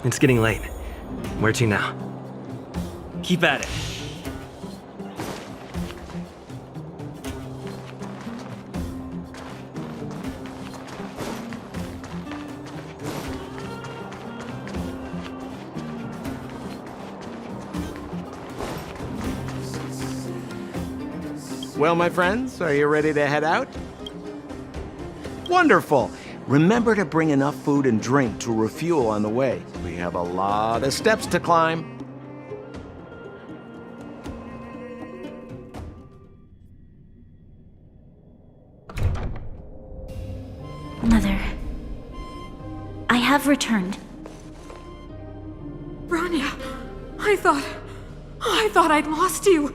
It's getting late. Where to now? Keep at it. Well, my friends, are you ready to head out? Wonderful! Remember to bring enough food and drink to refuel on the way. We have a lot of steps to climb. Mother, I have returned. Bronya, I thought I'd lost you.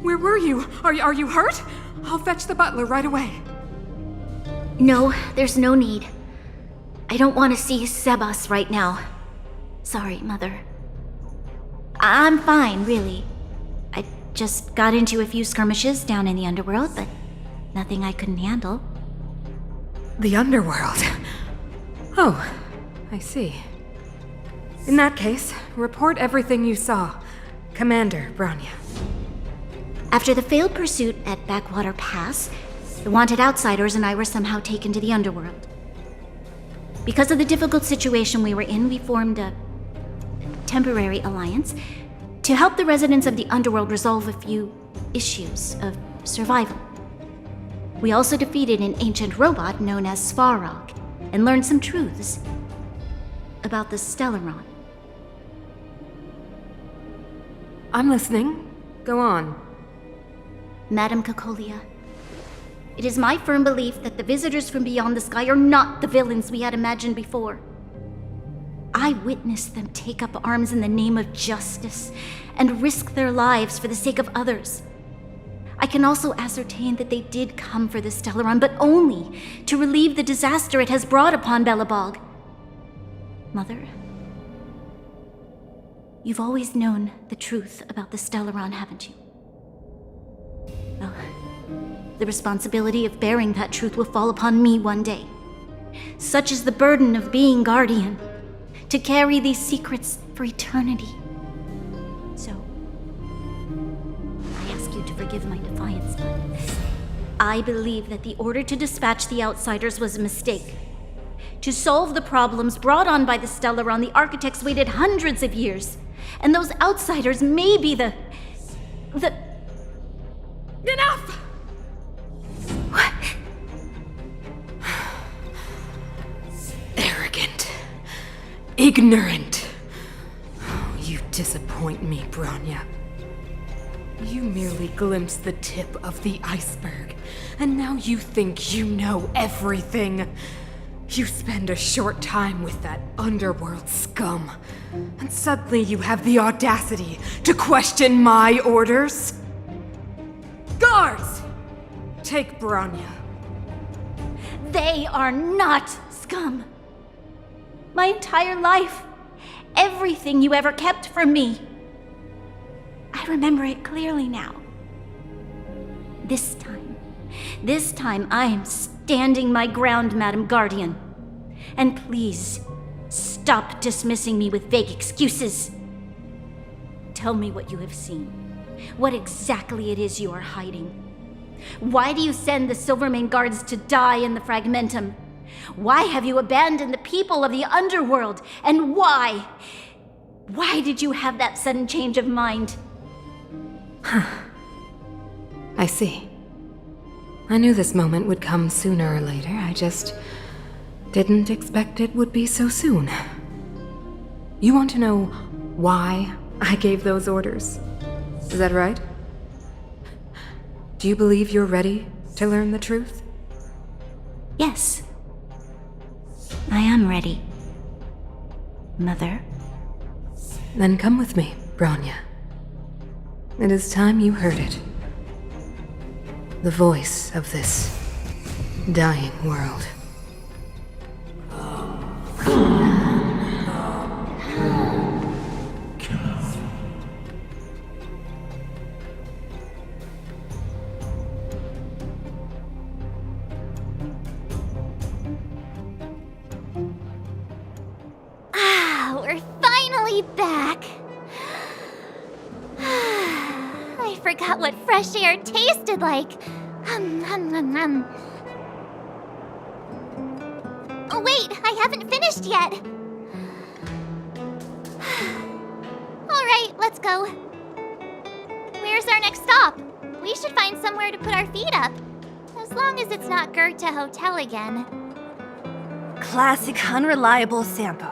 Where were you? Are you hurt? I'll fetch the butler right away. No, there's no need. I don't want to see Sebas right now. Sorry, Mother. I'm fine, really. I just got into a few skirmishes down in the underworld, but nothing I couldn't handle. The underworld. Oh, I see. In that case, report everything you saw. Commander Bronya. After the failed pursuit at Backwater Pass, the wanted outsiders and I were somehow taken to the underworld. Because of the difficult situation we were in, we formed a temporary alliance to help the residents of the underworld resolve a few issues of survival. We also defeated an ancient robot known as Svarog and learned some truths about the Stellaron. I'm listening. Go on. Madam Cocolia, it is my firm belief that the visitors from beyond the sky are not the villains we had imagined before. I witnessed them take up arms in the name of justice and risk their lives for the sake of others. I can also ascertain that they did come for the Stellaron, but only to relieve the disaster it has brought upon Belobog. Mother, you've always known the truth about the Stellaron, haven't you? Well, the responsibility of bearing that truth will fall upon me one day. Such is the burden of being Guardian, to carry these secrets for eternity. So, I ask you to forgive my defiance, but I believe that the order to dispatch the outsiders was a mistake. To solve the problems brought on by the Stellaron, the architects waited hundreds of years, and those outsiders may be the... Enough! What? Arrogant. Ignorant. Oh, you disappoint me, Bronya. You merely glimpsed the tip of the iceberg, and now you think you know everything. You spend a short time with that underworld scum, and suddenly you have the audacity to question my orders? Guards! Take Bronya. They are not scum. My entire life, everything you ever kept from me. I remember it clearly now. This time I am standing my ground, Madam Guardian. And please, stop dismissing me with vague excuses. Tell me what you have seen. What exactly it is you are hiding. Why do you send the Silvermane guards to die in the Fragmentum? Why have you abandoned the people of the underworld? And why? Why did you have that sudden change of mind? I see. I knew this moment would come sooner or later. I just didn't expect it would be so soon. You want to know why I gave those orders? Is that right? Do you believe you're ready to learn the truth? Yes. I am ready. Mother? Then come with me, Bronya. It is time you heard it. The voice of this dying world. we're finally back. I forgot what fresh air tasted like. Oh wait, I haven't finished yet. Alright, let's go. Where's our next stop? We should find somewhere to put our feet up. As long as it's not Goethe Hotel again. Classic unreliable Sampo.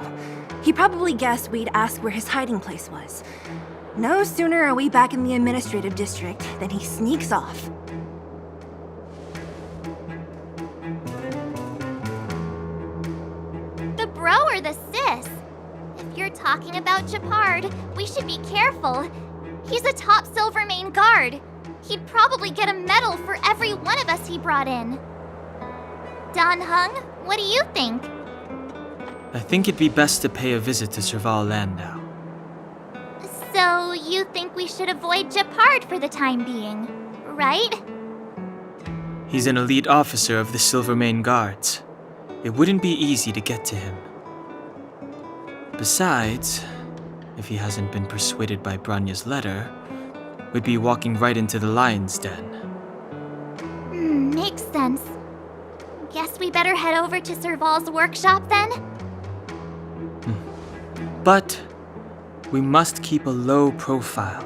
He probably guessed we'd ask where his hiding place was. No sooner are we back in the administrative district than he sneaks off. The bro or the sis? If you're talking about Japard, we should be careful. He's a top Silvermane guard. He'd probably get a medal for every one of us he brought in. Don Hung, what do you think? I think it'd be best to pay a visit to Serval Landau. So you think we should avoid Japard for the time being, right? He's an elite officer of the Silvermane Guards. It wouldn't be easy to get to him. Besides, if he hasn't been persuaded by Branya's letter, we'd be walking right into the lion's den. Makes sense. Guess we better head over to Serval's workshop then? But we must keep a low profile.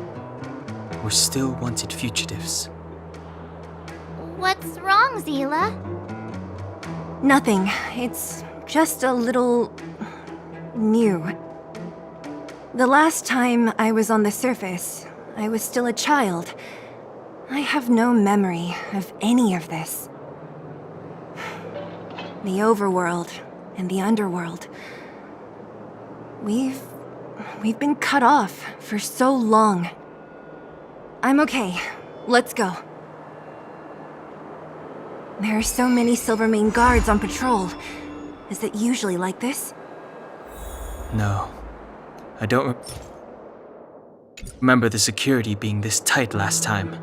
We're still wanted fugitives. What's wrong, Zila? Nothing. It's just a little... new. The last time I was on the surface, I was still a child. I have no memory of any of this. The overworld and the underworld. We've been cut off for so long. I'm okay. Let's go. There are so many Silvermane guards on patrol. Is it usually like this? No. I don't remember the security being this tight last time.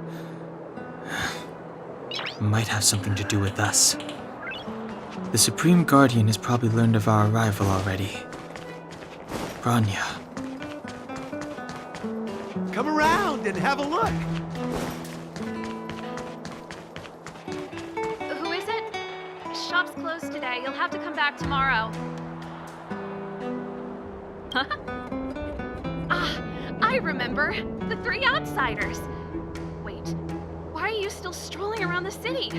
Might have something to do with us. The Supreme Guardian has probably learned of our arrival already. Branya. Come around and have a look. Who is it? Shop's closed today. You'll have to come back tomorrow. Huh? I remember. The three outsiders. Wait, why are you still strolling around the city?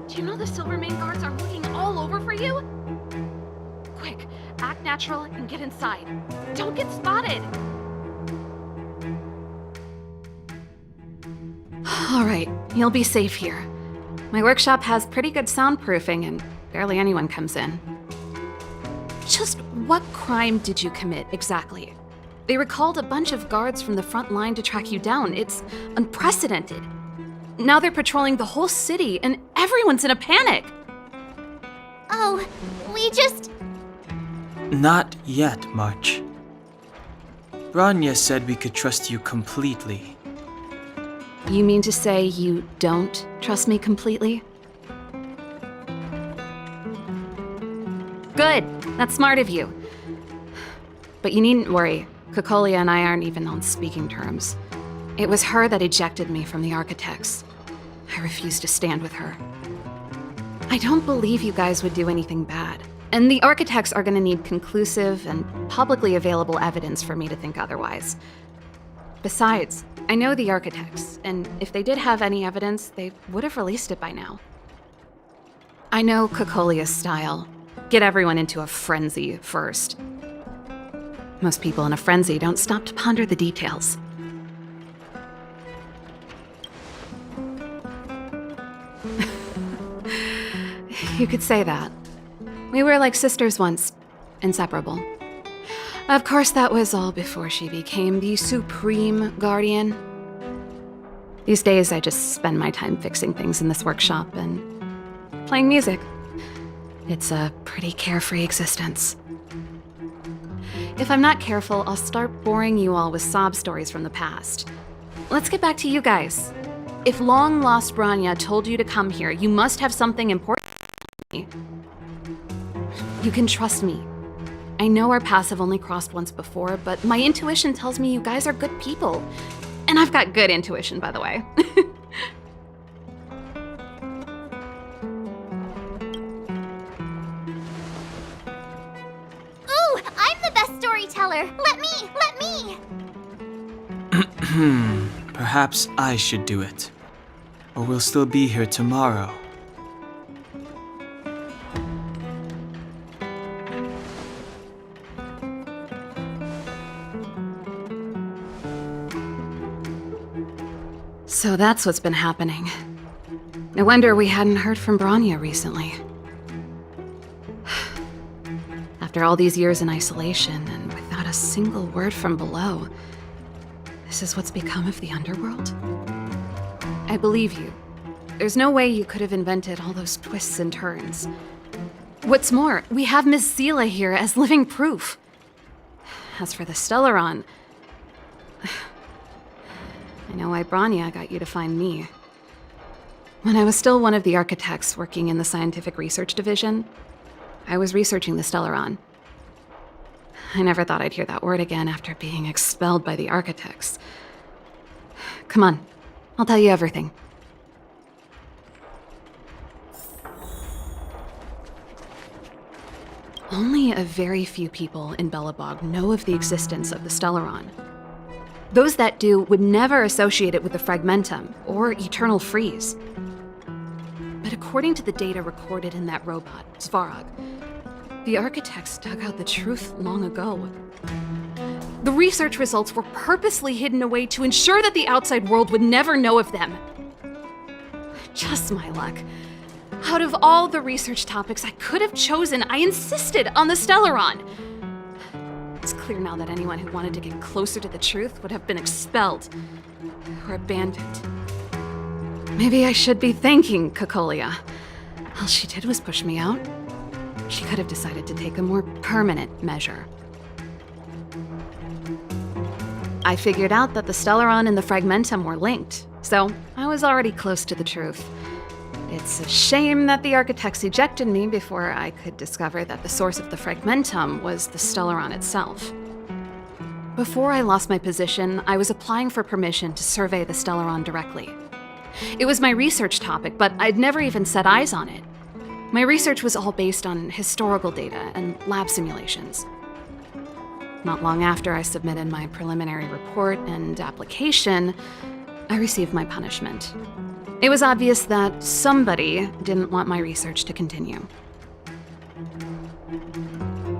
Do you know the Silvermane guards are looking all over for you? Quick, act natural and get inside. Don't get spotted. All right, you'll be safe here. My workshop has pretty good soundproofing and barely anyone comes in. Just what crime did you commit exactly? They recalled a bunch of guards from the front line to track you down. It's unprecedented. Now they're patrolling the whole city and everyone's in a panic. Oh, we just... Not yet, March. Branya said we could trust you completely. You mean to say you don't trust me completely? Good. That's smart of you. But you needn't worry. Kokolia and I aren't even on speaking terms. It was her that ejected me from the Architects. I refused to stand with her. I don't believe you guys would do anything bad. And the Architects are gonna need conclusive and publicly available evidence for me to think otherwise. Besides, I know the Architects, and if they did have any evidence, they would have released it by now. I know Kokolia's style. Get everyone into a frenzy first. Most people in a frenzy don't stop to ponder the details. You could say that. We were like sisters once, inseparable. Of course, that was all before she became the Supreme Guardian. These days, I just spend my time fixing things in this workshop and playing music. It's a pretty carefree existence. If I'm not careful, I'll start boring you all with sob stories from the past. Let's get back to you guys. If long-lost Branya told you to come here, you must have something important to tell me. You can trust me. I know our paths have only crossed once before, but my intuition tells me you guys are good people. And I've got good intuition, by the way. Ooh, I'm the best storyteller. Let me. Perhaps I should do it. Or we'll still be here tomorrow. So that's what's been happening. No wonder we hadn't heard from Bronya recently. After all these years in isolation and without a single word from below, this is what's become of the underworld? I believe you. There's no way you could have invented all those twists and turns. What's more, we have Miss Zila here as living proof. As for the Stellaron, I know why Bronya got you to find me. When I was still one of the architects working in the scientific research division, I was researching the Stellaron. I never thought I'd hear that word again after being expelled by the architects. Come on, I'll tell you everything. Only a very few people in Belobog know of the existence of the Stellaron. Those that do would never associate it with the Fragmentum or Eternal Freeze. But according to the data recorded in that robot, Svarog, the architects dug out the truth long ago. The research results were purposely hidden away to ensure that the outside world would never know of them. Just my luck. Out of all the research topics I could have chosen, I insisted on the Stellaron. It's clear now that anyone who wanted to get closer to the truth would have been expelled or abandoned. Maybe I should be thanking Cocolia. All she did was push me out. She could have decided to take a more permanent measure. I figured out that the Stellaron and the Fragmentum were linked, so I was already close to the truth. It's a shame that the architects ejected me before I could discover that the source of the Fragmentum was the Stellaron itself. Before I lost my position, I was applying for permission to survey the Stellaron directly. It was my research topic, but I'd never even set eyes on it. My research was all based on historical data and lab simulations. Not long after I submitted my preliminary report and application, I received my punishment. It was obvious that somebody didn't want my research to continue.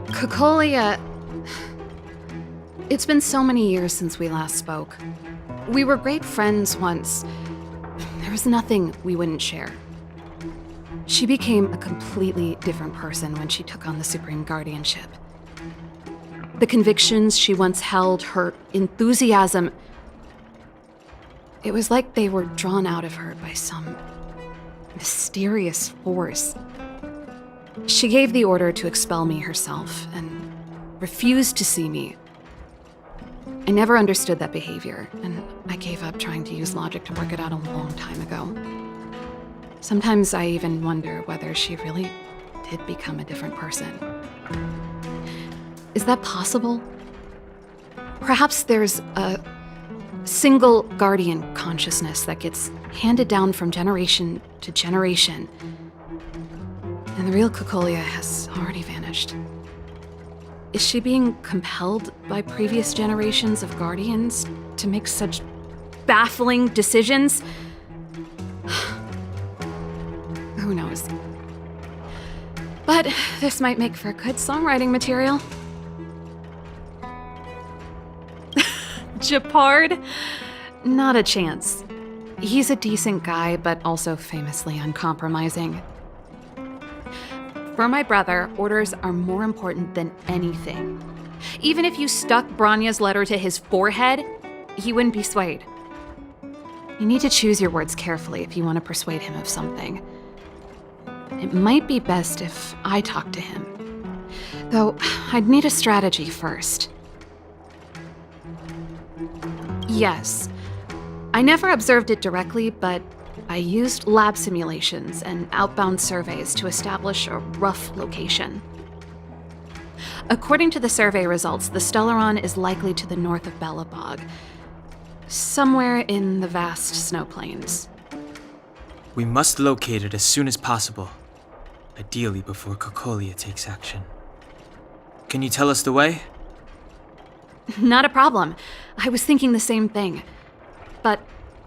Cocolia... It's been so many years since we last spoke. We were great friends once. There was nothing we wouldn't share. She became a completely different person when she took on the Supreme Guardianship. The convictions she once held, her enthusiasm... It was like they were drawn out of her by some mysterious force. She gave the order to expel me herself and refused to see me. I never understood that behavior, and I gave up trying to use logic to work it out a long time ago. Sometimes I even wonder whether she really did become a different person. Is that possible? Perhaps there's a single guardian consciousness that gets handed down from generation to generation, and the real Cocolia has already vanished. Is she being compelled by previous generations of guardians to make such baffling decisions? Who knows? But this might make for good songwriting material. Japard? Not a chance. He's a decent guy, but also famously uncompromising. For my brother, orders are more important than anything. Even if you stuck Bronya's letter to his forehead, he wouldn't be swayed. You need to choose your words carefully if you want to persuade him of something. It might be best if I talk to him. Though, I'd need a strategy first. Yes. I never observed it directly, but I used lab simulations and outbound surveys to establish a rough location. According to the survey results, the Stellaron is likely to the north of Belobog, somewhere in the vast snow plains. We must locate it as soon as possible, ideally before Cocolia takes action. Can you tell us the way? Not a problem. I was thinking the same thing. But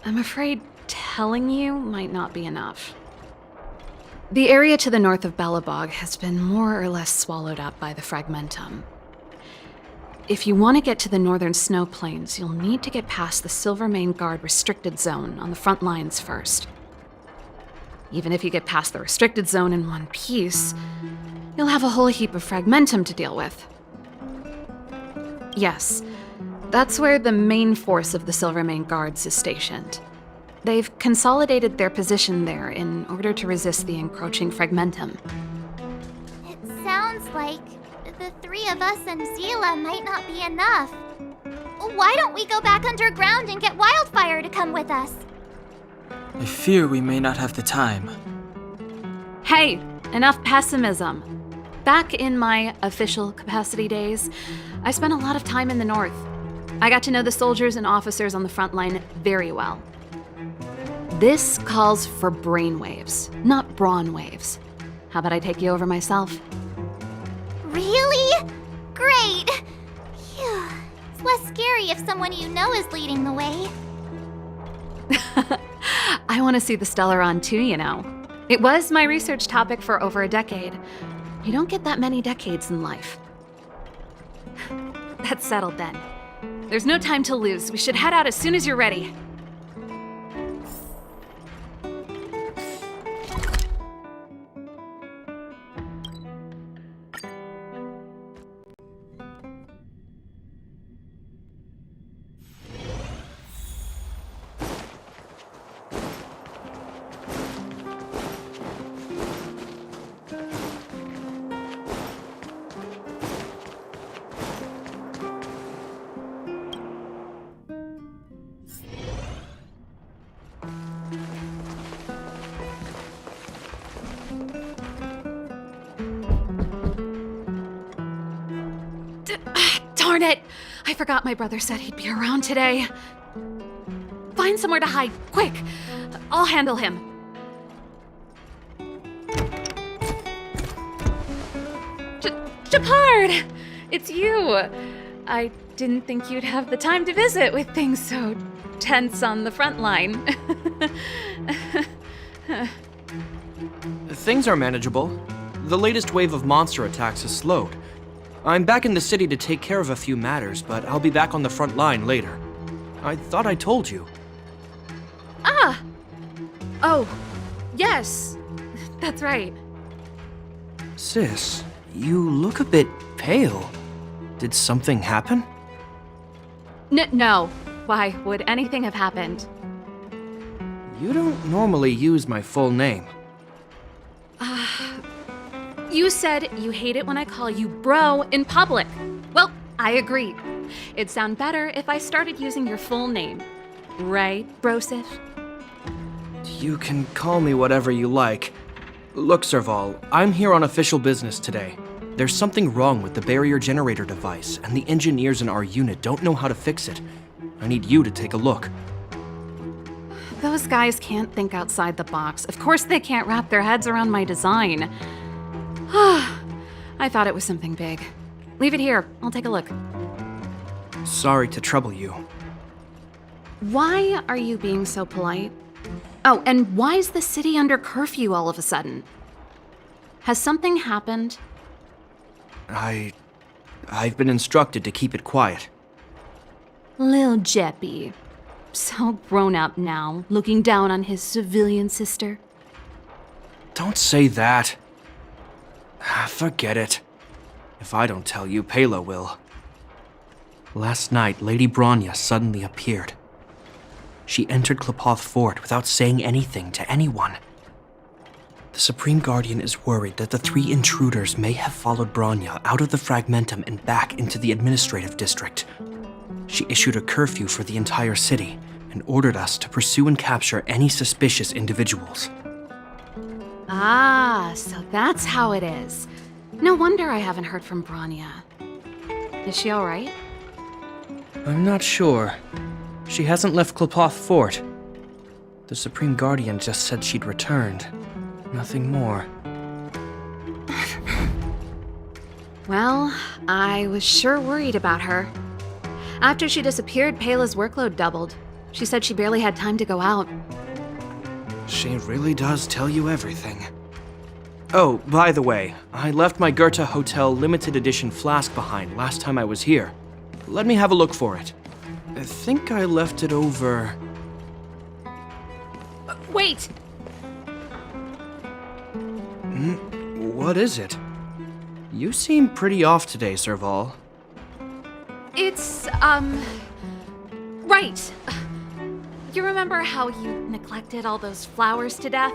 I'm afraid telling you might not be enough. The area to the north of Belobog has been more or less swallowed up by the Fragmentum. If you want to get to the northern snow plains, you'll need to get past the Silvermane Guard restricted zone on the front lines first. Even if you get past the restricted zone in one piece, you'll have a whole heap of Fragmentum to deal with. Yes, that's where the main force of the Silvermane Guards is stationed. They've consolidated their position there in order to resist the encroaching Fragmentum. It sounds like the three of us and Zila might not be enough. Why don't we go back underground and get Wildfire to come with us? I fear we may not have the time. Hey, enough pessimism. Back in my official capacity days, I spent a lot of time in the north. I got to know the soldiers and officers on the front line very well. This calls for brainwaves, not brawn waves. How about I take you over myself? Really? Great! Phew. It's less scary if someone you know is leading the way. I want to see the Stellaron too, you know. It was my research topic for over a decade. You don't get that many decades in life. That's settled then. There's no time to lose. We should head out as soon as you're ready. Darn it! I forgot my brother said he'd be around today. Find somewhere to hide, quick! I'll handle him. Shepard! It's you! I didn't think you'd have the time to visit with things so tense on the front line. Things are manageable. The latest wave of monster attacks has slowed. I'm back in the city to take care of a few matters, but I'll be back on the front line later. I thought I told you. Ah! Oh, yes. That's right. Sis, you look a bit pale. Did something happen? No. Why would anything have happened? You don't normally use my full name. You said you hate it when I call you bro in public. Well, I agree. It'd sound better if I started using your full name. Right, Brosif? You can call me whatever you like. Look, Serval, I'm here on official business today. There's something wrong with the barrier generator device, and the engineers in our unit don't know how to fix it. I need you to take a look. Those guys can't think outside the box. Of course they can't wrap their heads around my design. I thought it was something big. Leave it here. I'll take a look. Sorry to trouble you. Why are you being so polite? Oh, and why is the city under curfew all of a sudden? Has something happened? I've been instructed to keep it quiet. Lil Jeppy. So grown up now, looking down on his civilian sister. Don't say that. Forget it. If I don't tell you, Pela will. Last night, Lady Bronya suddenly appeared. She entered Klapoth Fort without saying anything to anyone. The Supreme Guardian is worried that the three intruders may have followed Bronya out of the Fragmentum and back into the administrative district. She issued a curfew for the entire city and ordered us to pursue and capture any suspicious individuals. Ah, so that's how it is. No wonder I haven't heard from Bronya. Is she alright? I'm not sure. She hasn't left Klapoth Fort. The Supreme Guardian just said she'd returned. Nothing more. Well, I was sure worried about her. After she disappeared, Pela's workload doubled. She said she barely had time to go out. She really does tell you everything. Oh, by the way, I left my Goethe Hotel limited edition flask behind last time I was here. Let me have a look for it. I think I left it over... Wait! What is it? You seem pretty off today, Serval. It's, right. You remember how you neglected all those flowers to death?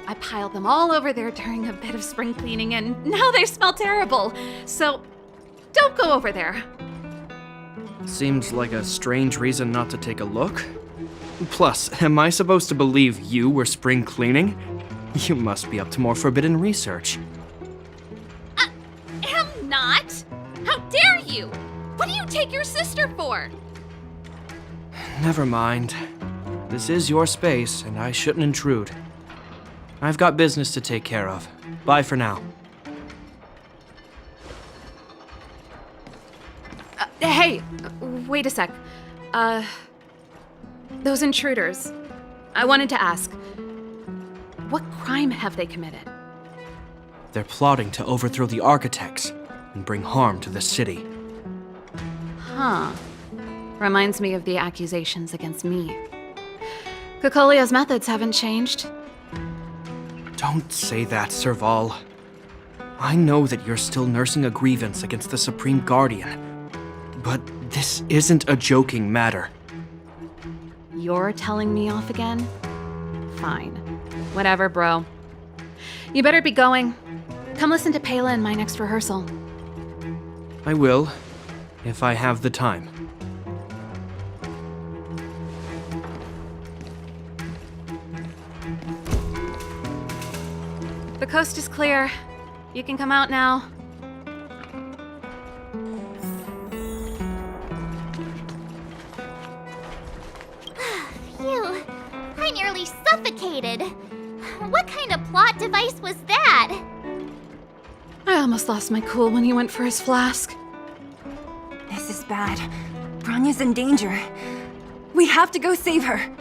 I piled them all over there during a bit of spring cleaning, and now they smell terrible. So, don't go over there. Seems like a strange reason not to take a look. Plus, am I supposed to believe you were spring cleaning? You must be up to more forbidden research. Am not! How dare you! What do you take your sister for? Never mind. This is your space, and I shouldn't intrude. I've got business to take care of. Bye for now. Hey, wait a sec. Those intruders. I wanted to ask, what crime have they committed? They're plotting to overthrow the architects and bring harm to the city. Huh. Reminds me of the accusations against me. Kokolia's methods haven't changed. Don't say that, Serval. I know that you're still nursing a grievance against the Supreme Guardian, but this isn't a joking matter. You're telling me off again? Fine. Whatever, bro. You better be going. Come listen to Pela in my next rehearsal. I will, if I have the time. The coast is clear. You can come out now. Phew, I nearly suffocated. What kind of plot device was that? I almost lost my cool when he went for his flask. This is bad. Bronya's in danger. We have to go save her.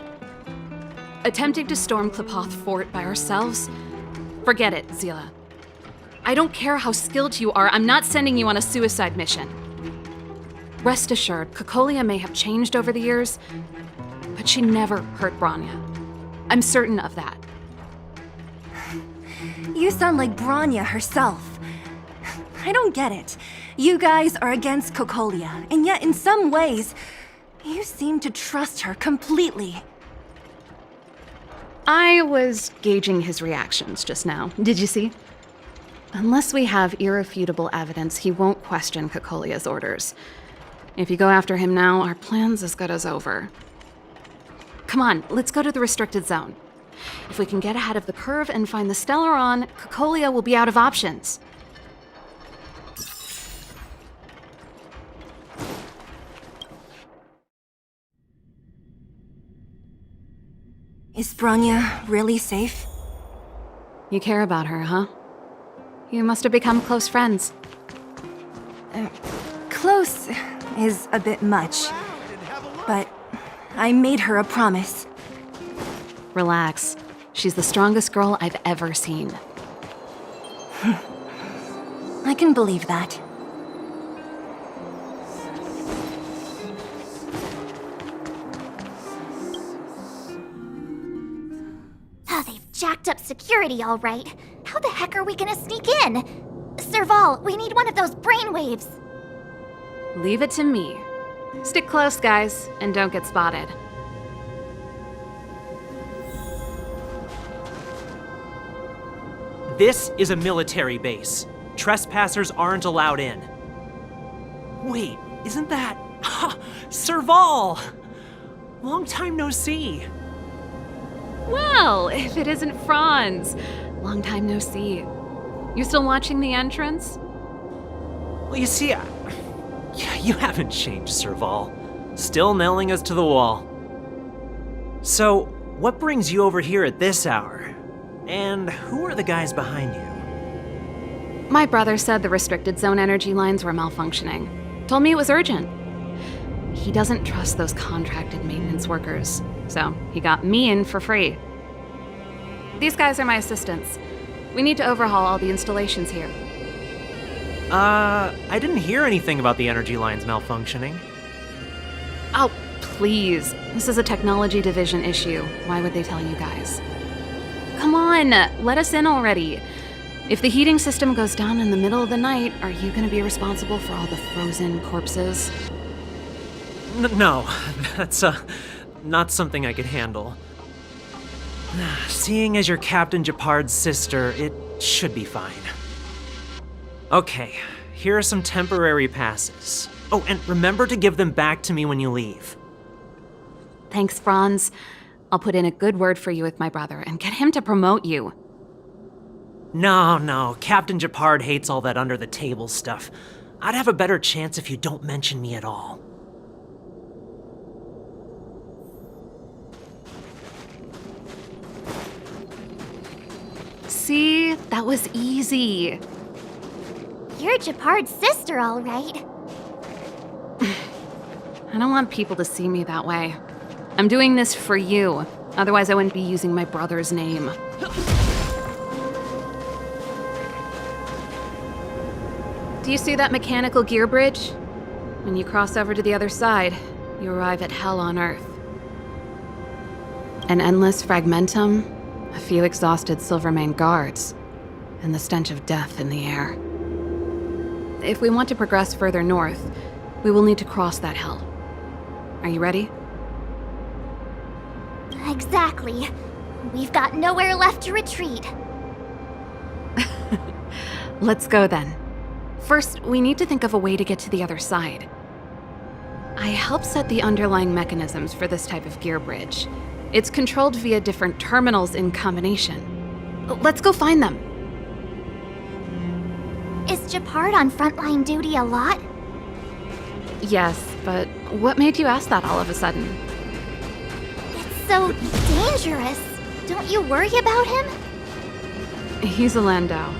Attempting to storm Klapoth Fort by ourselves? Forget it, Zila. I don't care how skilled you are, I'm not sending you on a suicide mission. Rest assured, Kokolia may have changed over the years, but she never hurt Bronya. I'm certain of that. You sound like Bronya herself. I don't get it. You guys are against Kokolia, and yet in some ways, you seem to trust her completely. I was gauging his reactions just now. Did you see? Unless we have irrefutable evidence, he won't question Kokolia's orders. If you go after him now, our plan's as good as over. Come on, let's go to the restricted zone. If we can get ahead of the curve and find the Stellaron, Kokolia will be out of options. Is Bronya really safe? You care about her, huh? You must have become close friends. Close is a bit much, but I made her a promise. Relax. She's the strongest girl I've ever seen. I can believe that. Oh, they've jacked up security all right. How the heck are we gonna sneak in? Serval, we need one of those brainwaves. Leave it to me. Stick close, guys, and don't get spotted. This is a military base. Trespassers aren't allowed in. Wait, isn't that... Serval! Long time no see. Well, if it isn't Franz. Long time no see. You still watching the entrance? Well, you see, you haven't changed, Serval. Still nailing us to the wall. So, what brings you over here at this hour? And who are the guys behind you? My brother said the restricted zone energy lines were malfunctioning. Told me it was urgent. He doesn't trust those contracted maintenance workers, so he got me in for free. These guys are my assistants. We need to overhaul all the installations here. I didn't hear anything about the energy lines malfunctioning. Oh, please. This is a technology division issue. Why would they tell you guys? Come on, let us in already. If the heating system goes down in the middle of the night, are you going to be responsible for all the frozen corpses? No, that's not something I could handle. Seeing as you're Captain Japard's sister, it should be fine. Okay, here are some temporary passes. Oh, and remember to give them back to me when you leave. Thanks, Franz. I'll put in a good word for you with my brother and get him to promote you. No, Captain Japard hates all that under-the-table stuff. I'd have a better chance if you don't mention me at all. See? That was easy. You're Japard's sister, all right. I don't want people to see me that way. I'm doing this for you. Otherwise, I wouldn't be using my brother's name. Do you see that mechanical gear bridge? When you cross over to the other side, you arrive at hell on Earth. An endless fragmentum, a few exhausted Silvermane guards, and the stench of death in the air. If we want to progress further north, we will need to cross that hell. Are you ready? Exactly. We've got nowhere left to retreat. Let's go then. First, we need to think of a way to get to the other side. I helped set the underlying mechanisms for this type of gear bridge. It's controlled via different terminals in combination. Let's go find them. Is Japard on frontline duty a lot? Yes, but what made you ask that all of a sudden? It's so dangerous. Don't you worry about him? He's a Landau.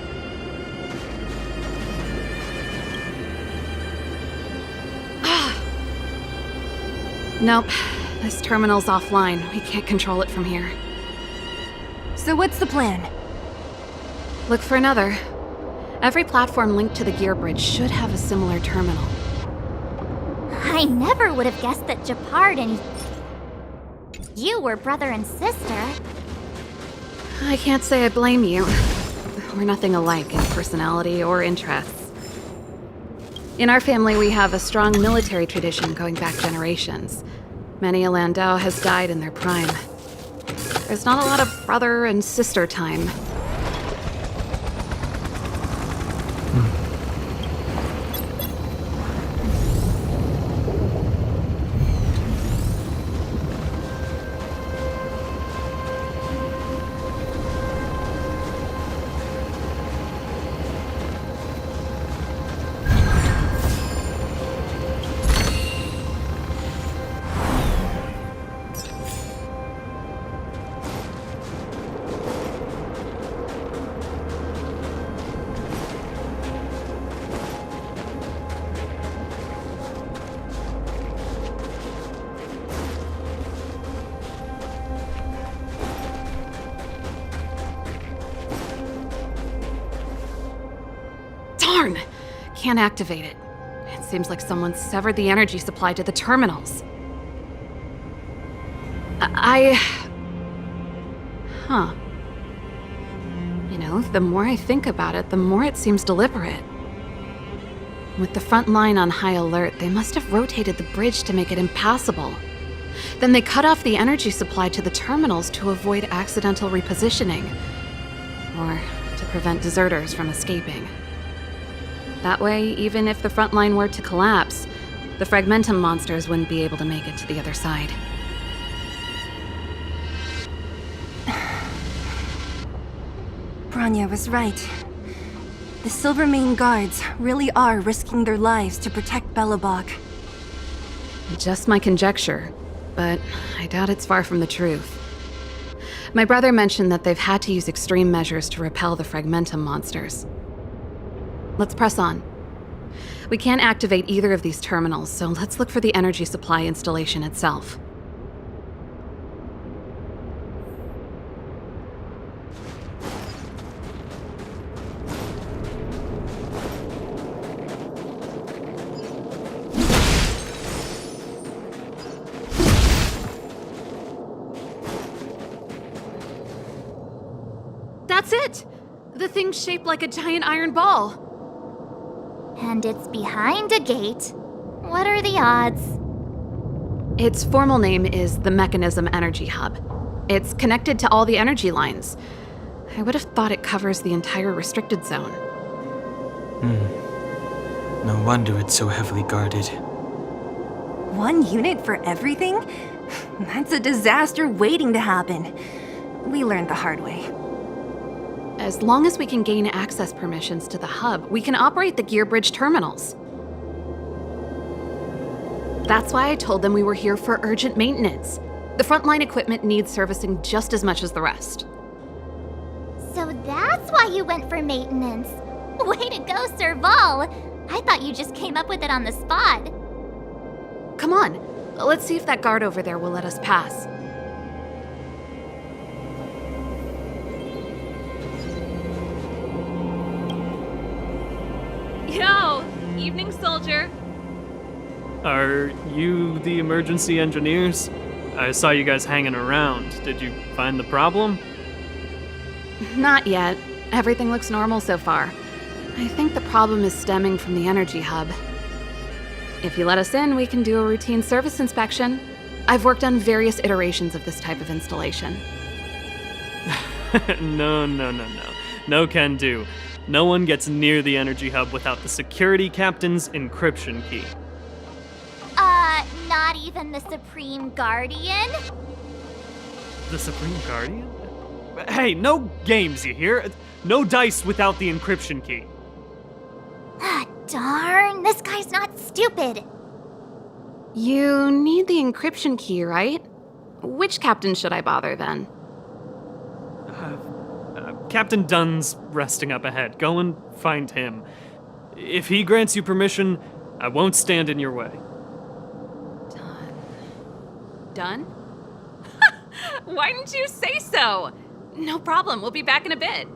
Nope. This terminal's offline. We can't control it from here. So what's the plan? Look for another. Every platform linked to the gear bridge should have a similar terminal. I never would have guessed that Japard and you were brother and sister. I can't say I blame you. We're nothing alike in personality or interests. In our family, we have a strong military tradition going back generations. Many a Landau has died in their prime. There's not a lot of brother and sister time. Darn! Can't activate it. It seems like someone severed the energy supply to the terminals. Huh. You know, the more I think about it, the more it seems deliberate. With the front line on high alert, they must have rotated the bridge to make it impassable. Then they cut off the energy supply to the terminals to avoid accidental repositioning, or to prevent deserters from escaping. That way, even if the front line were to collapse, the fragmentum monsters wouldn't be able to make it to the other side. Bronya was right. The Silvermane guards really are risking their lives to protect Belobog. Just my conjecture, but I doubt it's far from the truth. My brother mentioned that they've had to use extreme measures to repel the Fragmentum monsters. Let's press on. We can't activate either of these terminals, so let's look for the energy supply installation itself. That's it! The thing's shaped like a giant iron ball. And it's behind a gate. What are the odds? Its formal name is the Mechanism Energy Hub. It's connected to all the energy lines. I would have thought it covers the entire restricted zone. No wonder it's so heavily guarded. One unit for everything? That's a disaster waiting to happen. We learned the hard way. As long as we can gain access permissions to the hub, we can operate the gear bridge terminals. That's why I told them we were here for urgent maintenance. The frontline equipment needs servicing just as much as the rest. So that's why you went for maintenance. Way to go, Serval! I thought you just came up with it on the spot. Come on, let's see if that guard over there will let us pass. Yo, evening soldier. Are you the emergency engineers? I saw you guys hanging around. Did you find the problem? Not yet. Everything looks normal so far. I think the problem is stemming from the energy hub. If you let us in, we can do a routine service inspection. I've worked on various iterations of this type of installation. No. No can do. No one gets near the energy hub without the security captain's encryption key. Not even the Supreme Guardian? The Supreme Guardian? Hey, no games, you hear? No dice without the encryption key. Ah, darn, this guy's not stupid. You need the encryption key, right? Which captain should I bother then? Captain Dunn's resting up ahead. Go and find him. If he grants you permission, I won't stand in your way. Done? Why didn't you say so? No problem, we'll be back in a bit.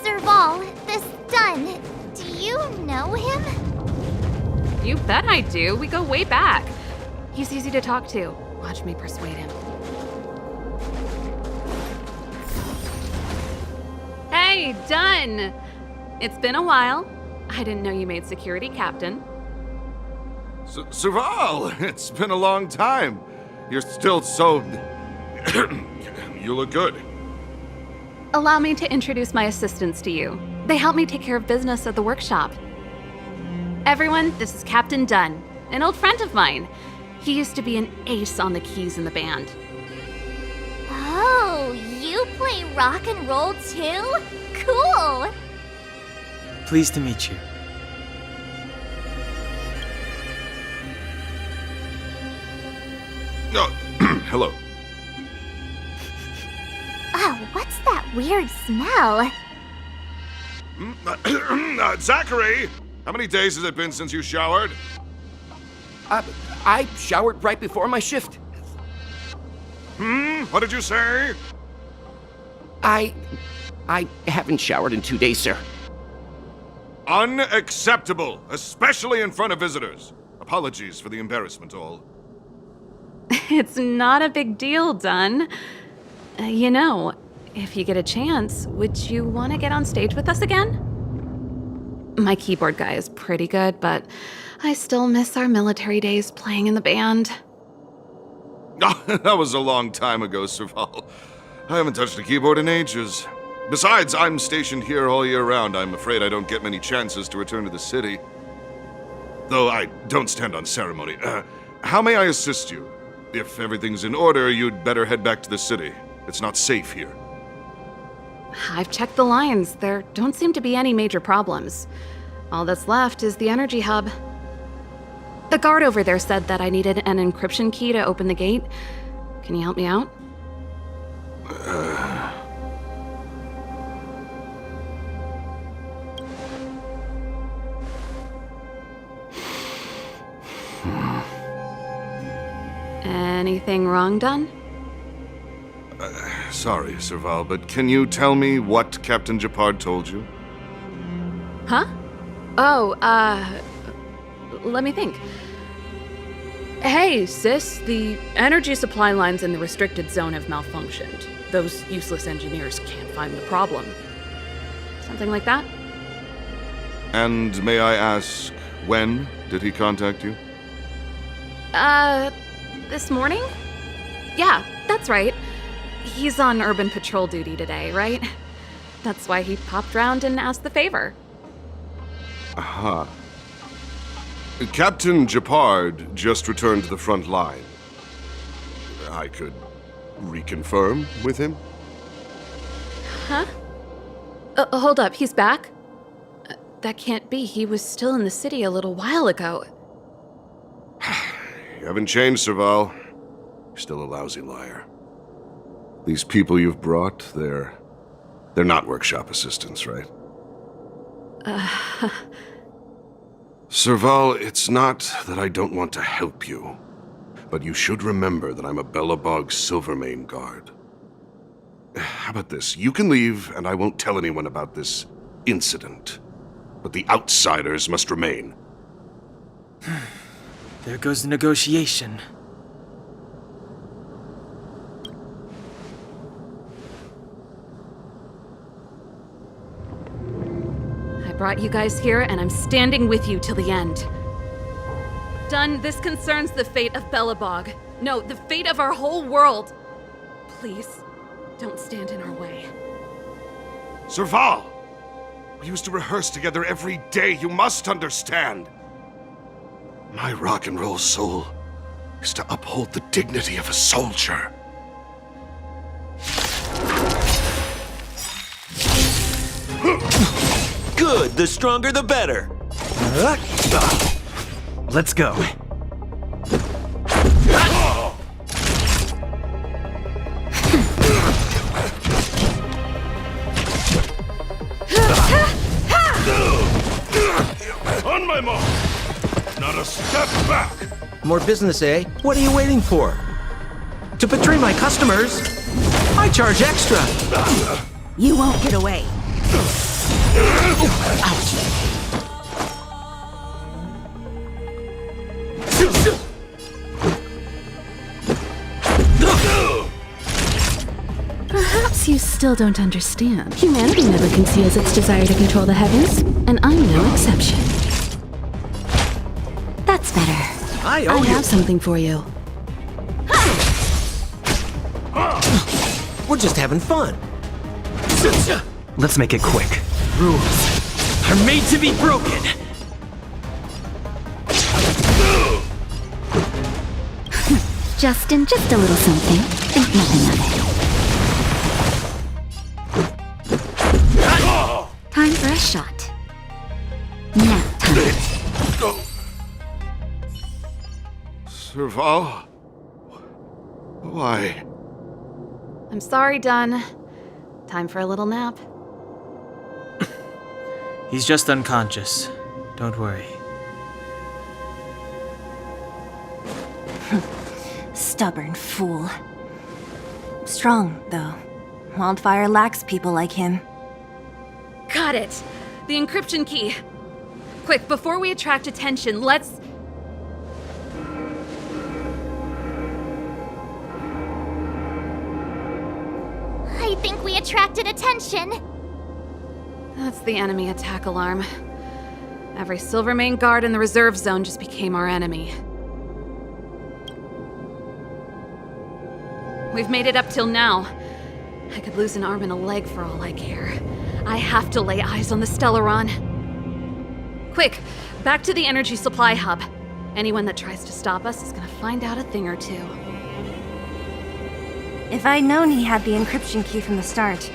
Serval, this Dunn, do you know him? You bet I do. We go way back. He's easy to talk to. Watch me persuade him. Hey, Dunn! It's been a while. I didn't know you made security captain. Serval, it's been a long time. You're still so... You look good. Allow me to introduce my assistants to you. They help me take care of business at the workshop. Everyone, this is Captain Dunn, an old friend of mine. He used to be an ace on the keys in the band. Oh, you play rock and roll too? Cool! Pleased to meet you. Oh, hello. Oh, what's that weird smell? Zachary! How many days has it been since you showered? I showered right before my shift. What did you say? I haven't showered in 2 days, sir. Unacceptable, especially in front of visitors. Apologies for the embarrassment, all. It's not a big deal, Dunn. You know, if you get a chance, would you want to get on stage with us again? My keyboard guy is pretty good, but I still miss our military days playing in the band. That was a long time ago, Serval. I haven't touched a keyboard in ages. Besides, I'm stationed here all year round. I'm afraid I don't get many chances to return to the city. Though I don't stand on ceremony. How may I assist you? If everything's in order, you'd better head back to the city. It's not safe here. I've checked the lines. There don't seem to be any major problems. All that's left is the energy hub. The guard over there said that I needed an encryption key to open the gate. Can you help me out? Anything wrong done? Sorry, Serval, but can you tell me what Captain Japard told you? Huh? Oh, let me think. Hey, sis, the energy supply lines in the restricted zone have malfunctioned. Those useless engineers can't find the problem. Something like that? And may I ask, when did he contact you? This morning? Yeah, that's right. He's on urban patrol duty today, right? That's why he popped round and asked the favor. Aha. Captain Japard just returned to the front line. I could reconfirm with him? Huh? Hold up, he's back? That can't be. He was still in the city a little while ago. You haven't changed, Serval. You're still a lousy liar. These people you've brought, they're not workshop assistants, right? Serval, it's not that I don't want to help you, but you should remember that I'm a Belobog Silvermane guard. How about this? You can leave, and I won't tell anyone about this incident. But the outsiders must remain. There goes the negotiation. I brought you guys here, and I'm standing with you till the end. Done. This concerns the fate of Belobog. No, the fate of our whole world. Please, don't stand in our way. Serval! We used to rehearse together every day, you must understand. My rock and roll soul is to uphold the dignity of a soldier. Good, the stronger the better. Let's go. On my mark! Not a step back! More business, eh? What are you waiting for? To betray my customers, I charge extra. You won't get away. Perhaps you still don't understand. Humanity never conceals its desire to control the heavens, and I'm no exception. That's better. I I have something for you. We're just having fun. Let's make it quick. Rules are made to be broken. Justin, just a little something. Think nothing of it. Time for a shot. Nap time. Serval? Why? I'm sorry, Dunn. Time for a little nap. He's just unconscious. Don't worry. Stubborn fool. Strong, though. Wildfire lacks people like him. Got it. The encryption key. Quick, before we attract attention, let's... I think we attracted attention. That's the enemy attack alarm. Every Silvermane guard in the reserve zone just became our enemy. We've made it up till now. I could lose an arm and a leg for all I care. I have to lay eyes on the Stellaron. Quick, back to the energy supply hub. Anyone that tries to stop us is gonna find out a thing or two. If I'd known he had the encryption key from the start,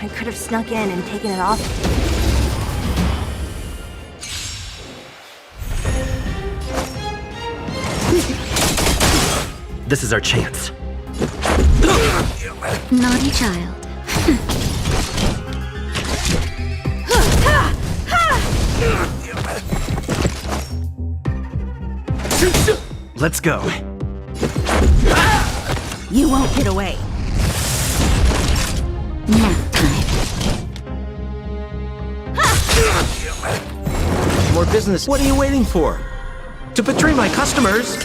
I could have snuck in and taken it off. This is our chance. Naughty child. Let's go. You won't get away. Nap time. More business. What are you waiting for? To betray my customers,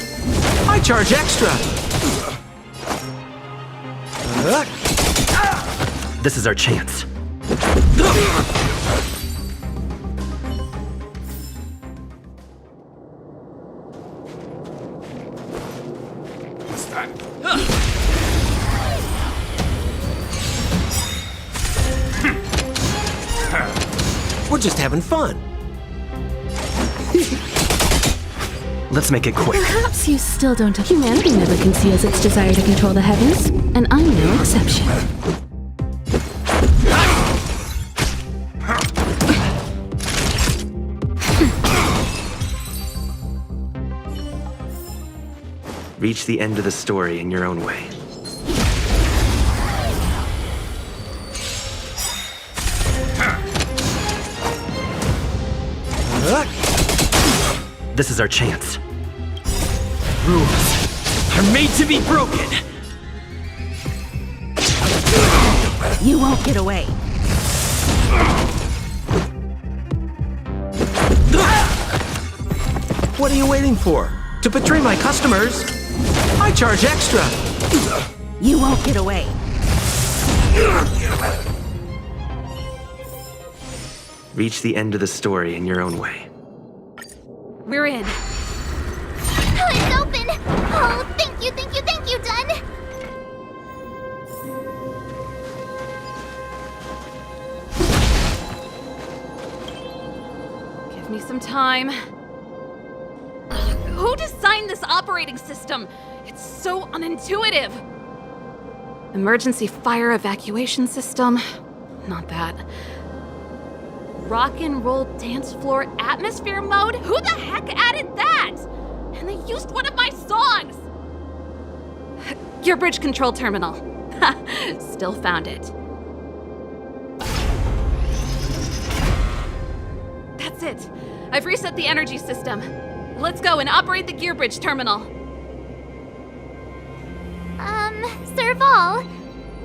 I charge extra. This is our chance. What's that? We're just having fun. Let's make it quick. Perhaps you still don't. Humanity never conceals its desire to control the heavens, and I'm no exception. Reach the end of the story in your own way. This is our chance. Rules are made to be broken. You won't get away. What are you waiting for? To betray my customers, I charge extra. You won't get away. Reach the end of the story in your own way. We're in. Oh, it's open! Oh, thank you, Dun! Give me some time. Ugh, who designed this operating system? It's so unintuitive. Emergency fire evacuation system? Not that. Rock and roll dance floor atmosphere mode? Who the heck added that? And they used one of my songs! Your bridge control terminal. Ha, still found it. That's it. I've reset the energy system. Let's go and operate the gear bridge terminal. Serval,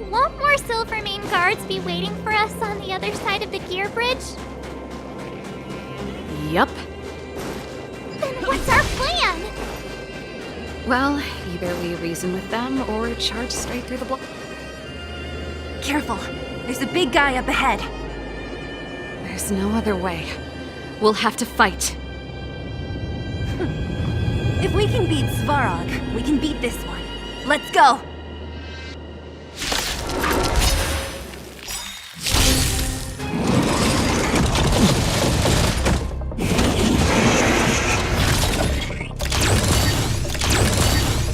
won't more Silvermane guards be waiting for us on the other side of the gear bridge? Yup. Then what's our plan? Well, either we reason with them or charge straight through the block. Careful. There's a big guy up ahead. There's no other way. We'll have to fight. If we can beat Svarog, we can beat this one. Let's go!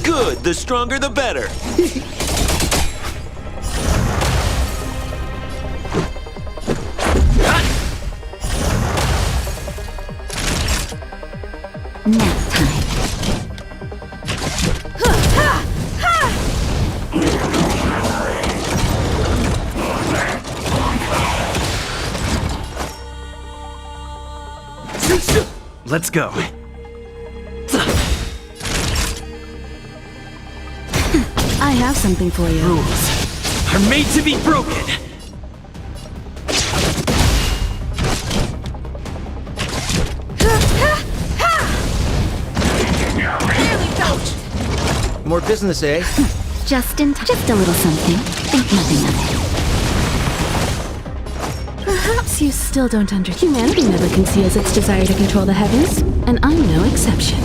Good, the stronger the better. Nap time. Let's go. I have something for you. Rules are made to be broken. More business, eh? Just a little something. Think nothing of it. Perhaps you still don't understand. Humanity never conceals its desire to control the heavens, and I'm no exception.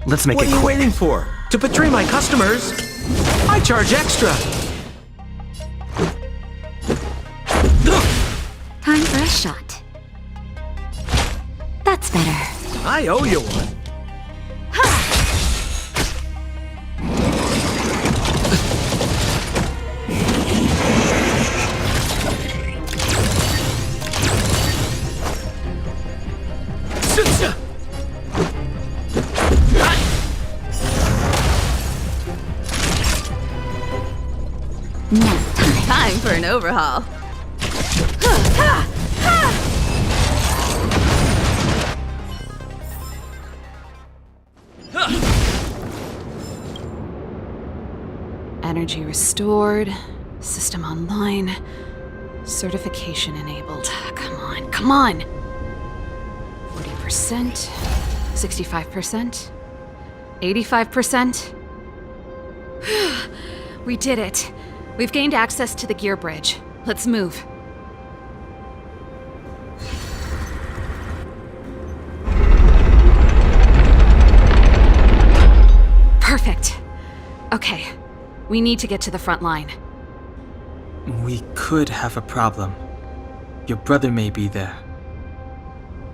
Let's make What it are you quick. waiting for? To betray my customers? I charge extra. Time for a shot. That's better. I owe you one. Nap time. Time for an overhaul. Energy restored, system online, certification enabled. Come on, come on! 40%, 65%, 85%. We did it. We've gained access to the gear bridge. Let's move. Perfect. Okay. We need to get to the front line. We could have a problem. Your brother may be there.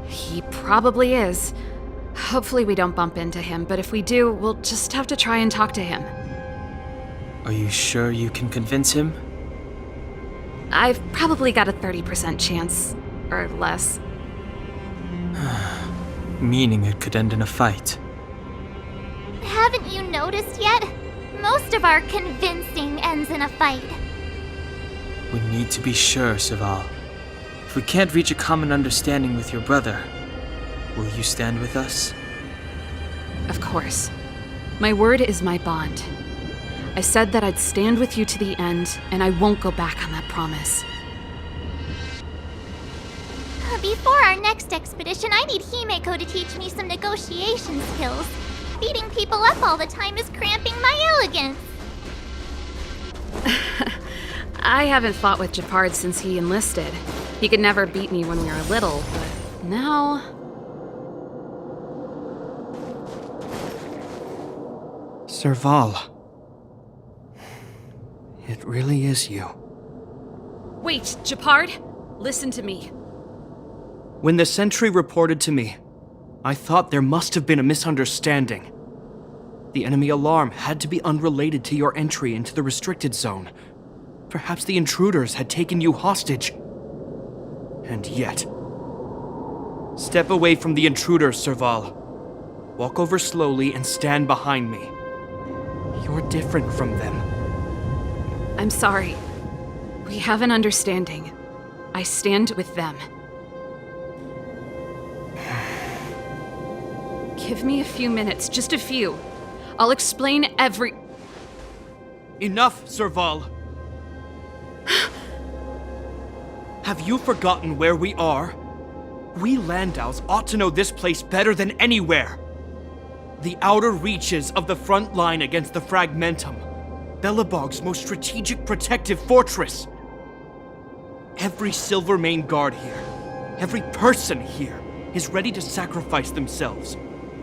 He probably is. Hopefully we don't bump into him, but if we do, we'll just have to try and talk to him. Are you sure you can convince him? I've probably got a 30% chance, or less. Meaning it could end in a fight. Haven't you noticed yet? Most of our convincing ends in a fight. We need to be sure, Serval. If we can't reach a common understanding with your brother, will you stand with us? Of course. My word is my bond. I said that I'd stand with you to the end, and I won't go back on that promise. Before our next expedition, I need Himeko to teach me some negotiation skills. Beating people up all the time is cramping my elegance. I haven't fought with Japard since he enlisted. He could never beat me when we were little, but now... Serval. It really is you. Wait, Japard! Listen to me. When the sentry reported to me, I thought there must have been a misunderstanding. The enemy alarm had to be unrelated to your entry into the restricted zone. Perhaps the intruders had taken you hostage. And yet... Step away from the intruders, Serval. Walk over slowly and stand behind me. You're different from them. I'm sorry. We have an understanding. I stand with them. Give me a few minutes, just a few. I'll explain every... Enough, Serval! Have you forgotten where we are? We Landaus ought to know this place better than anywhere. The outer reaches of the front line against the Fragmentum. Belobog's most strategic protective fortress. Every Silvermane guard here, every person here, is ready to sacrifice themselves.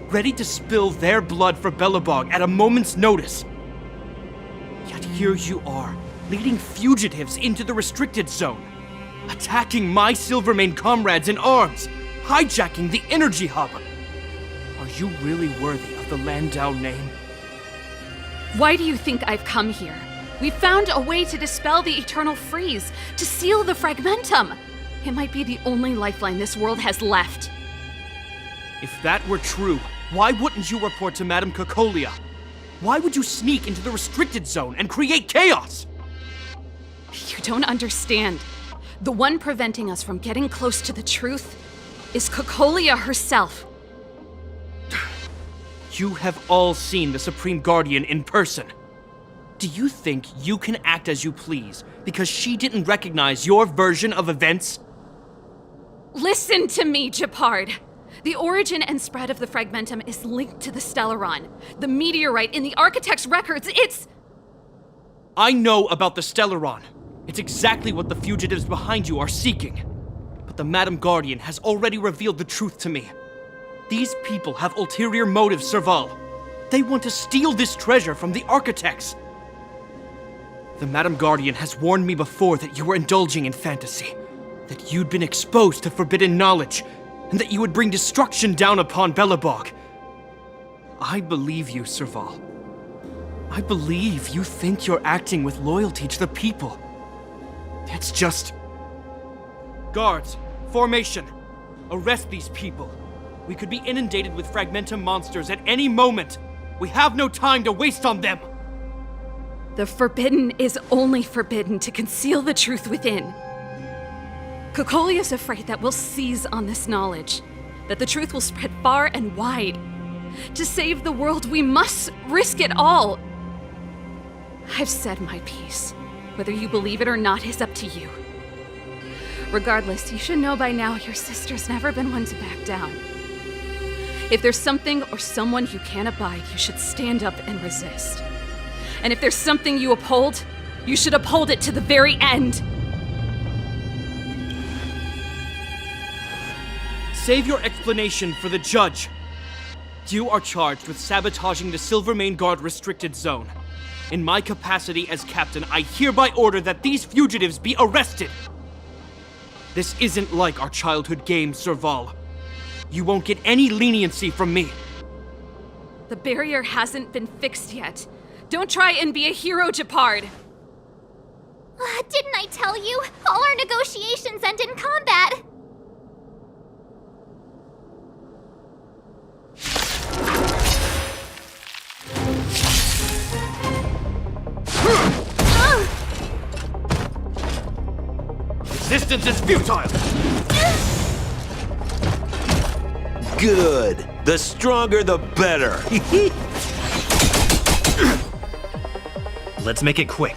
Ready to spill their blood for Belobog at a moment's notice. Yet here you are, leading fugitives into the restricted zone. Attacking my Silvermane comrades in arms, hijacking the energy hub. Are you really worthy of the Landau name? Why do you think I've come here? We found a way to dispel the eternal freeze, to seal the Fragmentum. It might be the only lifeline this world has left. If that were true, why wouldn't you report to Madame Cocolia? Why would you sneak into the restricted zone and create chaos? You don't understand. The one preventing us from getting close to the truth is Cocolia herself. You have all seen the Supreme Guardian in person. Do you think you can act as you please because she didn't recognize your version of events? Listen to me, Japard. The origin and spread of the Fragmentum is linked to the Stellaron. The meteorite in the Architect's records, it's... I know about the Stellaron. It's exactly what the fugitives behind you are seeking. But the Madam Guardian has already revealed the truth to me. These people have ulterior motives, Serval. they want to steal this treasure from the architects. The Madam Guardian has warned me before that you were indulging in fantasy, that you'd been exposed to forbidden knowledge, and that you would bring destruction down upon Belobog. I believe you, Serval. I believe you think you're acting with loyalty to the people. It's just... Guards, formation. Arrest these people. We could be inundated with Fragmentum monsters at any moment. We have no time to waste on them. The forbidden is only forbidden to conceal the truth within. Cocolia is afraid that we'll seize on this knowledge, that the truth will spread far and wide. To save the world, we must risk it all. I've said my piece. Whether you believe it or not is up to you. Regardless, you should know by now your sister's never been one to back down. If there's something or someone you can't abide, you should stand up and resist. And if there's something you uphold, you should uphold it to the very end. Save your explanation for the judge. You are charged with sabotaging the Silvermane Guard restricted zone. In my capacity as captain, I hereby order that these fugitives be arrested. This isn't like our childhood game, Serval. You won't get any leniency from me. The barrier hasn't been fixed yet. Don't try and be a hero, Japard. Didn't I tell you? All our negotiations end in combat. Resistance is futile! Good. The stronger, the better. Let's make it quick.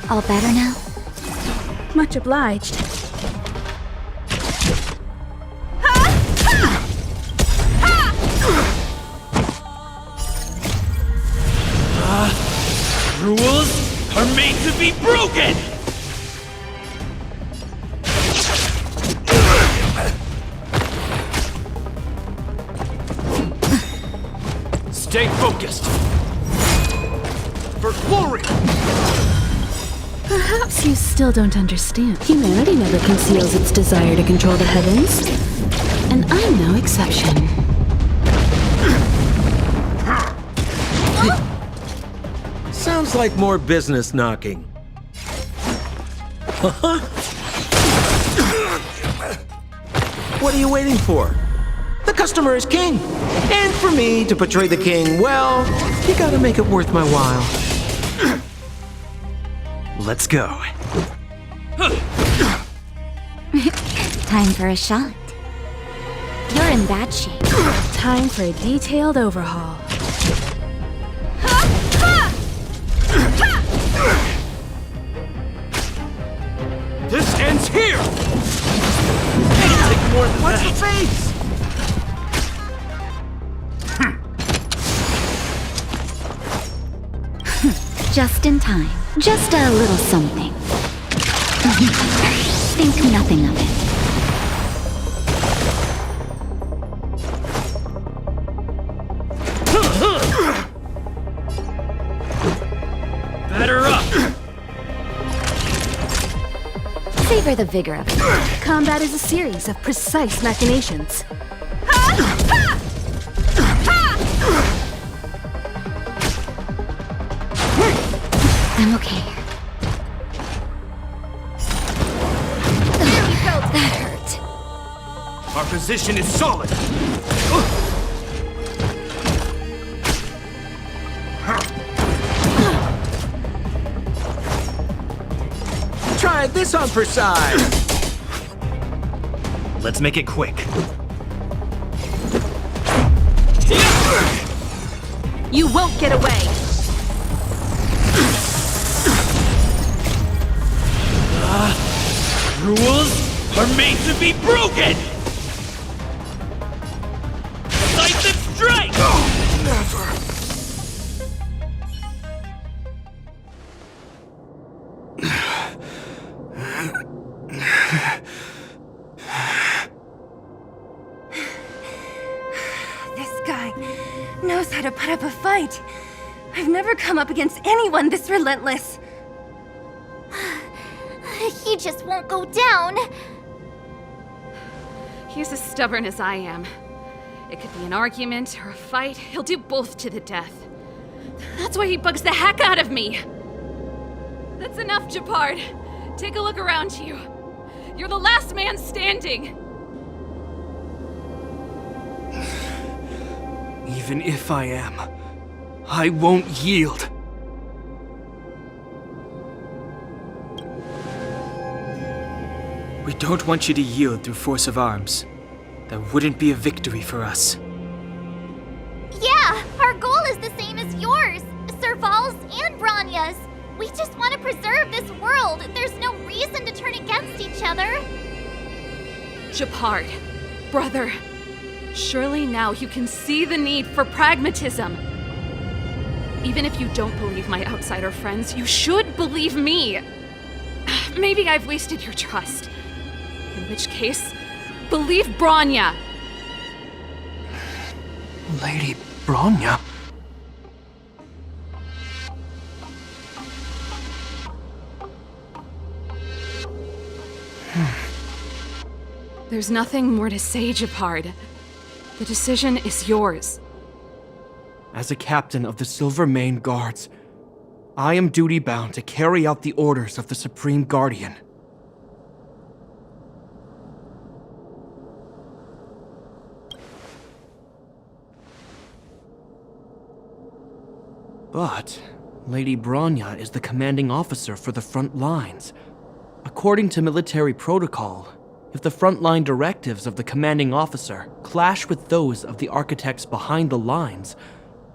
All better now? Much obliged. Rules are made to be broken! Stay focused! For glory! Perhaps you still don't understand. Humanity never conceals its desire to control the heavens. And I'm no exception. Sounds like more business knocking. What are you waiting for? The customer is king. And for me to portray the king, well, you gotta make it worth my while. Let's go. Time for a shot. You're in bad shape. Time for a detailed overhaul. This ends here! Take more. What's the face? Just in time. Just a little something. Think nothing of it. Batter up! Savor the vigor of it. Combat is a series of precise machinations. I'm okay. That hurt. Our position is solid. Try this on for size. Let's make it quick. You won't get away! Rules are made to be broken! Decisive strike! This guy knows how to put up a fight. I've never come up against anyone this relentless. He just won't go down. He's as stubborn as I am. It could be an argument or a fight. He'll do both to the death. That's why he bugs the heck out of me. That's enough, Japard. Take a look around you. You're the last man standing. Even if I am, I won't yield. We don't want you to yield through force of arms. That wouldn't be a victory for us. Yeah, our goal is the same as yours, Serval's and Bronya's. We just want to preserve this world. There's no reason to turn against each other. Japard, brother, surely now you can see the need for pragmatism. Even if you don't believe my outsider friends, you should believe me. Maybe I've wasted your trust. In which case, believe Bronya. Lady Bronya? There's nothing more to say, Japard. The decision is yours. As a captain of the Silvermane Guards, I am duty-bound to carry out the orders of the Supreme Guardian. But Lady Bronya is the commanding officer for the front lines. According to military protocol, if the frontline directives of the commanding officer clash with those of the architects behind the lines,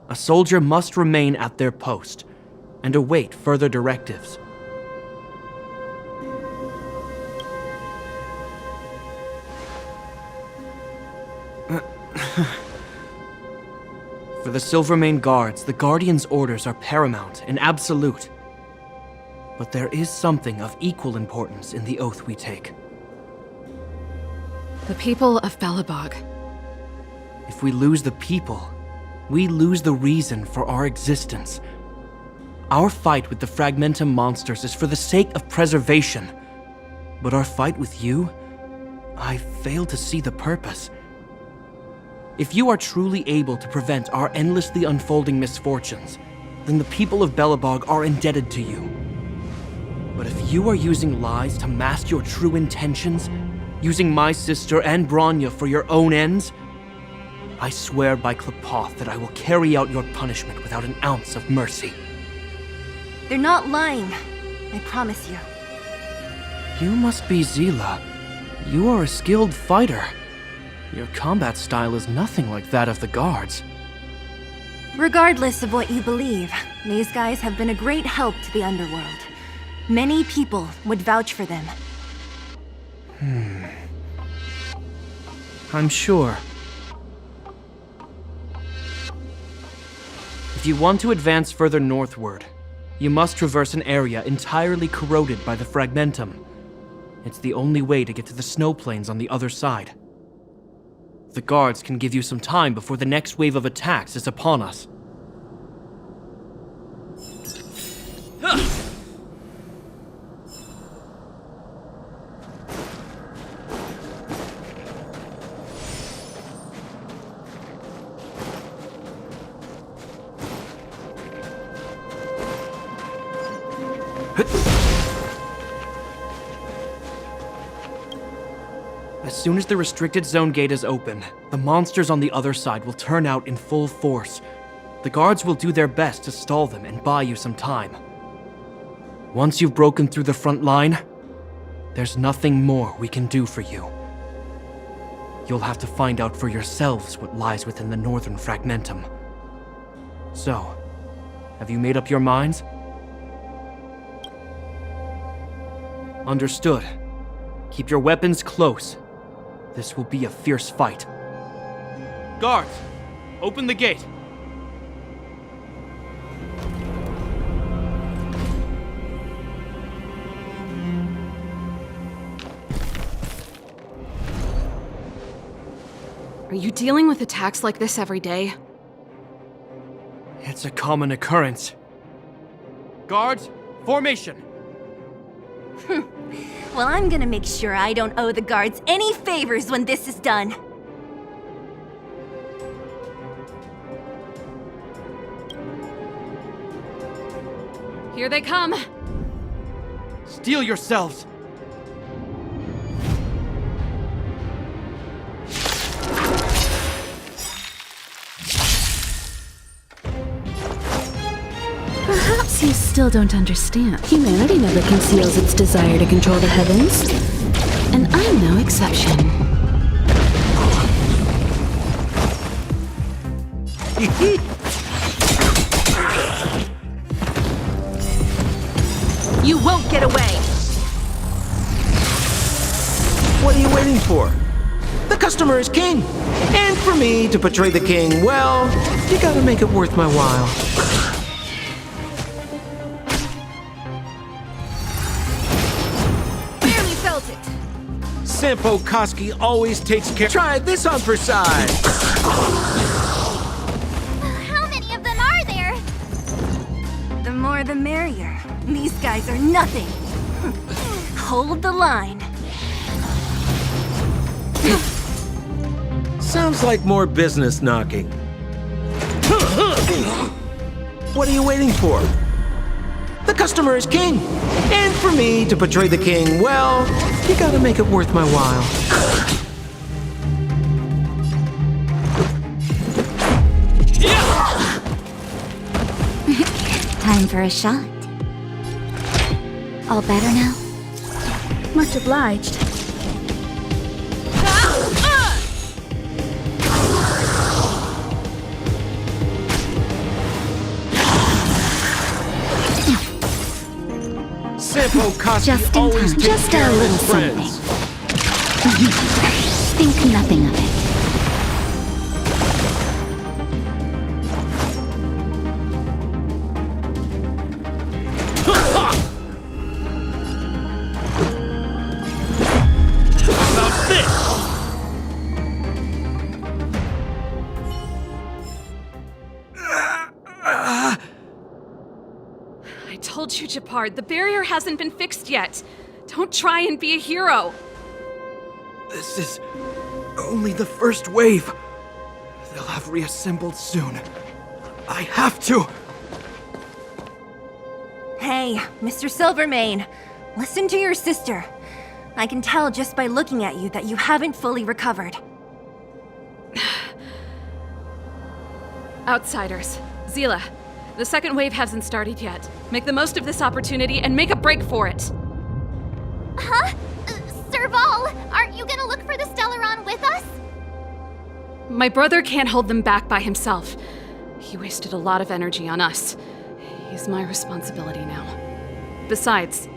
a soldier must remain at their post and await further directives. For the Silvermane Guards, the Guardian's orders are paramount and absolute. But there is something of equal importance in the oath we take. The people of Belobog. If we lose the people, we lose the reason for our existence. Our fight with the Fragmentum monsters is for the sake of preservation. But our fight with you, I fail to see the purpose. If you are truly able to prevent our endlessly unfolding misfortunes, then the people of Belobog are indebted to you. But if you are using lies to mask your true intentions, using my sister and Bronya for your own ends, I swear by Klapoth that I will carry out your punishment without an ounce of mercy. They're not lying. I promise you. You must be Zila. You are a skilled fighter. Your combat style is nothing like that of the guards. Regardless of what you believe, these guys have been a great help to the underworld. Many people would vouch for them. I'm sure. If you want to advance further northward, you must traverse an area entirely corroded by the Fragmentum. It's the only way to get to the snow plains on the other side. The guards can give you some time before the next wave of attacks is upon us. As soon as the restricted zone gate is open, the monsters on the other side will turn out in full force. The guards will do their best to stall them and buy you some time. Once you've broken through the front line, there's nothing more we can do for you. You'll have to find out for yourselves what lies within the northern Fragmentum. So, have you made up your minds? Understood. Keep your weapons close. This will be a fierce fight. Guards, open the gate. Are you dealing with attacks like this every day? It's a common occurrence. Guards, formation! Well, I'm gonna make sure I don't owe the guards any favors when this is done. Here they come! Steel yourselves! Perhaps you still don't understand. Humanity never conceals its desire to control the heavens. And I'm no exception. You won't get away! What are you waiting for? The customer is king. And for me to portray the king, well, you gotta make it worth my while. Barely felt it. Sampo Koski always takes care. Try this on for size. How many of them are there? The more the merrier. These guys are nothing. Hold the line. Sounds like more business knocking. What are you waiting for? The customer is king. And for me to portray the king, well, you gotta make it worth my while. Time for a shot. All better now? Much obliged. Sampo Koski Just in always time. takes Just care a of little his friends. something. Think nothing of it. About this! I told you, Japard, the barrier hasn't been fixed yet. Don't try and be a hero. This is only the first wave. They'll have reassembled soon. I have to! Hey, Mr. Silvermane, listen to your sister. I can tell just by looking at you that you haven't fully recovered. Outsiders. Zila, the second wave hasn't started yet. Make the most of this opportunity and make a break for it. Huh? Serval, aren't you gonna look for the Stellaron with us? My brother can't hold them back by himself. He wasted a lot of energy on us. He's my responsibility now. Besides,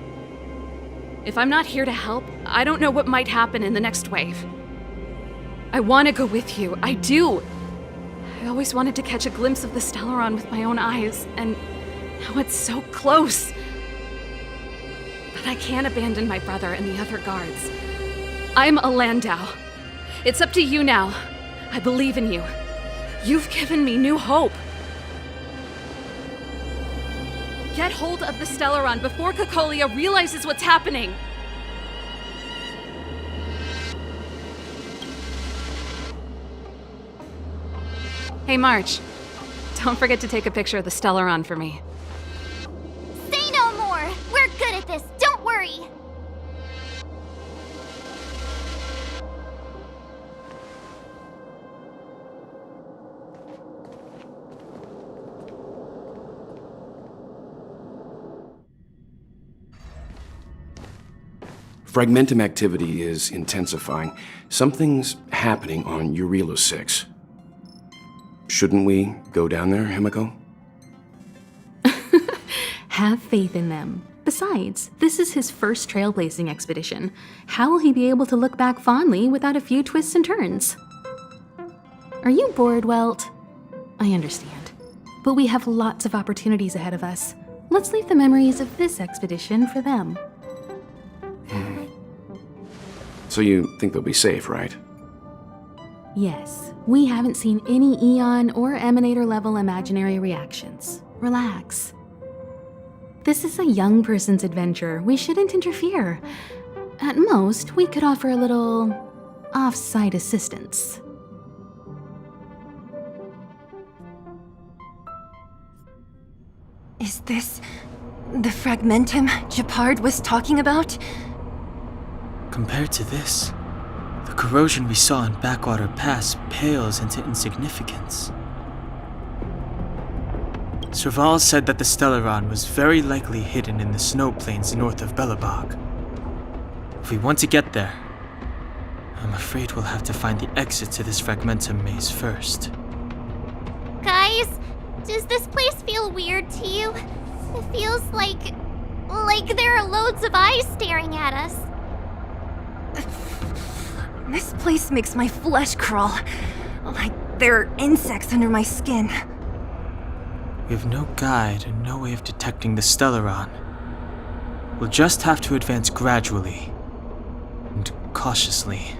if I'm not here to help, I don't know what might happen in the next wave. I want to go with you. I do. I always wanted to catch a glimpse of the Stellaron with my own eyes, and now it's so close. But I can't abandon my brother and the other guards. I'm a Landau. It's up to you now. I believe in you. You've given me new hope. Get hold of the Stellaron before Cocolia realizes what's happening. Hey, March. Don't forget to take a picture of the Stellaron for me. Say no more! We're good at this, don't worry! Fragmentum activity is intensifying. Something's happening on Urilo 6. Shouldn't we go down there, Himiko? Have faith in them. Besides, this is his first trailblazing expedition. How will he be able to look back fondly without a few twists and turns? Are you bored, Welt? I understand. But we have lots of opportunities ahead of us. Let's leave the memories of this expedition for them. So you think they'll be safe, right? Yes, we haven't seen any Eon or Emanator level imaginary reactions. Relax. This is a young person's adventure. We shouldn't interfere. At most, we could offer a little off-site assistance. Is this the fragmentum Gepard was talking about? Compared to this, the corrosion we saw in Backwater Pass pales into insignificance. Serval said that the Stellaron was very likely hidden in the snow plains north of Belobog. If we want to get there, I'm afraid we'll have to find the exit to this fragmentum maze first. Guys, does this place feel weird to you? It feels like there are loads of eyes staring at us. This place makes my flesh crawl. Like there are insects under my skin. We have no guide and no way of detecting the Stellaron. We'll just have to advance gradually and cautiously.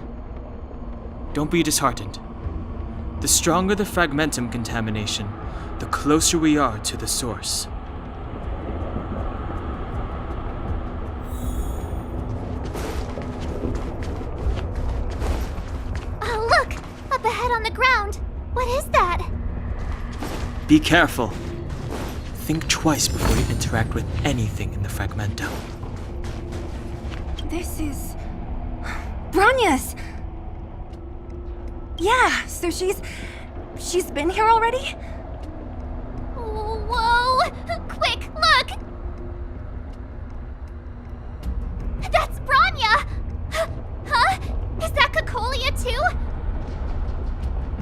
Don't be disheartened. The stronger the fragmentum contamination, the closer we are to the source. Oh, look! Up ahead on the ground! What is that? Be careful. Think twice before you interact with anything in the fragmentum. This is... Bronya's! Yeah, so she's been here already? Whoa! Quick, look! That's Bronya! Huh? Is that Cacolia too?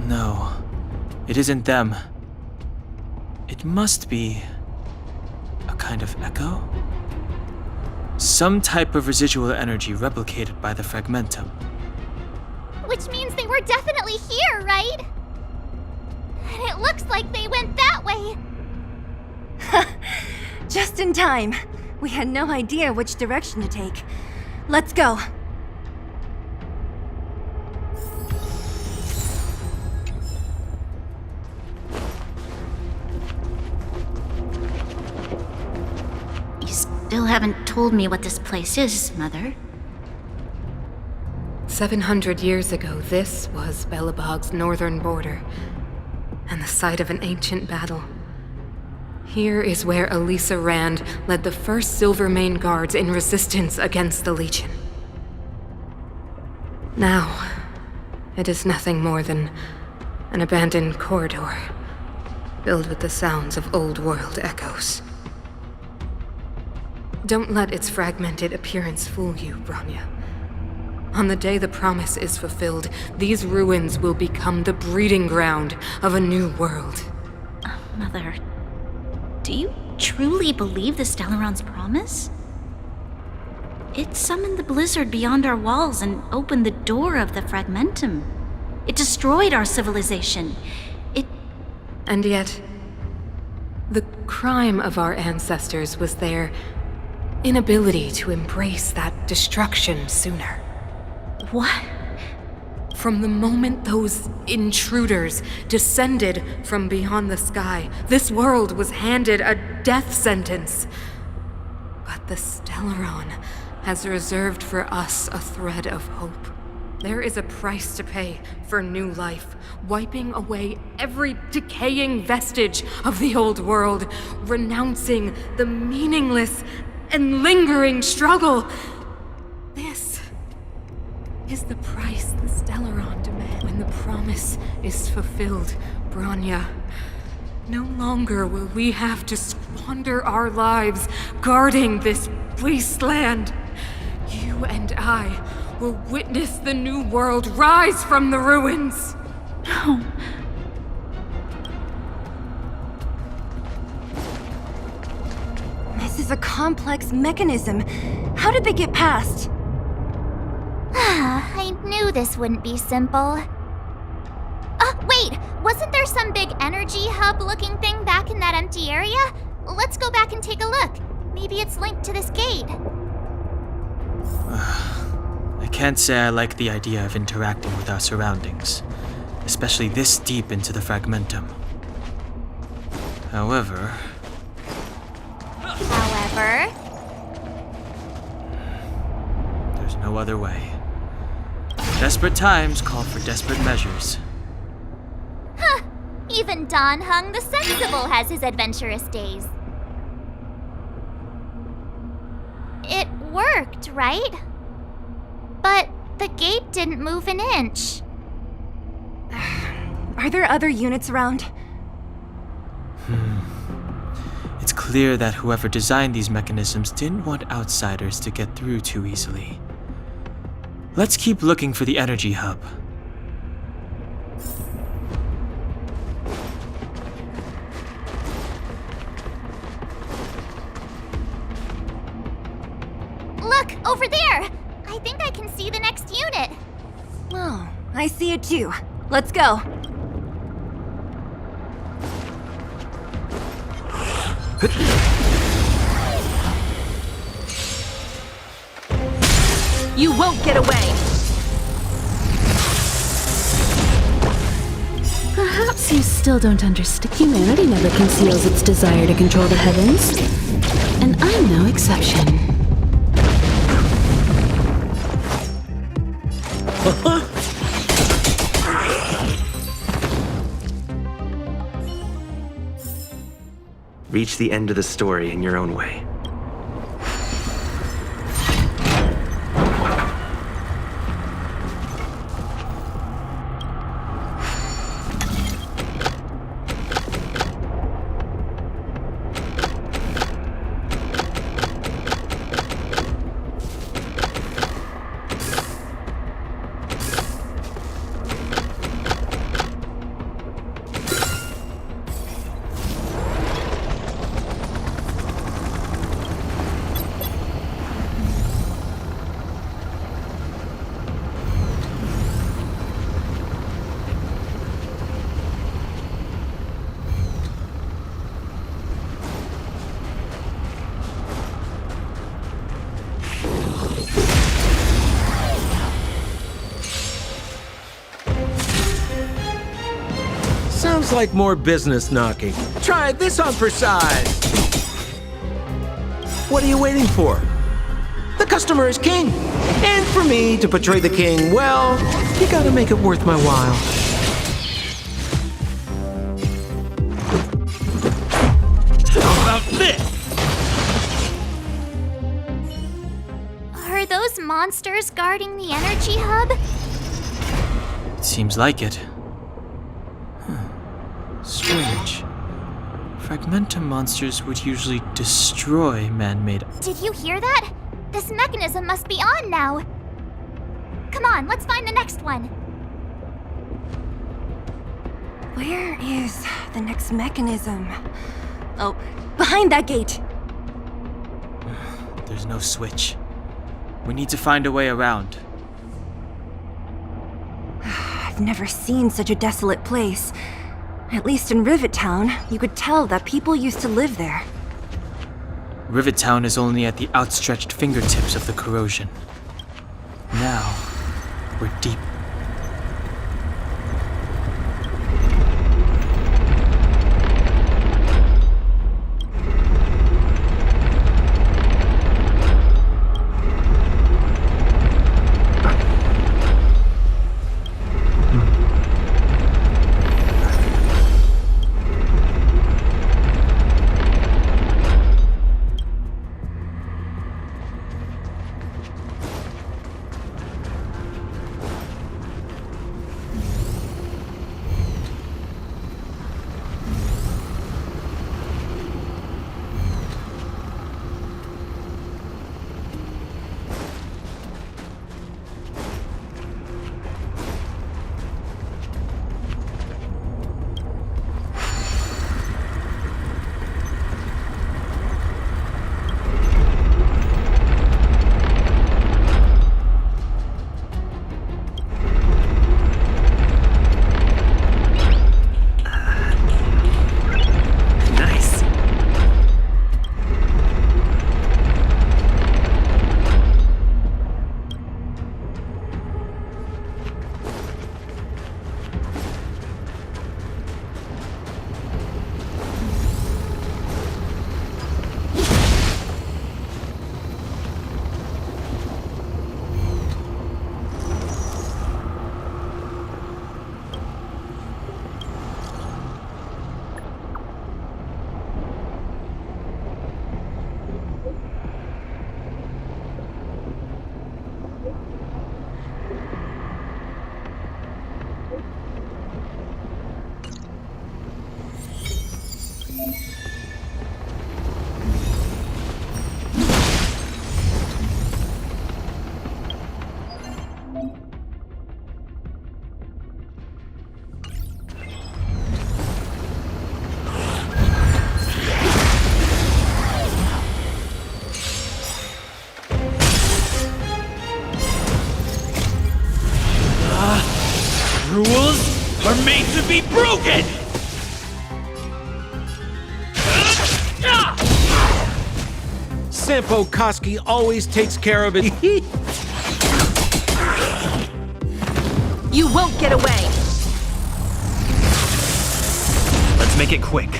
No, it isn't them. It must be a kind of echo? Some type of residual energy replicated by the fragmentum. Which means they were definitely here, right? And it looks like they went that way. Just in time. We had no idea which direction to take. Let's go. You still haven't told me what this place is, Mother. 700 years ago, this was Belobog's northern border, and the site of an ancient battle. Here is where Elisa Rand led the first Silvermane Guards in resistance against the Legion. Now, it is nothing more than an abandoned corridor, filled with the sounds of old-world echoes. Don't let its fragmented appearance fool you, Bronya. On the day the promise is fulfilled, these ruins will become the breeding ground of a new world. Mother, do you truly believe the Stellaron's promise? It summoned the blizzard beyond our walls and opened the door of the fragmentum. It destroyed our civilization. And yet, the crime of our ancestors was their inability to embrace that destruction sooner. What? From the moment those intruders descended from beyond the sky, this world was handed a death sentence. But the Stellaron has reserved for us a thread of hope. There is a price to pay for new life, wiping away every decaying vestige of the old world, renouncing the meaningless and lingering struggle. This is the price the Stellaron demands. When the promise is fulfilled, Bronya, no longer will we have to squander our lives guarding this wasteland. You and I will witness the new world rise from the ruins. No. This is a complex mechanism. How did they get past? I knew this wouldn't be simple. Wait! Wasn't there some big energy hub-looking thing back in that empty area? Let's go back and take a look. Maybe it's linked to this gate. I can't say I like the idea of interacting with our surroundings. especially this deep into the fragmentum. However, there's no other way. Desperate times call for desperate measures. Huh. Even Don Hung the Sensible has his adventurous days. It worked, right? But the gate didn't move an inch. Are there other units around? It's clear that whoever designed these mechanisms didn't want outsiders to get through too easily. Let's keep looking for the energy hub. Look, over there! I think I can see the next unit. Oh, I see it too. Let's go. You won't get away! Perhaps you still don't understand. Humanity never conceals its desire to control the heavens. And I'm no exception. Reach the end of the story in your own way. Sounds like more business knocking. Try this on for size. What are you waiting for? The customer is king. And for me to portray the king, well, you gotta make it worth my while. How about this? Are those monsters guarding the energy hub? It seems like it. Strange. Fragmentum monsters would usually destroy man-made. Did you hear that? This mechanism must be on now. Come on, let's find the next one. Where is the next mechanism? Oh, behind that gate. There's no switch. We need to find a way around. I've never seen such a desolate place. At least in Rivet Town, you could tell that people used to live there. Rivet Town is only at the outstretched fingertips of the corrosion. Now, we're deep. Rules are made to be broken! Sampo Koski always takes care of it. You won't get away! Let's make it quick.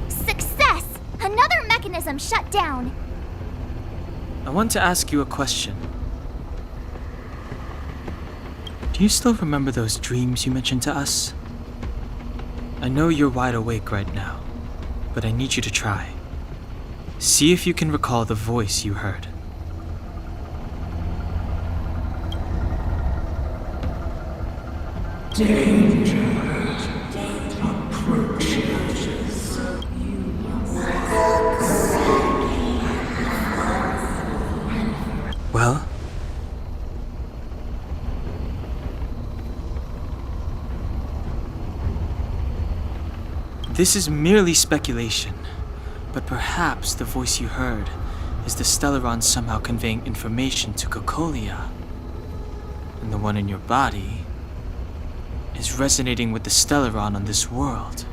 Success! Another mechanism shut down. I want to ask you a question. Do you still remember those dreams you mentioned to us? I know you're wide awake right now, but I need you to try. See if you can recall the voice you heard. Well? This is merely speculation, but perhaps the voice you heard is the Stellaron somehow conveying information to Cocolia. And the one in your body is resonating with the Stellaron on this world.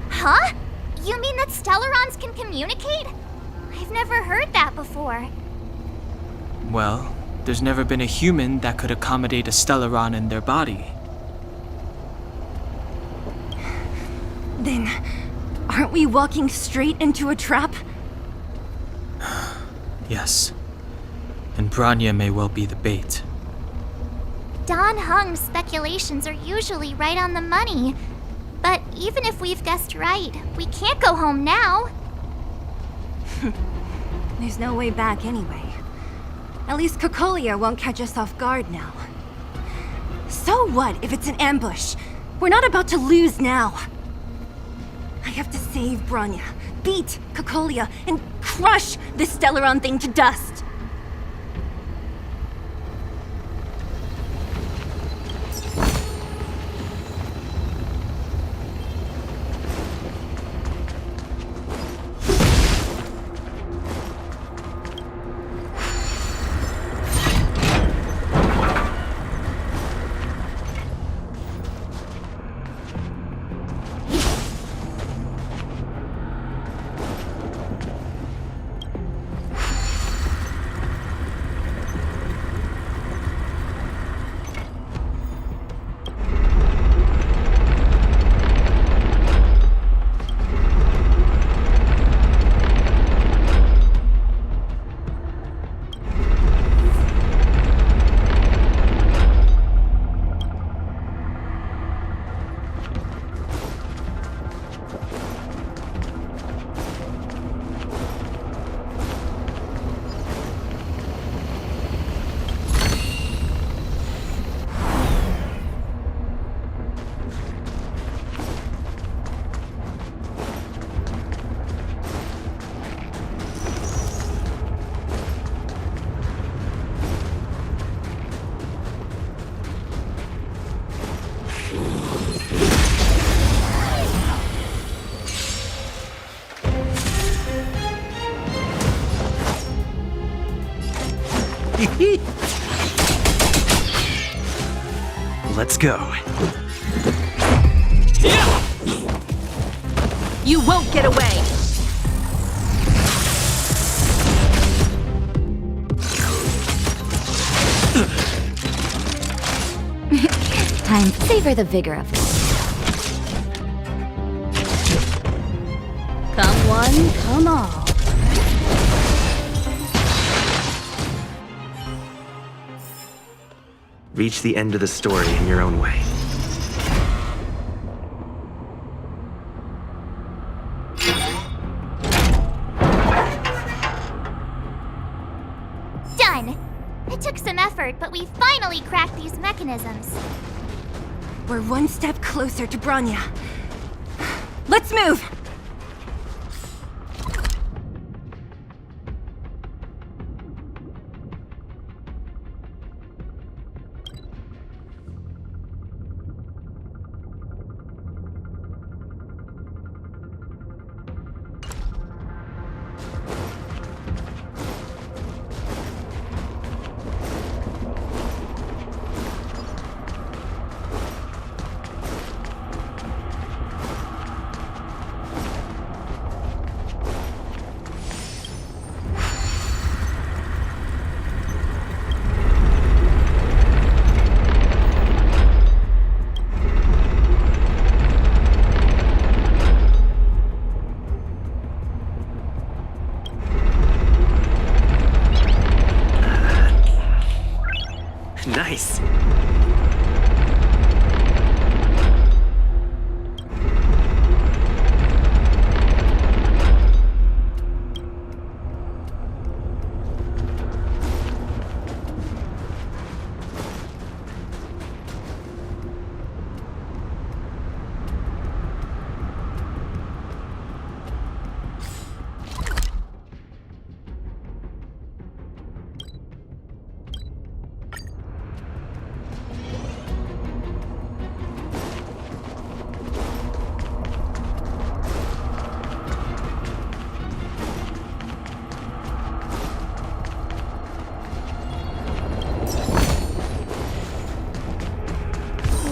Huh? You mean that Stellarons can communicate? I've never heard that before. Well, there's never been a human that could accommodate a Stellaron in their body. Then, aren't we walking straight into a trap? Yes. And Branya may well be the bait. Don Hung's speculations are usually right on the money. But even if we've guessed right, we can't go home now. There's no way back anyway. At least Cocolia won't catch us off guard now. So what if it's an ambush? We're not about to lose now. I have to save Branya, beat Cocolia, and crush this Stellaron thing to dust. Let's go. You won't get away! Time to savor the vigor of this. Come one, come all. Reach the end of the story in your own way. finally crack these mechanisms. We're one step closer to Bronya. Let's move! Nice.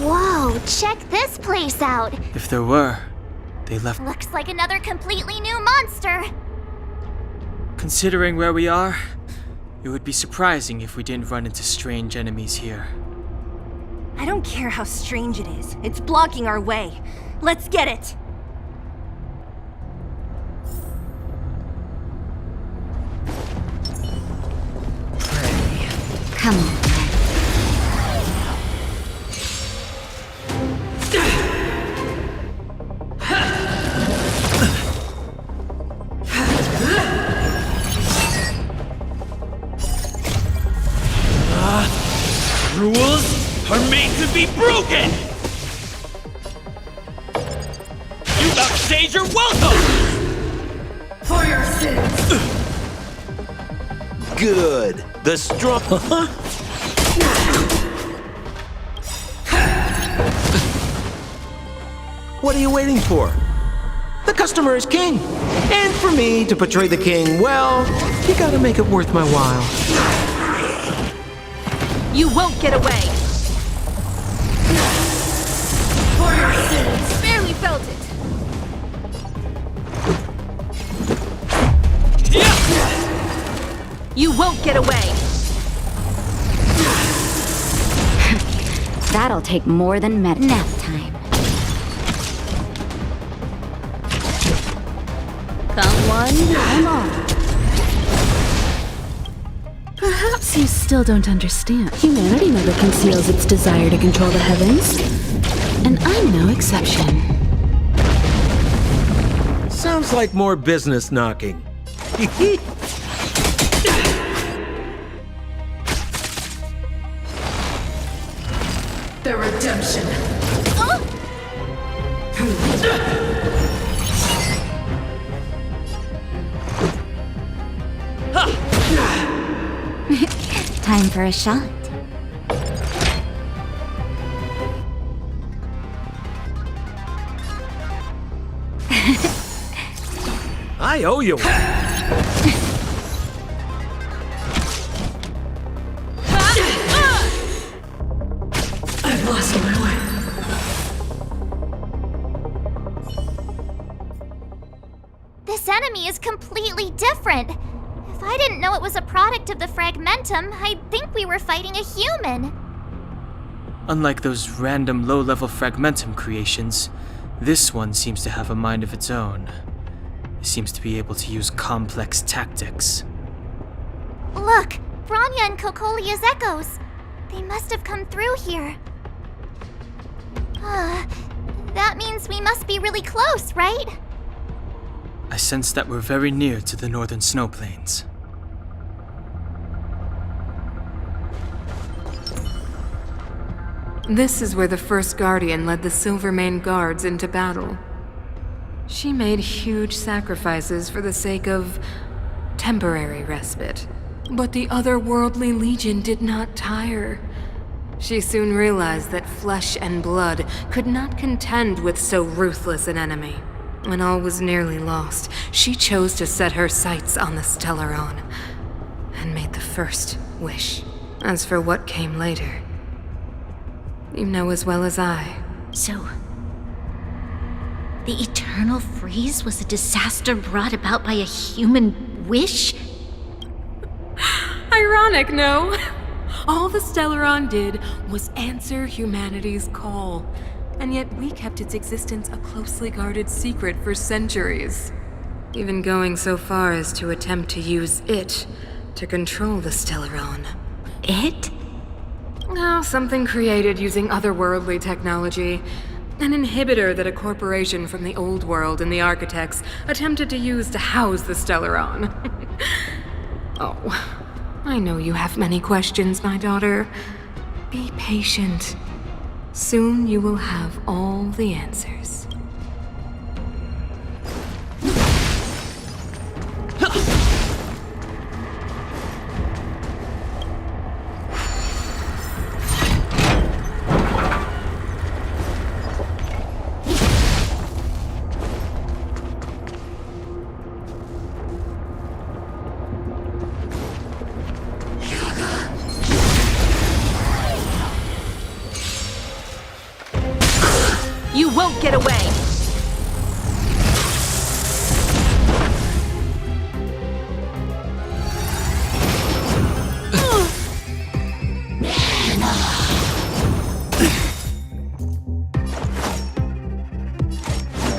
Whoa, check this place out! If there were, they left. Looks like another completely new monster! Considering where we are, it would be surprising if we didn't run into strange enemies here. I don't care how strange it is. It's blocking our way. Let's get it! Come on. Rules are made to be broken! You outstayed your welcome! For your sins! Good. The strong. What are you waiting for? The customer is king. And for me to portray the king, well, you gotta make it worth my while. You won't get away! For your sins! Barely felt it! You won't get away! That'll take more than nap time. Come one, come all. Perhaps you still don't understand. Humanity never conceals its desire to control the heavens. And I'm no exception. Sounds like more business knocking. The redemption. Time for a shot. I owe you one. I've lost my way. This enemy is completely different. If I didn't know it was a product of the Fragmentum, I'd think we were fighting a human. Unlike those random low-level Fragmentum creations, this one seems to have a mind of its own. It seems to be able to use complex tactics. Look, Bronya and Kokolia's echoes. They must have come through here. That means we must be really close, right? I sense that we're very near to the northern snow plains. This is where the first Guardian led the Silvermane Guards into battle. She made huge sacrifices for the sake of temporary respite. But the otherworldly Legion did not tire. She soon realized that flesh and blood could not contend with so ruthless an enemy. When all was nearly lost, she chose to set her sights on the Stellaron and made the first wish. As for what came later, you know as well as I. So, the Eternal Freeze was a disaster brought about by a human wish? Ironic, no? All the Stellaron did was answer humanity's call, and yet we kept its existence a closely guarded secret for centuries. Even going so far as to attempt to use it to control the Stellaron. It? Oh, something created using otherworldly technology. An inhibitor that a corporation from the old world and the Architects attempted to use to house the Stellaron. Oh, I know you have many questions, my daughter. Be patient. Soon you will have all the answers. You won't get away!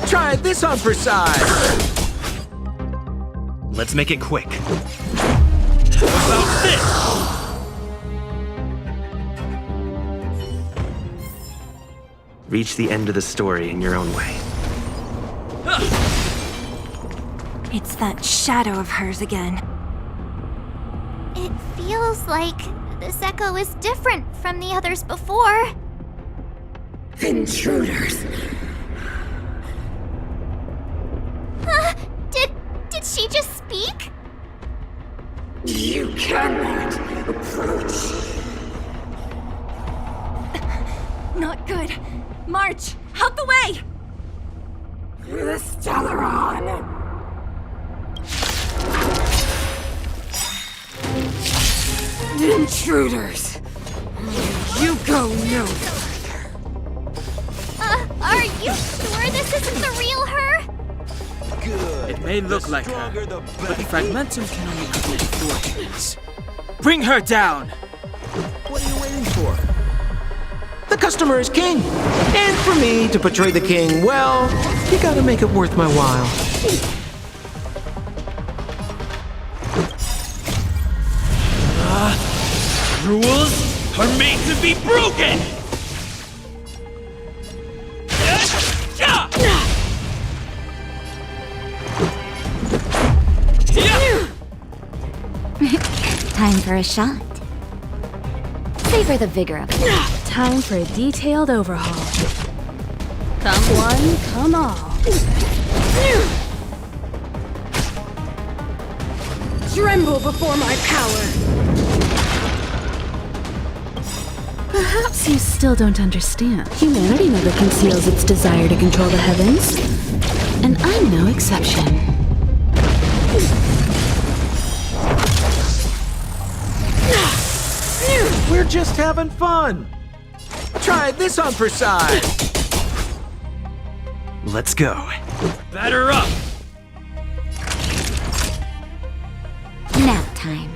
Try this on for size! Let's make it quick. About this! Reach the end of the story in your own way. It's that shadow of hers again. It feels like this echo is different from the others before. Intruders! Did she just speak? You cannot approach. Not good. March! Out the way! The Stellaron! Intruders! You go no further. Are you sure this isn't the real her? It may look like her, but the Fragmentum can only create 4 things. Bring her down! What are you waiting for? The customer is king. And for me to portray the king, well, you gotta make it worth my while. Rules are made to be broken! Time for a shot. Savor the vigor of it. Time for a detailed overhaul. Come one, come all. Tremble before my power! Perhaps you still don't understand. Humanity never conceals its desire to control the heavens. And I'm no exception. We're just having fun. Try this on for size. Let's go. Batter up! Nap time.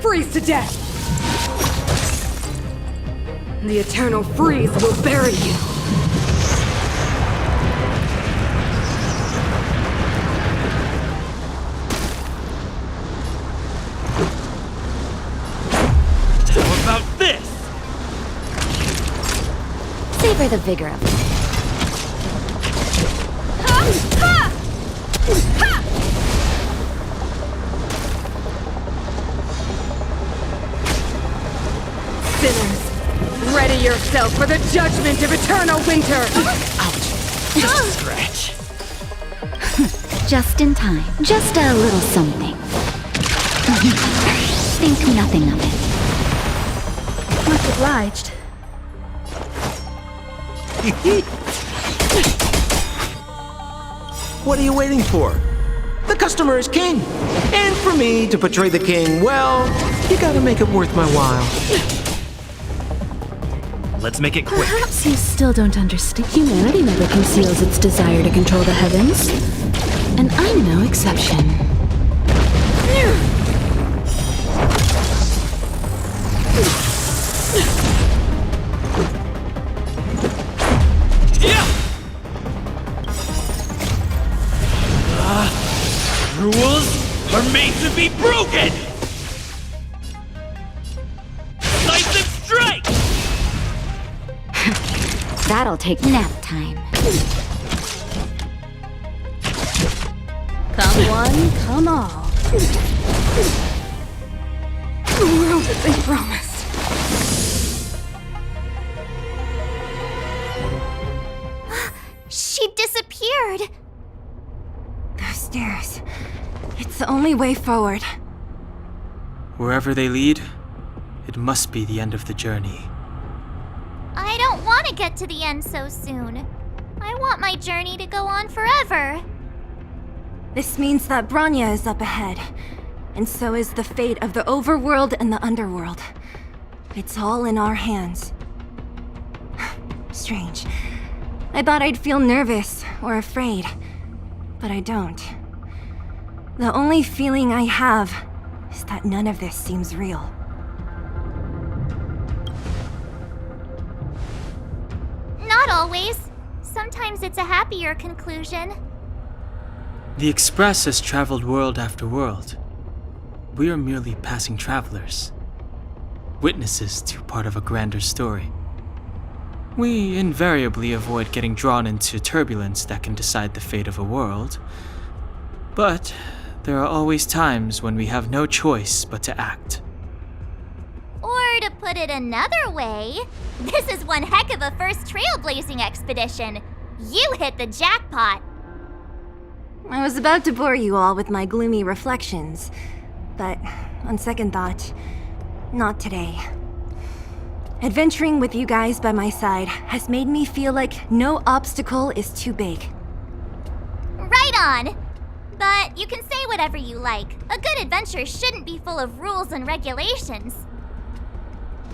Freeze to death! The Eternal Freeze will bury you! How about this? Savor the vigor of it. sinners! Ready yourself for the judgment of eternal winter! Just a scratch. Just in time. Just a little something. Think nothing of it. Much obliged. What are you waiting for? The customer is king. And for me to portray the king, well, you gotta make it worth my while. Let's make it quick. Perhaps you still don't understand. Humanity never conceals its desire to control the heavens. And I'm no exception. Rules are made to be broken! Slice and strike! That'll take nap time. Come one, come all. The world that they promised. She disappeared. Those stairs. It's the only way forward. Wherever they lead, it must be the end of the journey. I don't want to get to the end so soon. I want my journey to go on forever. This means that Bronya is up ahead, and so is the fate of the overworld and the underworld. It's all in our hands. Strange. I thought I'd feel nervous or afraid, but I don't. The only feeling I have is that none of this seems real. Not always. Sometimes it's a happier conclusion. The Express has traveled world after world. We are merely passing travelers, witnesses to part of a grander story. We invariably avoid getting drawn into turbulence that can decide the fate of a world, but there are always times when we have no choice but to act. Or to put it another way, this is one heck of a first trailblazing expedition. You hit the jackpot. I was about to bore you all with my gloomy reflections, but on second thought, not today. Adventuring with you guys by my side has made me feel like no obstacle is too big. Right on. But you can say whatever you like. A good adventure shouldn't be full of rules and regulations.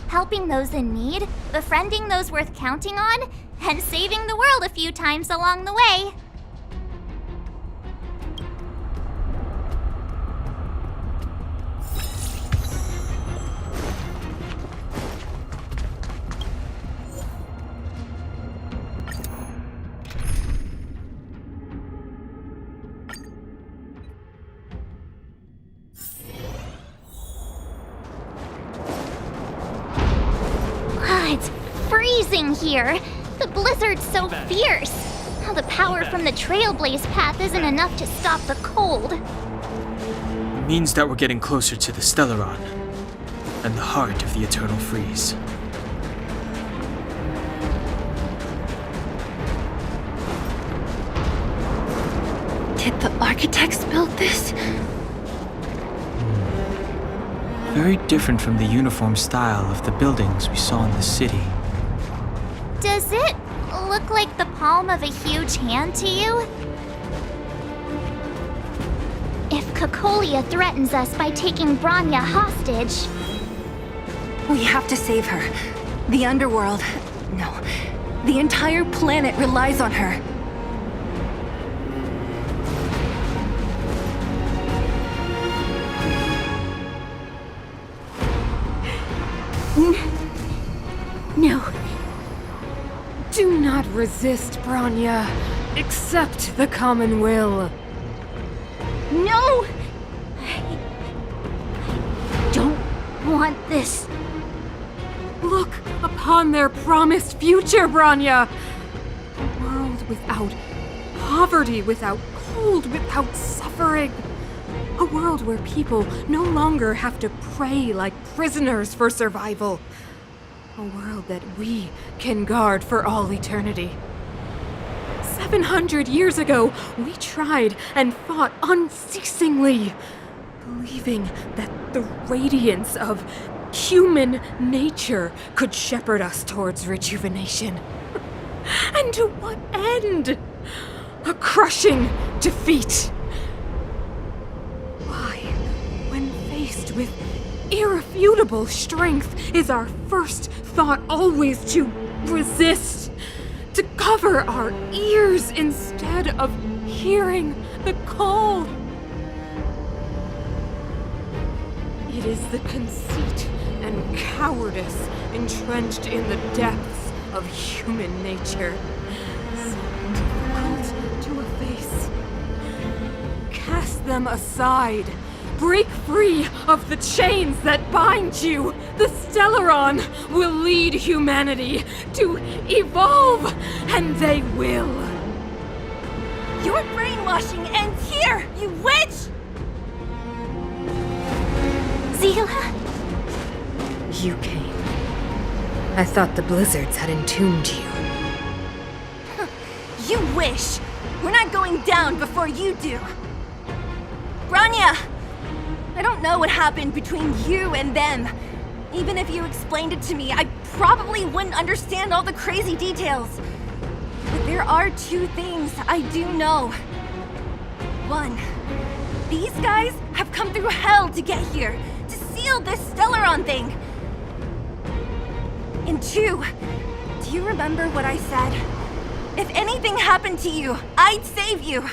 Helping those in need, befriending those worth counting on, and saving the world a few times along the way. It's freezing here. The blizzard's so fierce. The power from the Trailblaze path isn't enough to stop the cold. It means that we're getting closer to the Stellaron, and the heart of the Eternal Freeze. Did the architects build this? Very different from the uniform style of the buildings we saw in the city. Does it look like the palm of a huge hand to you? If Cocolia threatens us by taking Bronya hostage... We have to save her. The underworld... No. The entire planet relies on her. No. Do not resist, Bronya. Accept the common will. No! I don't want this. Look upon their promised future, Bronya. A world without poverty, without cold, without suffering. A world where people no longer have to pray like prisoners for survival. A world that we can guard for all eternity. 700 years ago, we tried and fought unceasingly, believing that the radiance of human nature could shepherd us towards rejuvenation. And to what end? A crushing defeat. Why, when faced with irrefutable strength, is our first thought always to resist, to cover our ears instead of hearing the call? It is the conceit and cowardice entrenched in the depths of human nature, so difficult to efface. Cast them aside. Break free of the chains that bind you. The Stellaron will lead humanity to evolve, and they will. Your brainwashing ends here, you witch! Zila? You came. I thought the blizzards had entombed you. You wish! We're not going down before you do. Branya! I don't know what happened between you and them. Even if you explained it to me, I probably wouldn't understand all the crazy details. But there are two things I do know. One, these guys have come through hell to get here, to seal this Stellaron thing. And two, do you remember what I said? If anything happened to you, I'd save you.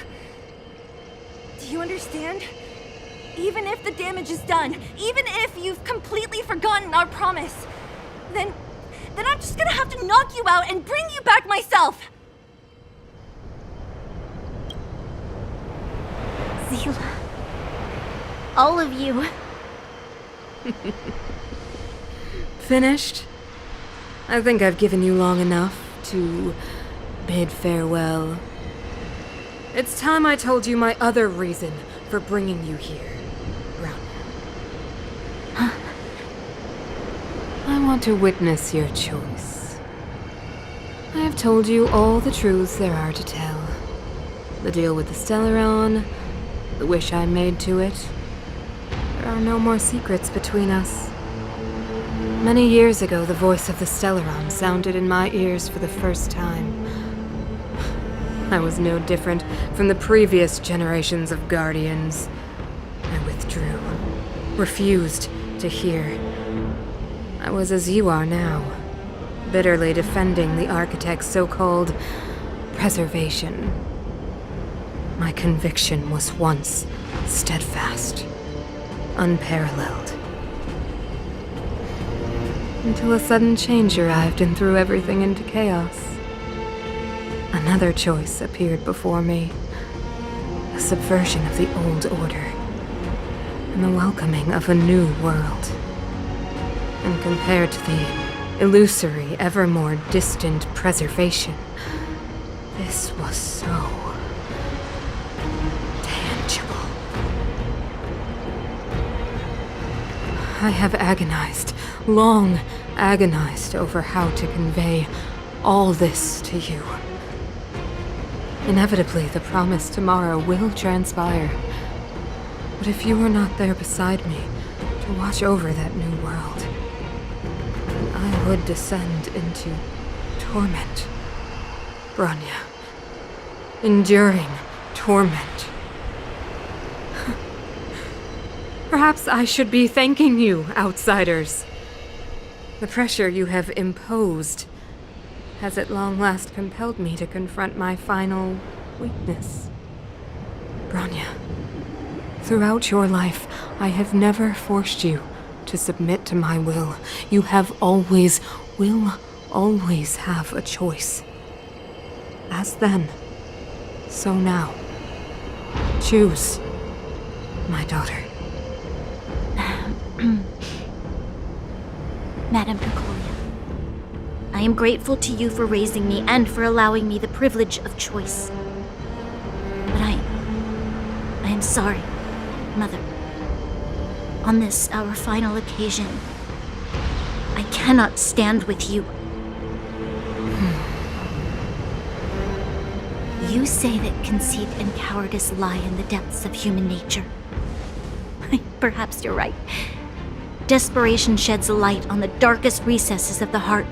Do you understand? Even if the damage is done, even if you've completely forgotten our promise, then I'm just gonna have to knock you out and bring you back myself. Zila. All of you. Finished? I think I've given you long enough to bid farewell. It's time I told you my other reason for bringing you here, Brownie. I want to witness your choice. I have told you all the truths there are to tell. The deal with the Stellaron, the wish I made to it. There are no more secrets between us. Many years ago, the voice of the Stellaron sounded in my ears for the first time. I was no different from the previous generations of Guardians. I withdrew, refused to hear. I was as you are now, bitterly defending the Architect's so-called preservation. My conviction was once steadfast, unparalleled. Until a sudden change arrived and threw everything into chaos. Another choice appeared before me. A subversion of the old order, and the welcoming of a new world. And compared to the illusory, ever more distant preservation, this was so tangible. I have agonized, long agonized over how to convey all this to you. Inevitably, the promised tomorrow will transpire. But if you were not there beside me to watch over that new world, then I would descend into torment. Branya. Enduring torment. Perhaps I should be thanking you, outsiders. The pressure you have imposed has at long last compelled me to confront my final weakness. Branya, throughout your life, I have never forced you to submit to my will. You have always, will always have a choice. As then, so now. Choose, my daughter. Madame Nicolia, I am grateful to you for raising me and for allowing me the privilege of choice. But I am sorry, Mother. On this, our final occasion, I cannot stand with you. You say that conceit and cowardice lie in the depths of human nature. Perhaps you're right. Desperation sheds a light on the darkest recesses of the heart.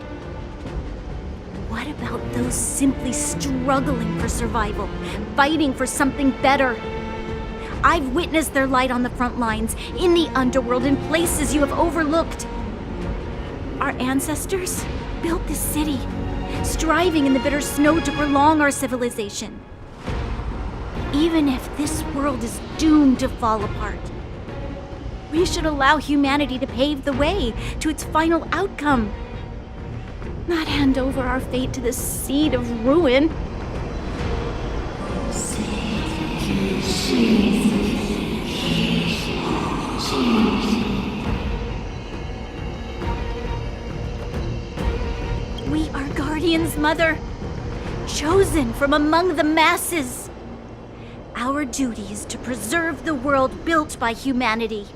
What about those simply struggling for survival, fighting for something better? I've witnessed their light on the front lines, in the underworld, in places you have overlooked. Our ancestors built this city, striving in the bitter snow to prolong our civilization. Even if this world is doomed to fall apart, we should allow humanity to pave the way to its final outcome. Not hand over our fate to the seed of ruin. We are Guardians, Mother, chosen from among the masses. Our duty is to preserve the world built by humanity.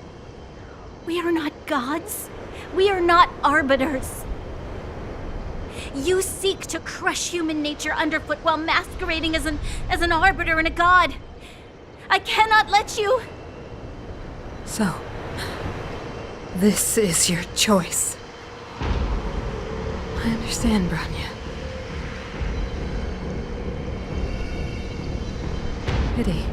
We are not gods. We are not arbiters. You seek to crush human nature underfoot while masquerading as an arbiter and a god. I cannot let you. So, this is your choice. I understand, Bronya. Pity.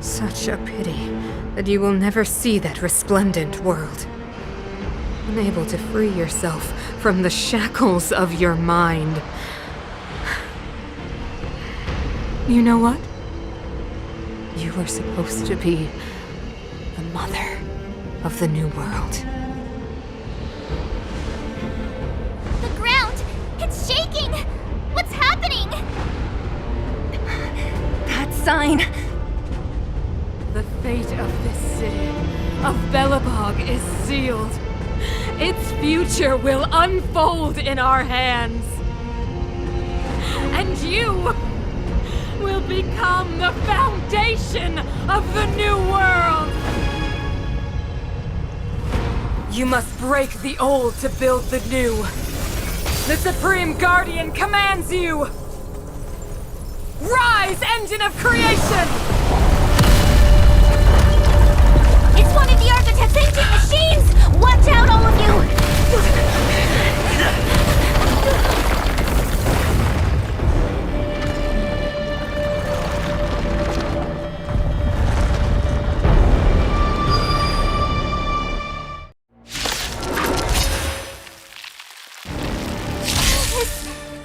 Such a pity that you will never see that resplendent world. Unable to free yourself from the shackles of your mind. You know what? You were supposed to be the mother of the new world. The ground! It's shaking! What's happening? That sign. The fate of this city, of Belobog, is sealed. Its future will unfold in our hands. And you will become the foundation of the new world. You must break the old to build the new. The Supreme Guardian commands you. Rise, engine of creation! It's one of the architect's ancient machines! Watch out, all of you!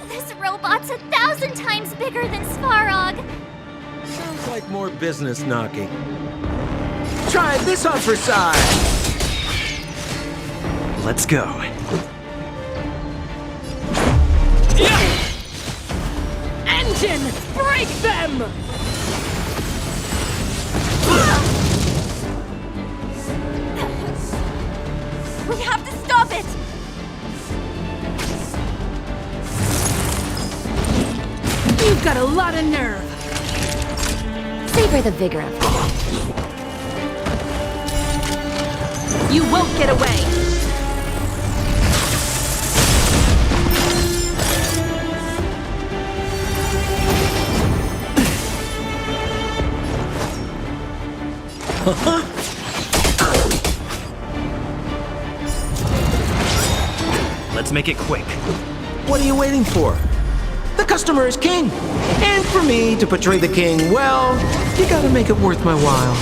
This robot's 1,000 times bigger than Svarog. Sounds like more business knocking. Try this on for size. Let's go. Engine, break them! We have to stop it! You've got a lot of nerve. Savor the vigor of it. You won't get away. Let's make it quick. What are you waiting for? The customer is king. And for me to portray the king, well, you gotta make it worth my while.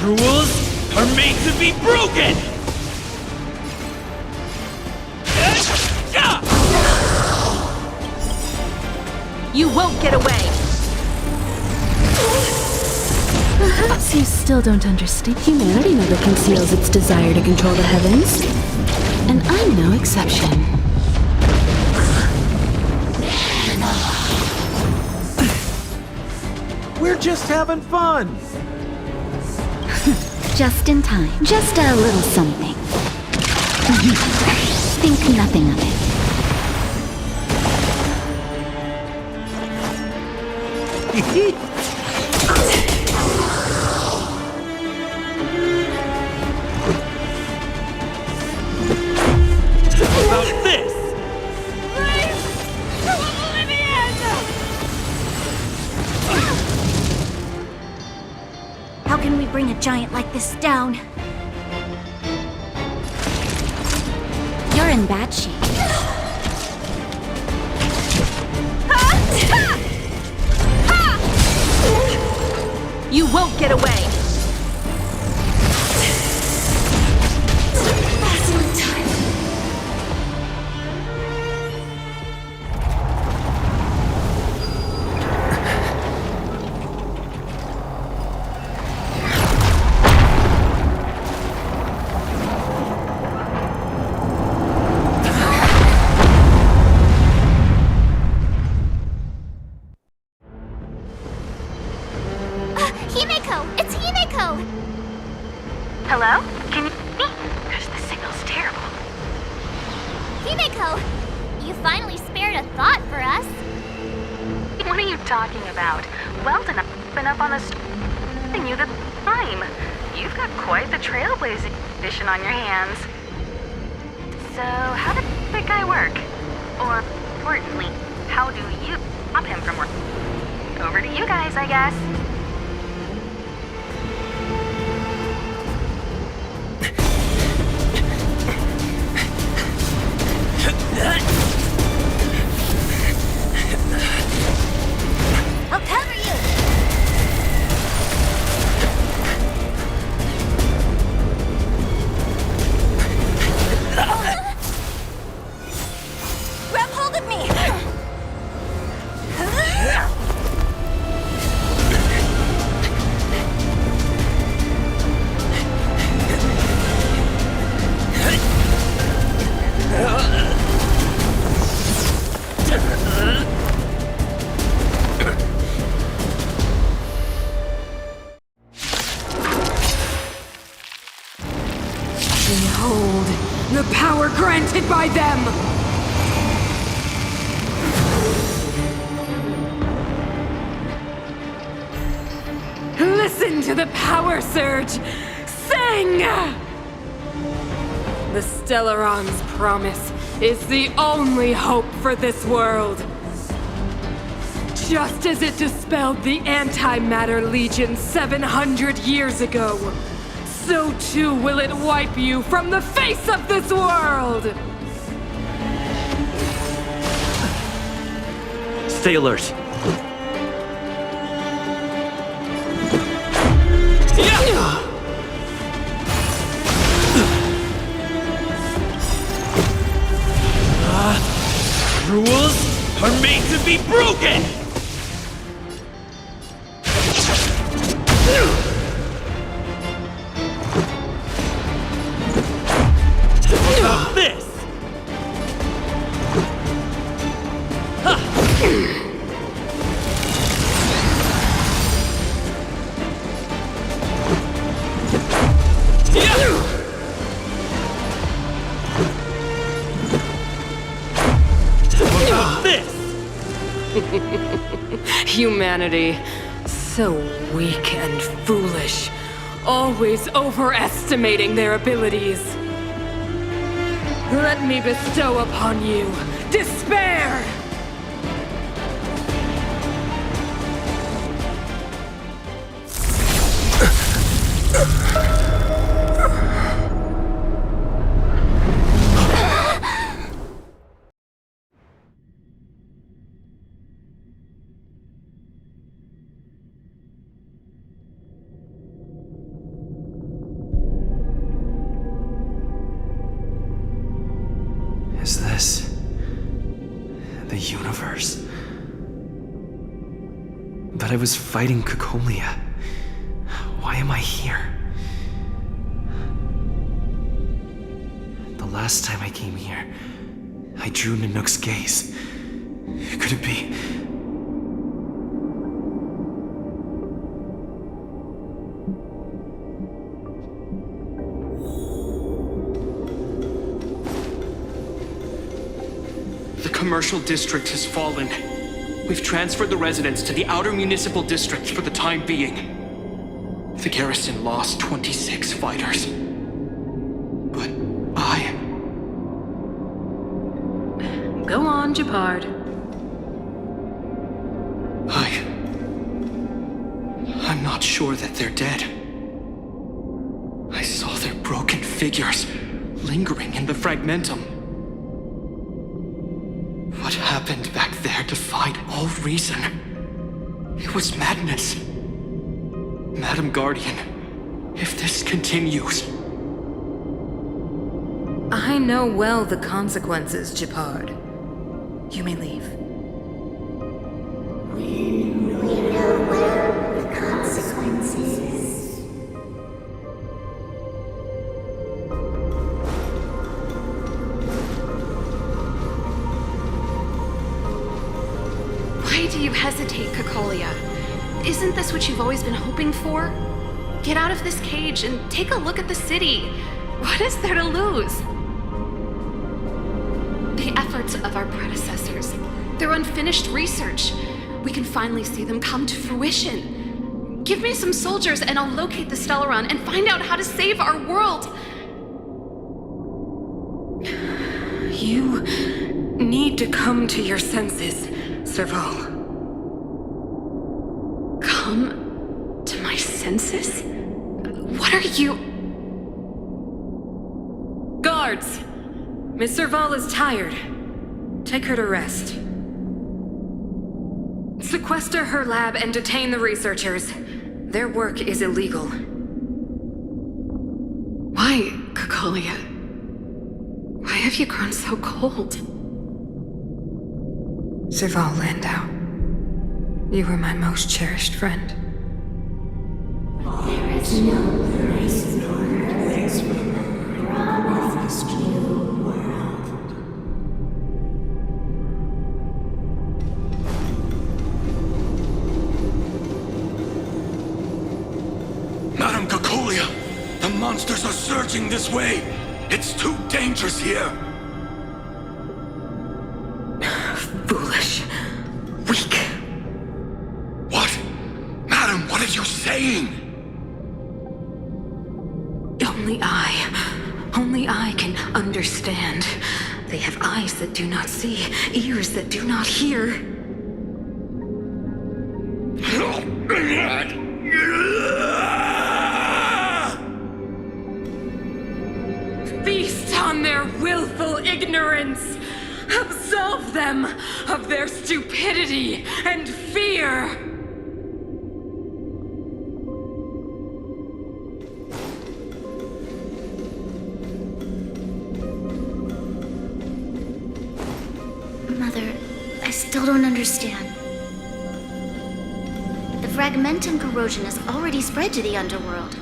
Rules are made to be broken! You won't get away. Perhaps you still don't understand. Humanity never conceals its desire to control the heavens. And I'm no exception. just having fun. Just in time. Just a little something. Think nothing of it. About this! How can we bring a giant like this down? You're in bad shape. You won't get away! Himeko! It's Himeko! Hello? Can you hear me? Gosh, the signal's terrible. Himeko! You finally spared a thought for us. What are you talking about? Weldon, I've been up on the telling you the time. You've got quite the trailblazing mission on your hands. So, how did that guy work? Or, importantly, how do you stop him from working? Over to you guys, I guess. I'll cover you! Grab hold of me! Behold, the power granted by them! Listen to the power surge! Sing! The Stellaron's promise is the only hope for this world. Just as it dispelled the Antimatter Legion 700 years ago, so too will it wipe you from the face of this world! Stay alert. Rules are made to be broken! About this! About this! Humanity, so weak and foolish, always overestimating their abilities. Let me bestow upon you despair! Is this the universe? But I was fighting Cocolia. Why am I here? The last time I came here, I drew Nanook's gaze. Could it be? commercial district has fallen. We've transferred the residents to the outer municipal districts for the time being. The garrison lost 26 fighters. But Go on, Japard. I'm not sure that they're dead. I saw their broken figures lingering in the fragmentum. What happened back there defied all reason. It was madness. Madam Guardian, if this continues... I know well the consequences, Japard. You may leave. We know well the consequences. Why do you hesitate, Cacolia? Isn't this what you've always been hoping for? Get out of this cage and take a look at the city. What is there to lose? The efforts of our predecessors, their unfinished research. We can finally see them come to fruition. Give me some soldiers and I'll locate the Stellaron and find out how to save our world. You need to come to your senses, Serval. Come to my senses? What are you... Guards! Miss Serval is tired. Take her to rest. Sequester her lab and detain the researchers. Their work is illegal. Why, Cacolia? Why have you grown so cold? Serval Landau, you were my most cherished friend. There is no place nor place promised you world. Madam Cacolia, the monsters are surging this way. It's too dangerous here. Foolish. Weak. What? Madam, what are you saying? Only I can understand. They have eyes that do not see, ears that do not hear. Feast on their willful ignorance! Absolve them of their stupidity and fear! Mother, I still don't understand. The fragmentum corrosion has already spread to the underworld.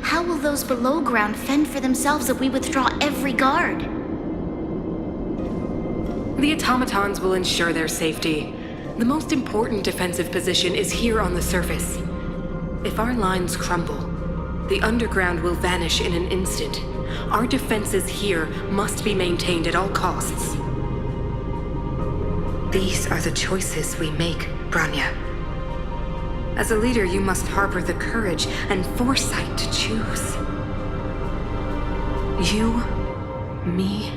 How will those below ground fend for themselves if we withdraw every guard? The automatons will ensure their safety. The most important defensive position is here on the surface. If our lines crumble, the underground will vanish in an instant. Our defenses here must be maintained at all costs. These are the choices we make, Branya. As a leader, you must harbor the courage and foresight to choose. You, me,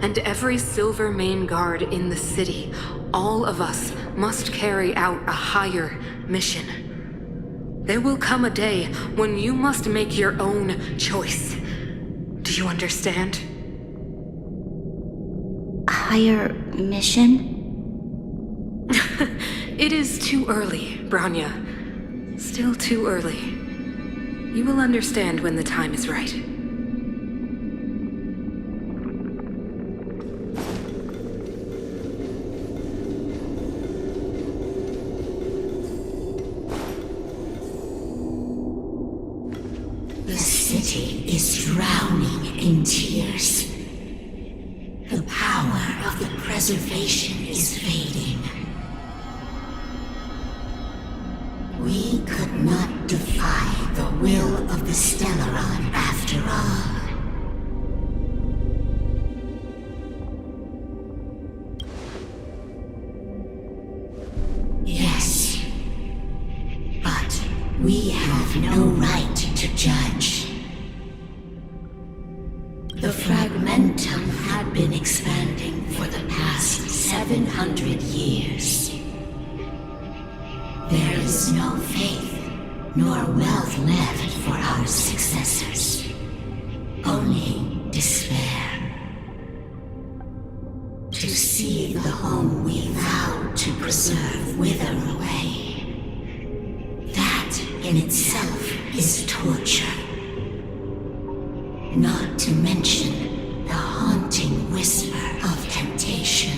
and every Silver Main Guard in the city, all of us must carry out a higher mission. There will come a day when you must make your own choice. Do you understand? A higher mission? It is too early, Branya. Still too early. You will understand when the time is right. The city is drowning in tears. The power of the preservation is fading. We could not defy the will of the Stellaron after all. We have no right to judge. The Fragmentum had been expanding for the past 700 years. There is no faith nor wealth left for our successors. Only despair. To see the home we vowed to preserve wither away. That in itself is torture. Not to mention the haunting whisper of temptation.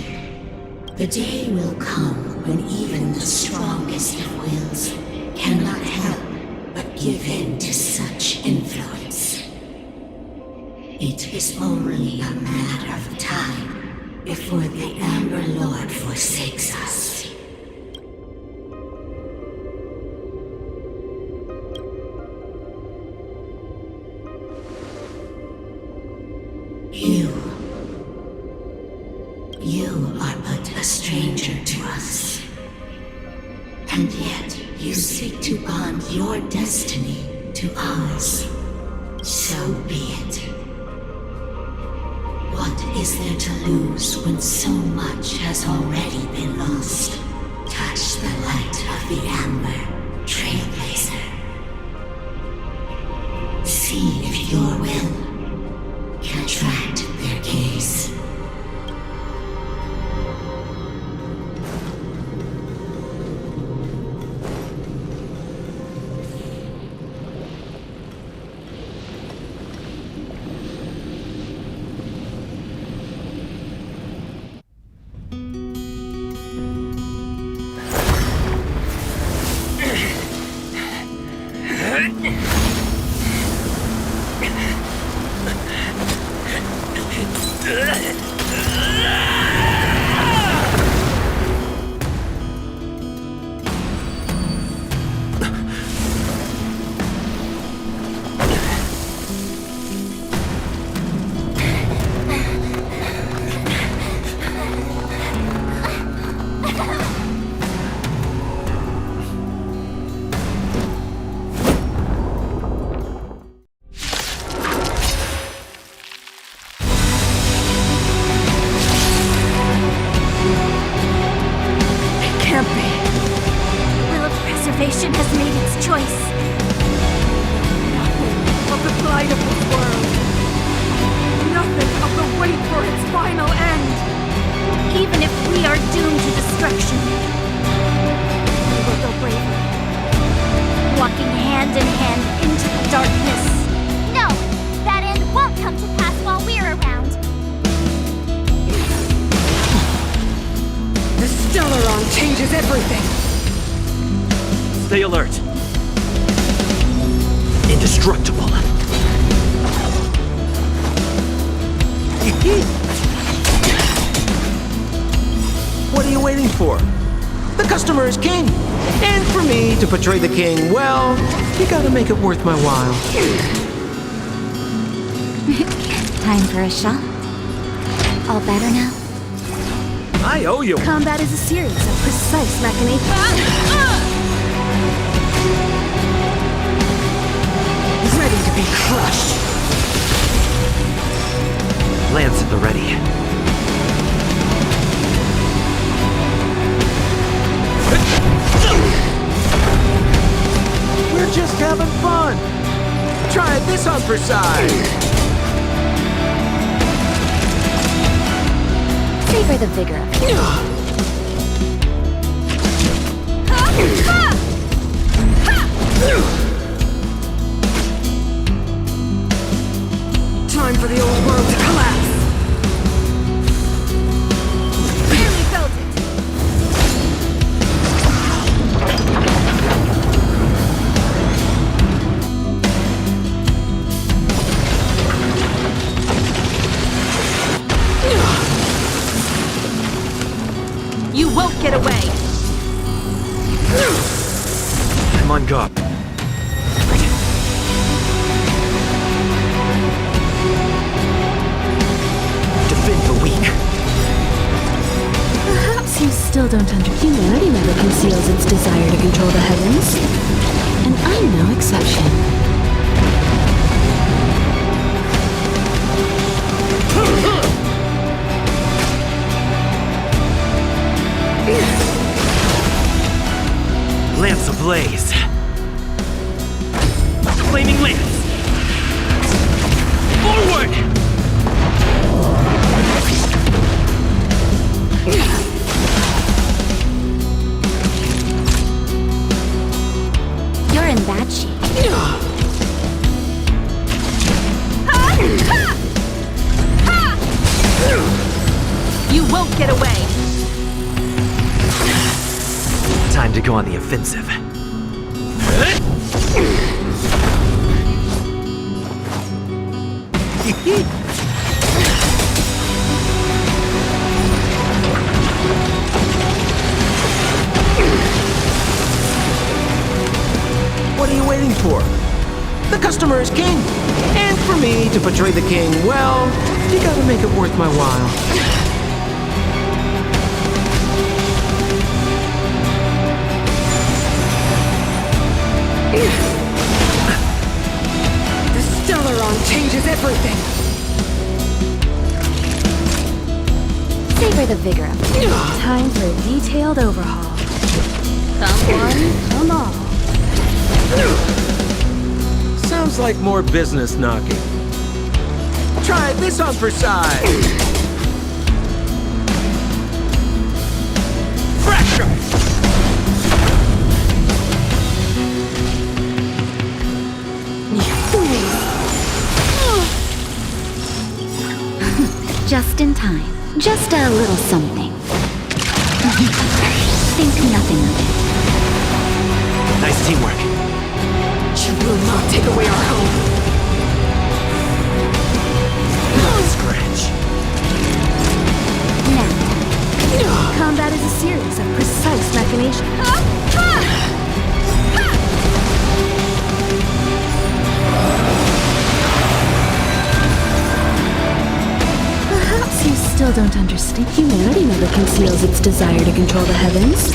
The day will come when even the strongest of wills cannot help but give in to such influence. It is only a matter of time before the Amber Lord forsakes us. You are but a stranger to us. And yet you seek to bond your destiny to ours. So be it. What is there to lose when so much has already been lost? Touch the light of the Amber, Trailblazer. See if your will can attract their gaze. Has made its choice. Nothing of the blight of this world. Nothing of the wait for its final end. Even if we are doomed to destruction, we will go bravely, walking hand in hand into the darkness. No! That end won't come to pass while we're around. The Stellaron changes everything. Stay alert. Indestructible. What are you waiting for? The customer is king. And for me to portray the king, well, you gotta make it worth my while. Time for a shot. All better now? I owe you. Combat is a series of precise machinations. Ready to be crushed. Lance at the ready. We're just having fun. Try this on for size. Savor the vigor of it. Time for the old world to collapse. Barely felt it. You won't get away. I'm on guard. Perhaps you still don't Humanity never conceals its desire to control the heavens. And I'm no exception. Lance ablaze. Flaming lance. Forward! You're in bad shape. You won't get away! Time to go on the offensive. What are you waiting for? The customer is king. And for me to portray the king, well, you gotta make it worth my while. The Stellaron changes everything! Savor the vigor of it. Time for a detailed overhaul. Come one, come all. Sounds like more business knocking. Try this on for size. Fracture! Just in time. Just a little something. Think nothing of it. Nice teamwork. You will not take away our home! Scratch. Now, combat is a series of precise machinations. Perhaps you still don't understand. Humanity never conceals its desire to control the heavens.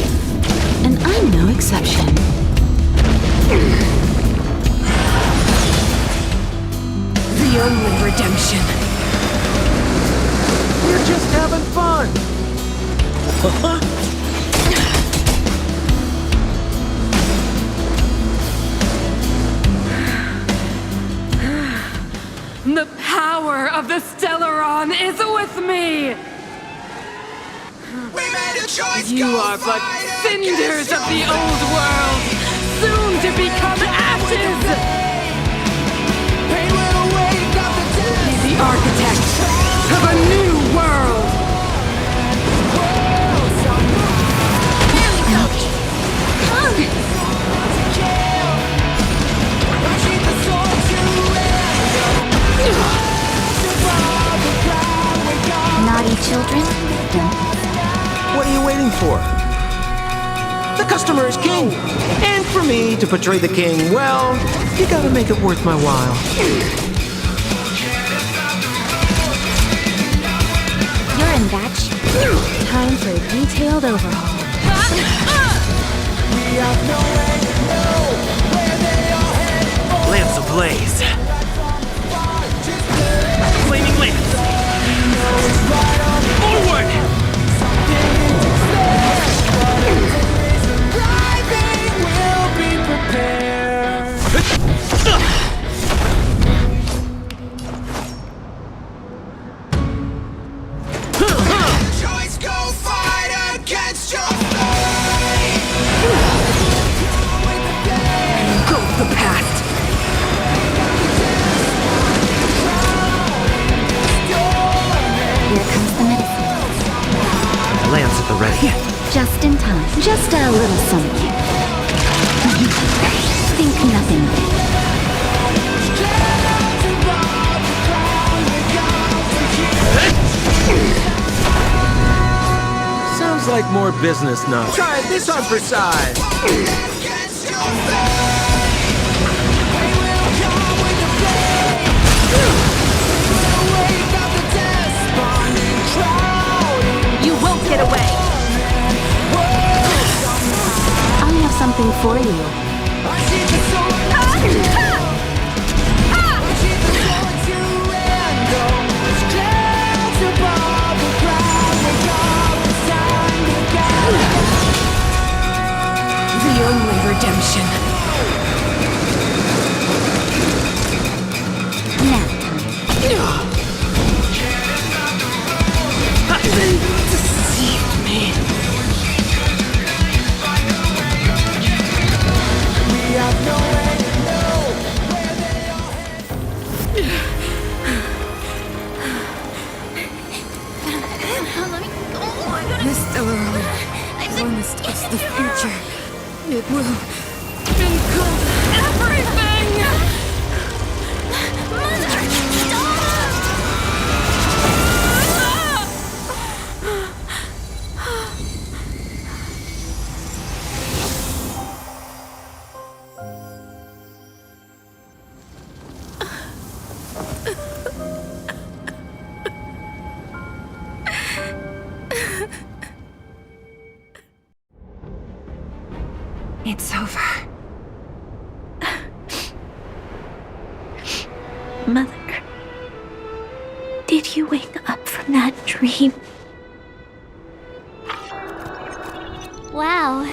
And I'm no exception. The only redemption. We're just having fun. The power of the Stellaron is with me! You are but cinders of the old world, soon to become ashes! Be the architect of a new world! Naughty children, don't. What are you waiting for? The customer is king. And for me to portray the king, well, you gotta make it worth my while. You're in bad shape. Time for a detailed overhaul. Lance ablaze. Flaming lance. Forward! Engulf the past! Here comes the medicine. Lance at the ready. Just in time. Just a little something. Think nothing of it. Sounds like more business now. Try this on for size. You won't get away! something for you. The only redemption. Deceived me. This Delaron promised us the future. It will become everything! Mother, It's over. Mother, did you wake up from that dream? Wow.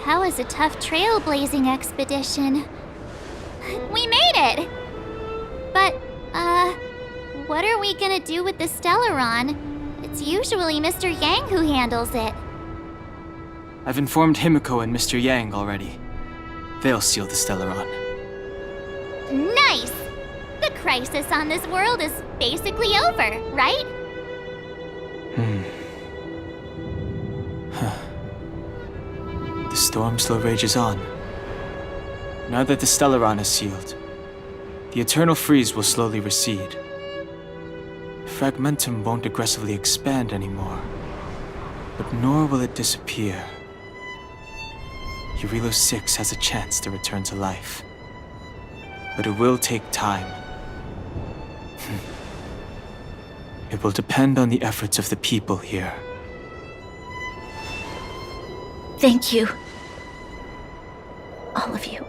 That was a tough trailblazing expedition. We made it! But, what are we gonna do with the Stellaron? It's usually Mr. Yang who handles it. I've informed Himiko and Mr. Yang already. They'll seal the Stellaron. Nice! The crisis on this world is basically over, right? The storm still rages on. Now that the Stellaron is sealed, the eternal freeze will slowly recede. Fragmentum won't aggressively expand anymore, but nor will it disappear. Eurilo 6 has a chance to return to life, but it will take time. It will depend on the efforts of the people here. Thank you. All of you.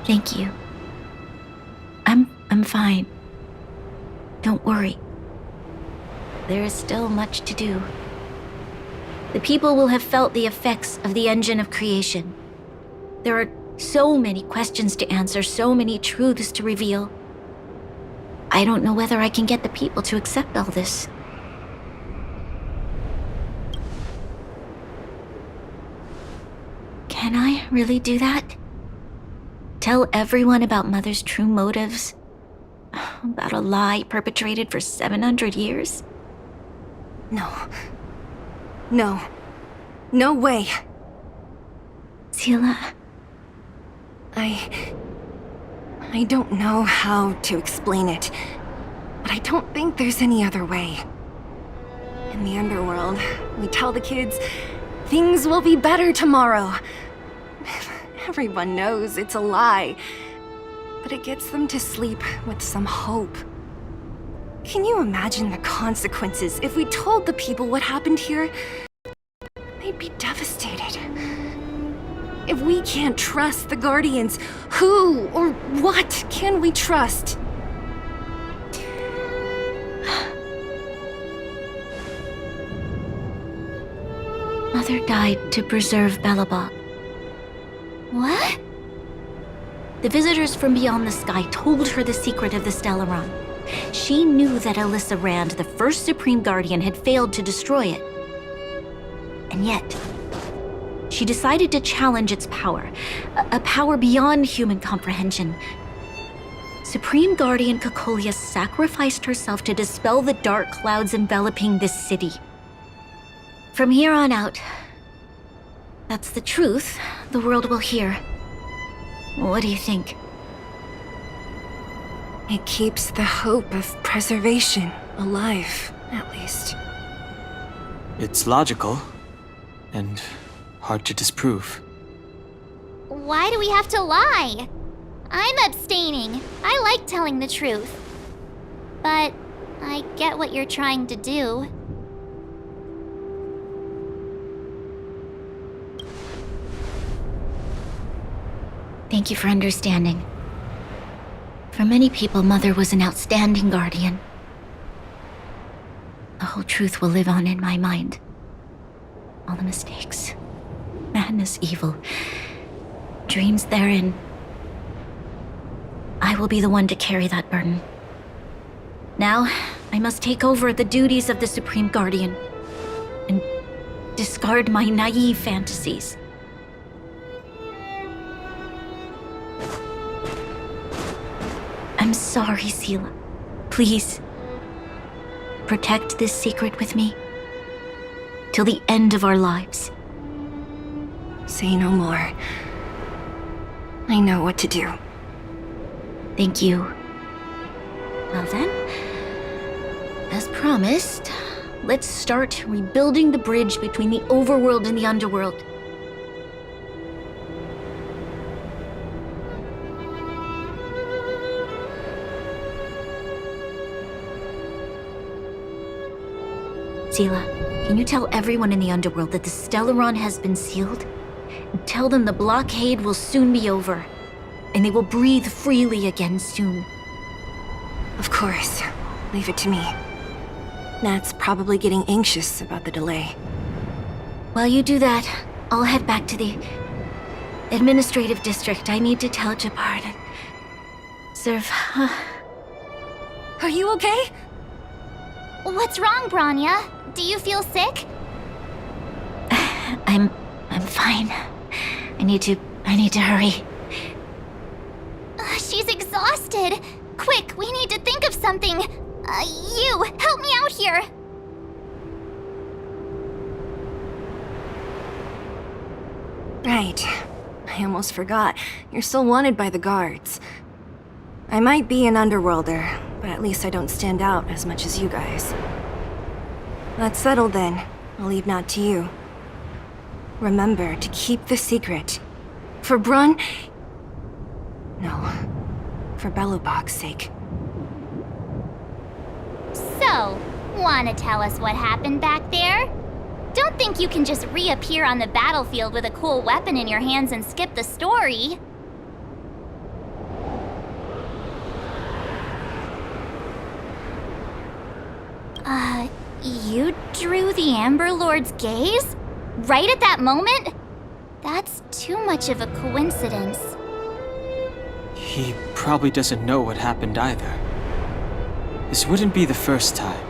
Thank you. I'm fine. Don't worry. There is still much to do. The people will have felt the effects of the engine of creation. There are so many questions to answer, so many truths to reveal. I don't know whether I can get the people to accept all this. Can I really do that? Tell everyone about Mother's true motives? About a lie perpetrated for 700 years? No. No. No way. Sila. I don't know how to explain it, but I don't think there's any other way. In the underworld, we tell the kids, things will be better tomorrow. Everyone knows it's a lie, but it gets them to sleep with some hope. Can you imagine the consequences if we told the people what happened here? They'd be devastated. If we can't trust the Guardians, who or what can we trust? Mother died to preserve Belobog. What? The visitors from beyond the sky told her the secret of the Stellaron. She knew that Alyssa Rand, the first Supreme Guardian, had failed to destroy it. And yet, she decided to challenge its power, a power beyond human comprehension. Supreme Guardian Cocolia sacrificed herself to dispel the dark clouds enveloping this city. From here on out, that's the truth the world will hear. What do you think? It keeps the hope of preservation alive, at least. It's logical, and hard to disprove. Why do we have to lie? I'm abstaining. I like telling the truth. But I get what you're trying to do. Thank you for understanding. For many people, Mother was an outstanding guardian. The whole truth will live on in my mind. All the mistakes, madness, evil, dreams therein. I will be the one to carry that burden. Now, I must take over the duties of the Supreme Guardian and discard my naive fantasies. I'm sorry, Seela. Please, protect this secret with me till the end of our lives. Say no more. I know what to do. Thank you. Well then, as promised, let's start rebuilding the bridge between the overworld and the underworld. Seela, can you tell everyone in the underworld that the Stellaron has been sealed? And tell them the blockade will soon be over, and they will breathe freely again soon. Of course. Leave it to me. Nat's probably getting anxious about the delay. While you do that, I'll head back to the administrative district. I need to tell Japard and serve. Are you okay? What's wrong, Bronya? Do you feel sick? I'm fine. I need to hurry. She's exhausted. Quick, we need to think of something. You, help me out here. Right. I almost forgot. You're still wanted by the guards. I might be an underworlder, but at least I don't stand out as much as you guys. That's settled then. I'll leave Nat to you. Remember to keep the secret. For Brun... No. For Belobog's sake. So, wanna tell us what happened back there? Don't think you can just reappear on the battlefield with a cool weapon in your hands and skip the story. You drew the Amber Lord's gaze? Right at that moment? That's too much of a coincidence. He probably doesn't know what happened either. This wouldn't be the first time.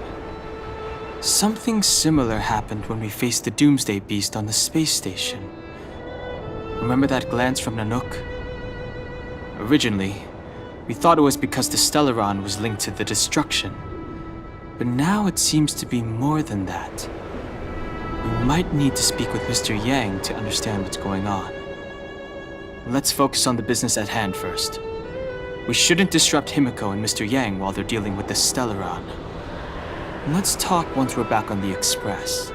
Something similar happened when we faced the Doomsday Beast on the space station. Remember that glance from Nanook? Originally, we thought it was because the Stellaron was linked to the destruction. But now it seems to be more than that. We might need to speak with Mr. Yang to understand what's going on. Let's focus on the business at hand first. We shouldn't disrupt Himiko and Mr. Yang while they're dealing with the Stellaron. Let's talk once we're back on the Express.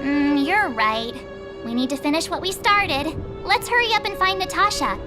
You're right. We need to finish what we started. Let's hurry up and find Natasha.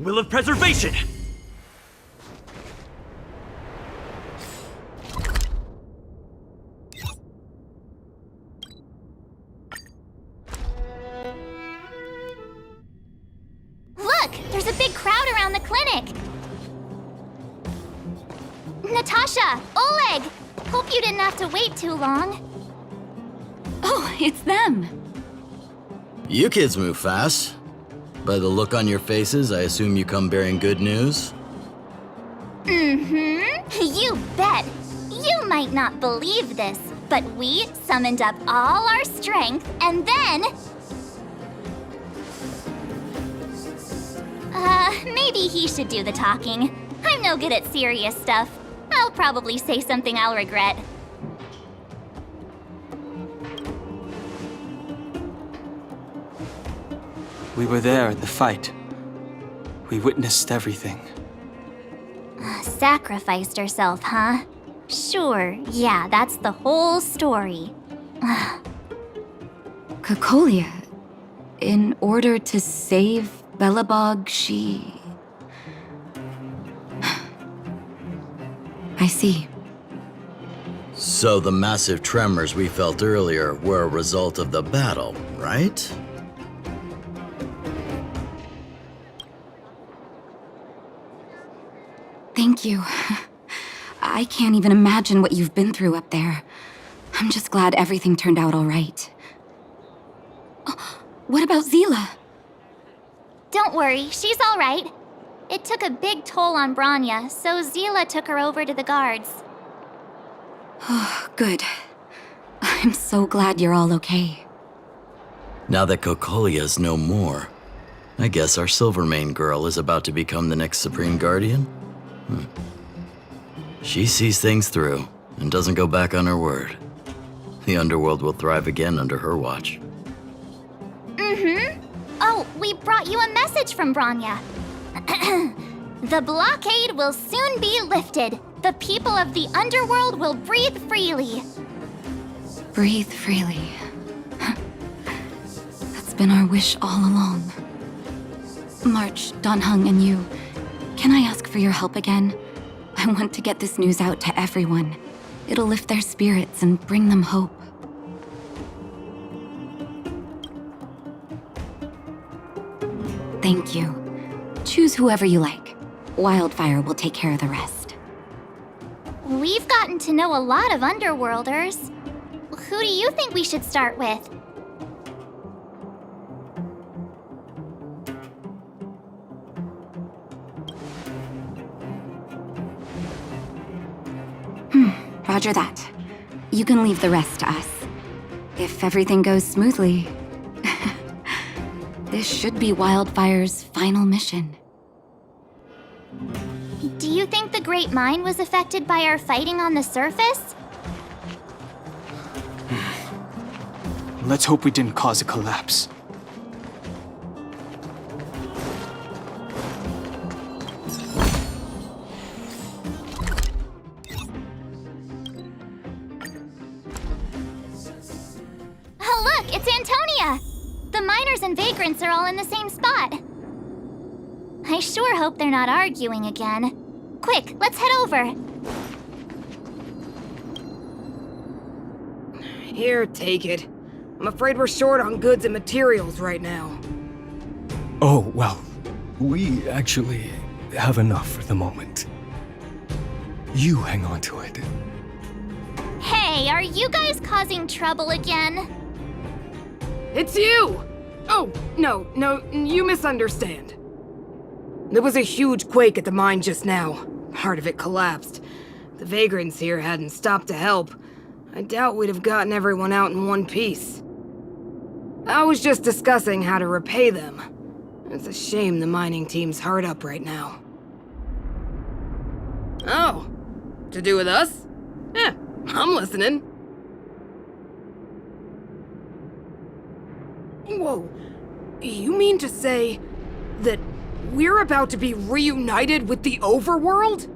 Will of Preservation! Look! There's a big crowd around the clinic! Sasha! Oleg! Hope you didn't have to wait too long. Oh, it's them. You kids move fast. By the look on your faces, I assume you come bearing good news? You bet. You might not believe this, but we summoned up all our strength and then... maybe he should do the talking. I'm no good at serious stuff. I'll probably say something I'll regret. We were there at the fight. We witnessed everything. Sacrificed herself, huh? Sure, yeah, that's the whole story. Cocolia, in order to save Belobog, she... I see. So the massive tremors we felt earlier were a result of the battle, right? Thank you. I can't even imagine what you've been through up there. I'm just glad everything turned out all right. Oh, what about Zila? Don't worry, she's all right. It took a big toll on Branya, so Zila took her over to the guards. Oh, good. I'm so glad you're all okay. Now that Cocolia's no more, I guess our Silvermane girl is about to become the next Supreme Guardian? She sees things through and doesn't go back on her word. The underworld will thrive again under her watch. Oh, we brought you a message from Branya. The blockade will soon be lifted. The people of the underworld will breathe freely. Breathe freely. That's been our wish all along. March, Donhung, and you, can I ask for your help again? I want to get this news out to everyone. It'll lift their spirits and bring them hope. Thank you. Choose whoever you like. Wildfire will take care of the rest. We've gotten to know a lot of Underworlders. Who do you think we should start with? Roger that. You can leave the rest to us. If everything goes smoothly, this should be Wildfire's final mission. Do you think the Great Mine was affected by our fighting on the surface? Let's hope we didn't cause a collapse. Oh, look, it's Antonia! The miners and vagrants are all in the same spot. I sure hope they're not arguing again. Quick, let's head over. Here, take it. I'm afraid we're short on goods and materials right now. Oh, well, we actually have enough for the moment. You hang on to it. Hey, are you guys causing trouble again? It's you! Oh, no, you misunderstand. There was a huge quake at the mine just now. Part of it collapsed. The vagrants here hadn't stopped to help. I doubt we'd have gotten everyone out in one piece. I was just discussing how to repay them. It's a shame the mining team's hard up right now. Oh, to do with us? Yeah, I'm listening. Whoa, you mean to say that we're about to be reunited with the overworld?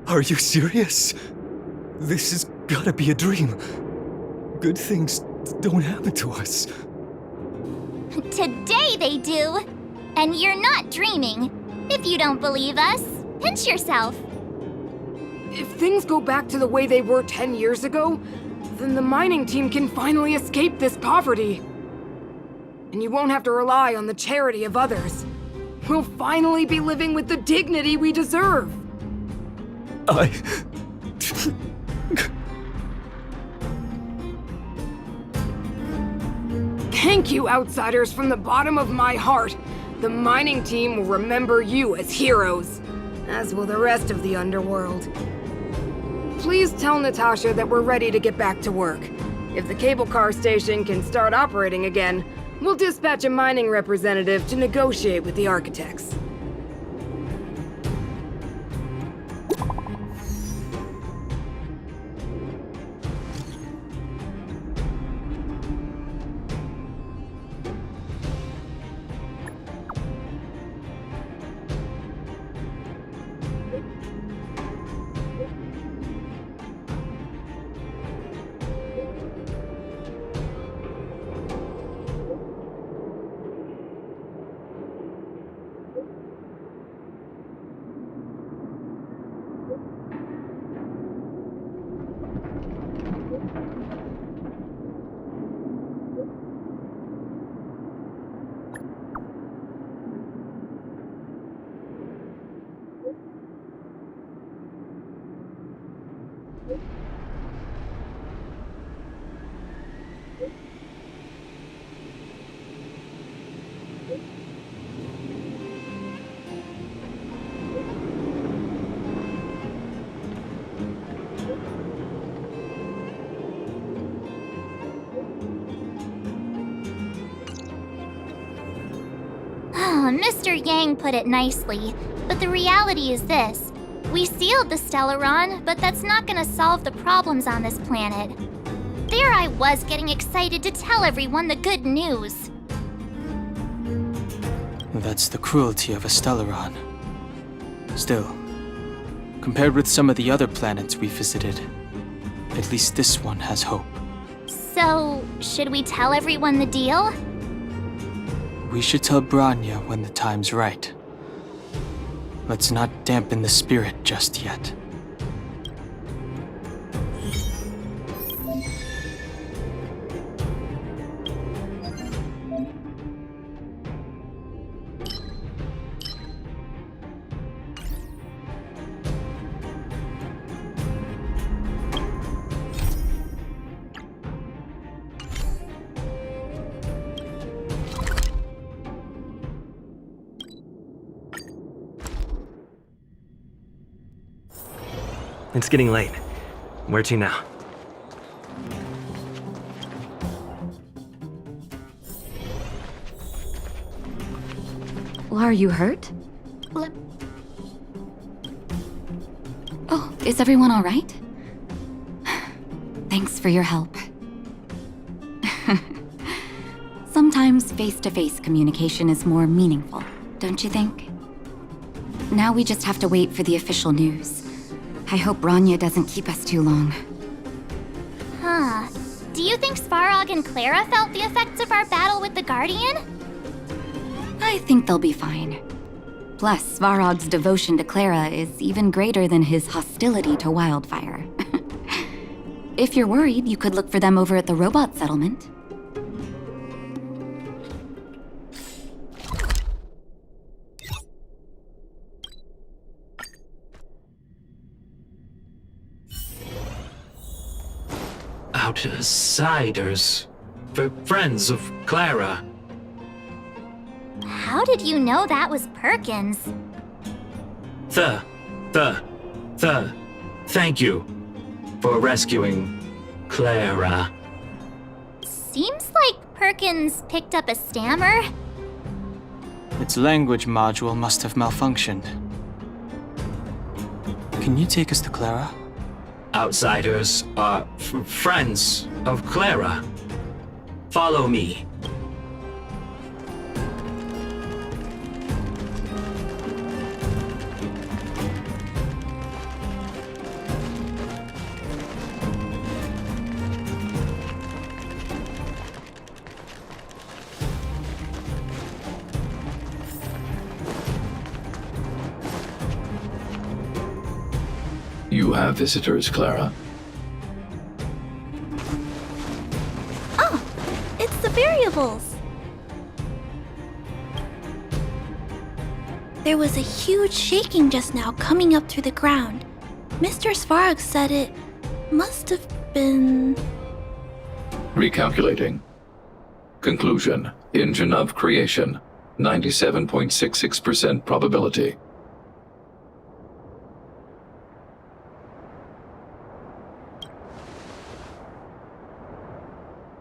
Are you serious? This has gotta be a dream. Good things don't happen to us. Today they do. And you're not dreaming. If you don't believe us, pinch yourself. If things go back to the way they were 10 years ago, then the mining team can finally escape this poverty. And you won't have to rely on the charity of others. We'll finally be living with the dignity we deserve. Thank you, outsiders, from the bottom of my heart. The mining team will remember you as heroes, as will the rest of the underworld. Please tell Natasha that we're ready to get back to work. If the cable car station can start operating again, we'll dispatch a mining representative to negotiate with the architects. Mr. Yang put it nicely, but the reality is this. We sealed the Stellaron, but that's not gonna solve the problems on this planet. There I was getting excited to tell everyone the good news. That's the cruelty of a Stellaron. Still, compared with some of the other planets we visited, at least this one has hope. So, should we tell everyone the deal? We should tell Bronya when the time's right. Let's not dampen the spirit just yet. It's getting late. Where to now? Well, are you hurt? Oh, is everyone all right? Thanks for your help. Sometimes face-to-face communication is more meaningful, don't you think? Now we just have to wait for the official news. I hope Bronya doesn't keep us too long. Huh. Do you think Svarog and Clara felt the effects of our battle with the Guardian? I think they'll be fine. Plus, Svarog's devotion to Clara is even greater than his hostility to Wildfire. If you're worried, you could look for them over at the robot settlement. Outsiders. Friends of Clara. How did you know that was Perkins? Thank you for rescuing Clara. Seems like Perkins picked up a stammer. Its language module must have malfunctioned. Can you take us to Clara? Outsiders are friends of Clara. Follow me. You have visitors, Clara. Oh, it's the variables. There was a huge shaking just now coming up through the ground. Mr. Svarog said it must have been... Recalculating. Conclusion. Engine of creation. 97.66% probability.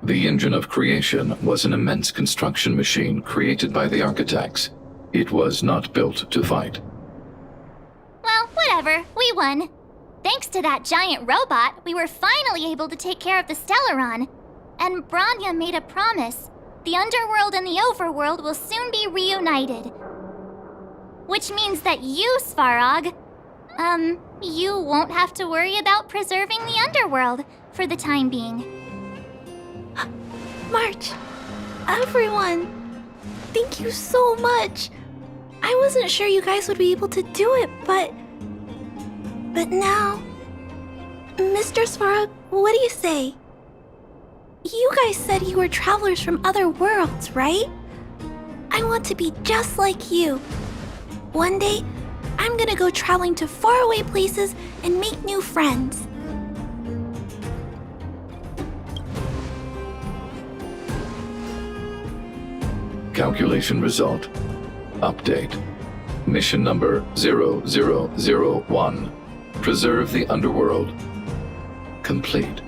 The engine of creation was an immense construction machine created by the architects. It was not built to fight. Well, whatever. We won. Thanks to that giant robot, we were finally able to take care of the Stellaron. And Bronya made a promise. The underworld and the overworld will soon be reunited. Which means that you, Svarog, you won't have to worry about preserving the underworld for the time being. March, everyone, thank you so much. I wasn't sure you guys would be able to do it, but now... Mr. Svarog, what do you say? You guys said you were travelers from other worlds, right? I want to be just like you. One day, I'm gonna go traveling to faraway places and make new friends. Calculation result. Update. Mission number 0001. Preserve the underworld. Complete.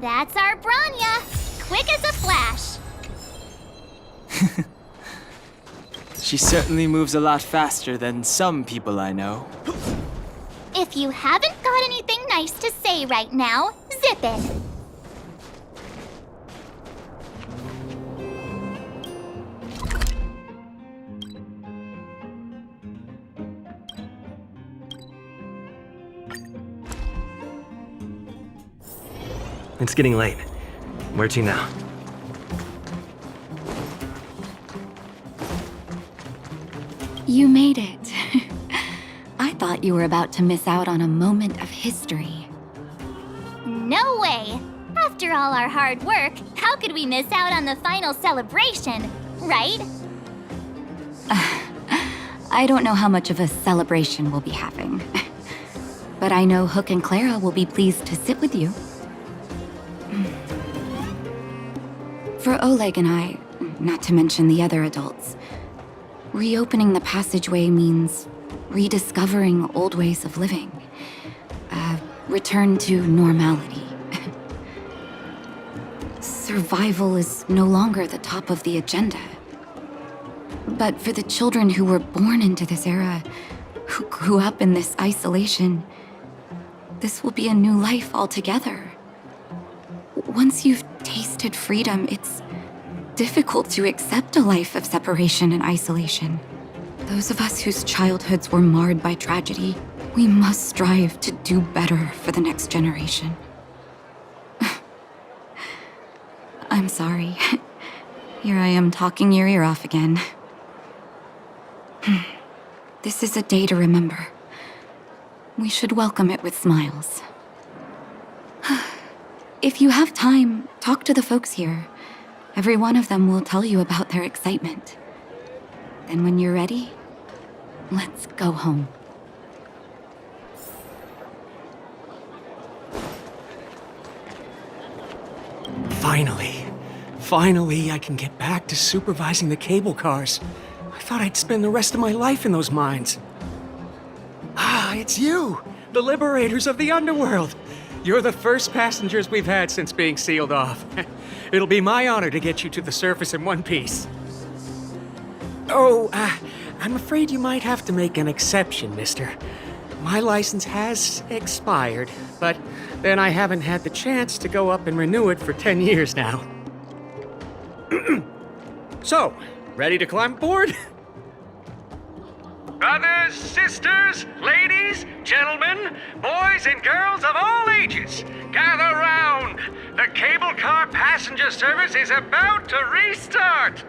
That's our Bronya! Quick as a flash! She certainly moves a lot faster than some people I know. If you haven't got anything nice to say right now, zip it! It's getting late. Where to now? You made it. I thought you were about to miss out on a moment of history. No way! After all our hard work, how could we miss out on the final celebration, right? I don't know how much of a celebration we'll be having. But I know Hook and Clara will be pleased to sit with you. For Oleg and I, not to mention the other adults, reopening the passageway means rediscovering old ways of living. Return to normality. Survival is no longer the top of the agenda. But for the children who were born into this era, who grew up in this isolation, this will be a new life altogether. Once you've tasted freedom, it's difficult to accept a life of separation and isolation. Those of us whose childhoods were marred by tragedy, we must strive to do better for the next generation. I'm sorry. Here I am talking your ear off again. This is a day to remember. We should welcome it with smiles. If you have time, talk to the folks here. Every one of them will tell you about their excitement. Then when you're ready, let's go home. Finally, I can get back to supervising the cable cars. I thought I'd spend the rest of my life in those mines. Ah, it's you, the liberators of the underworld. You're the first passengers we've had since being sealed off. It'll be my honor to get you to the surface in one piece. Oh, I'm afraid you might have to make an exception, mister. My license has expired, but then I haven't had the chance to go up and renew it for 10 years now. So, ready to climb aboard? Brothers, sisters, ladies, gentlemen, boys and girls of all ages, gather round. The cable car passenger service is about to restart.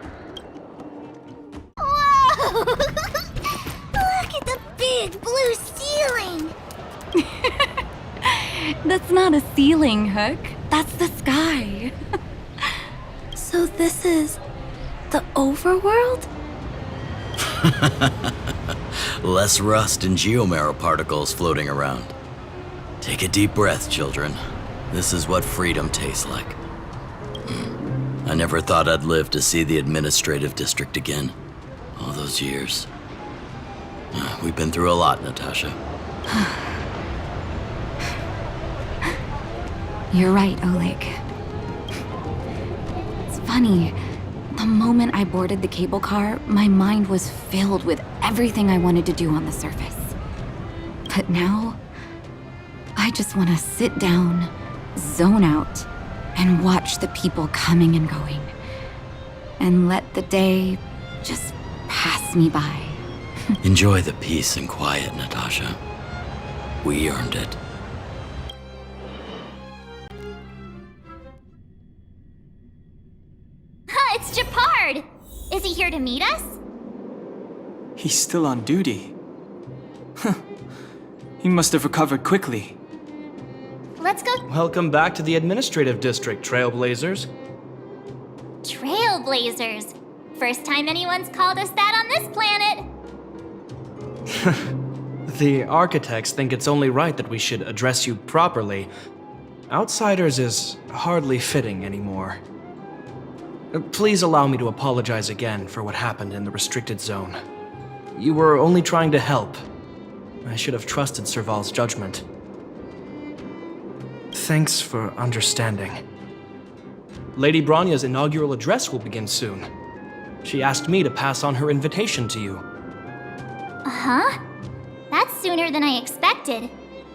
Whoa! Look at the big blue ceiling! That's not a ceiling, Hook. That's the sky. So this is the overworld? Less rust and geomarrow particles floating around. Take a deep breath, children. This is what freedom tastes like. I never thought I'd live to see the administrative district again. All those years. We've been through a lot, Natasha. You're right, Oleg. It's funny. The moment I boarded the cable car, my mind was filled with everything I wanted to do on the surface. But now, I just want to sit down, zone out, and watch the people coming and going. And let the day just pass me by. Enjoy the peace and quiet, Natasha. We earned it. It's Japard! Is he here to meet us? He's still on duty. He must have recovered quickly. Let's go Welcome back to the administrative district, Trailblazers. Trailblazers. First time anyone's called us that on this planet. The architects think it's only right that we should address you properly. Outsiders is hardly fitting anymore. Please allow me to apologize again for what happened in the restricted zone. You were only trying to help. I should have trusted Serval's judgment. Thanks for understanding. Lady Bronya's inaugural address will begin soon. She asked me to pass on her invitation to you. Huh? That's sooner than I expected.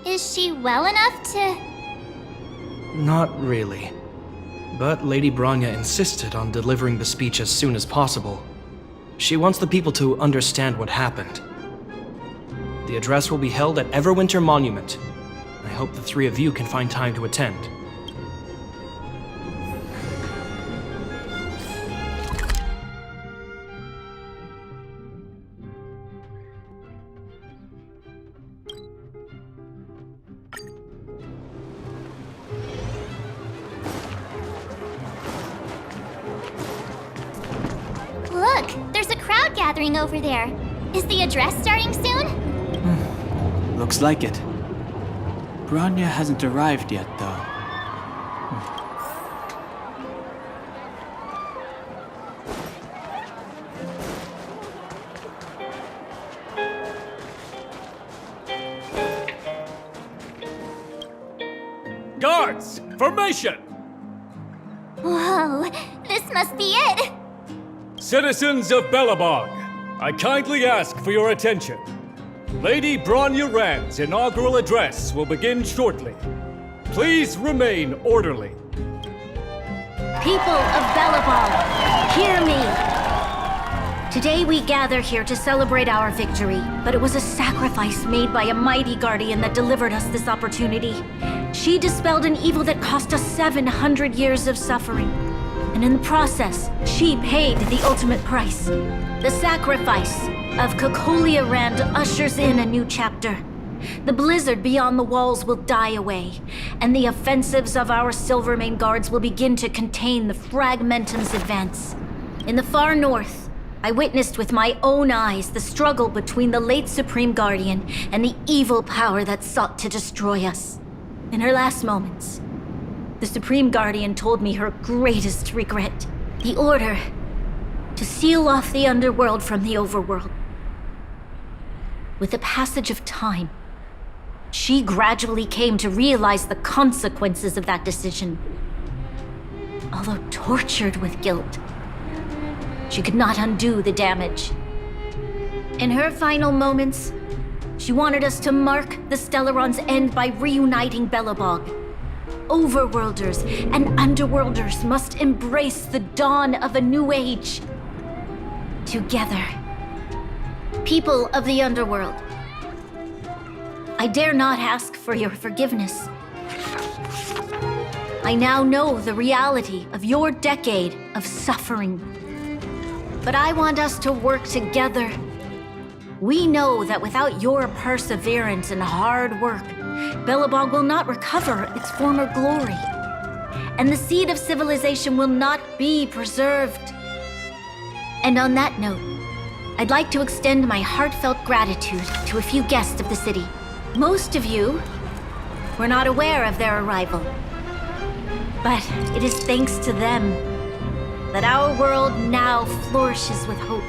Is she well enough to... Not really. But Lady Bronya insisted on delivering the speech as soon as possible. She wants the people to understand what happened. The address will be held at Everwinter Monument. I hope the three of you can find time to attend. Look, there's a crowd gathering over there. Is the address starting soon? Looks like it. Bronya hasn't arrived yet, though. Guards, formation! Whoa, this must be it! Citizens of Belobog, I kindly ask for your attention. Lady Bronya Rand's inaugural address will begin shortly. Please remain orderly. People of Belobog, hear me! Today we gather here to celebrate our victory, but it was a sacrifice made by a mighty guardian that delivered us this opportunity. She dispelled an evil that cost us 700 years of suffering. And in the process, she paid the ultimate price. The sacrifice of Cocolia Rand ushers in a new chapter. The blizzard beyond the walls will die away, and the offensives of our Silvermane guards will begin to contain the Fragmentum's advance. In the far north, I witnessed with my own eyes the struggle between the late Supreme Guardian and the evil power that sought to destroy us. In her last moments, the Supreme Guardian told me her greatest regret, the order to seal off the underworld from the overworld. With the passage of time, she gradually came to realize the consequences of that decision. Although tortured with guilt, she could not undo the damage. In her final moments, she She wanted us to mark the Stellaron's end by reuniting Belobog. Overworlders and Underworlders must embrace the dawn of a new age. Together. People of the Underworld, I dare not ask for your forgiveness. I now know the reality of your decade of suffering. But I want us to work together. We know that without your perseverance and hard work, Belobog will not recover its former glory. And the seed of civilization will not be preserved. And on that note, I'd like to extend my heartfelt gratitude to a few guests of the city. Most of you were not aware of their arrival. But it is thanks to them that our world now flourishes with hope.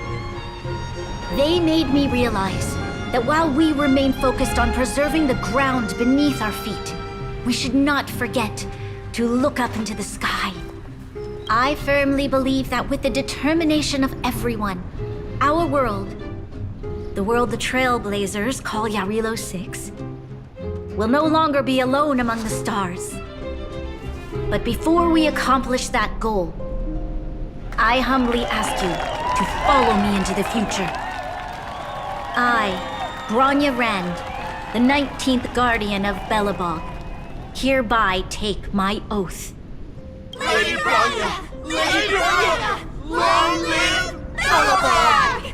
They made me realize that while we remain focused on preserving the ground beneath our feet, we should not forget to look up into the sky. I firmly believe that with the determination of everyone, our world, the world the Trailblazers call Yarilo 6, will no longer be alone among the stars. But before we accomplish that goal, I humbly ask you to follow me into the future. I, Bronya Rand, the 19th Guardian of Belobog, hereby take my oath. Lady Bronya! Lady Bronya! Long live Belobog!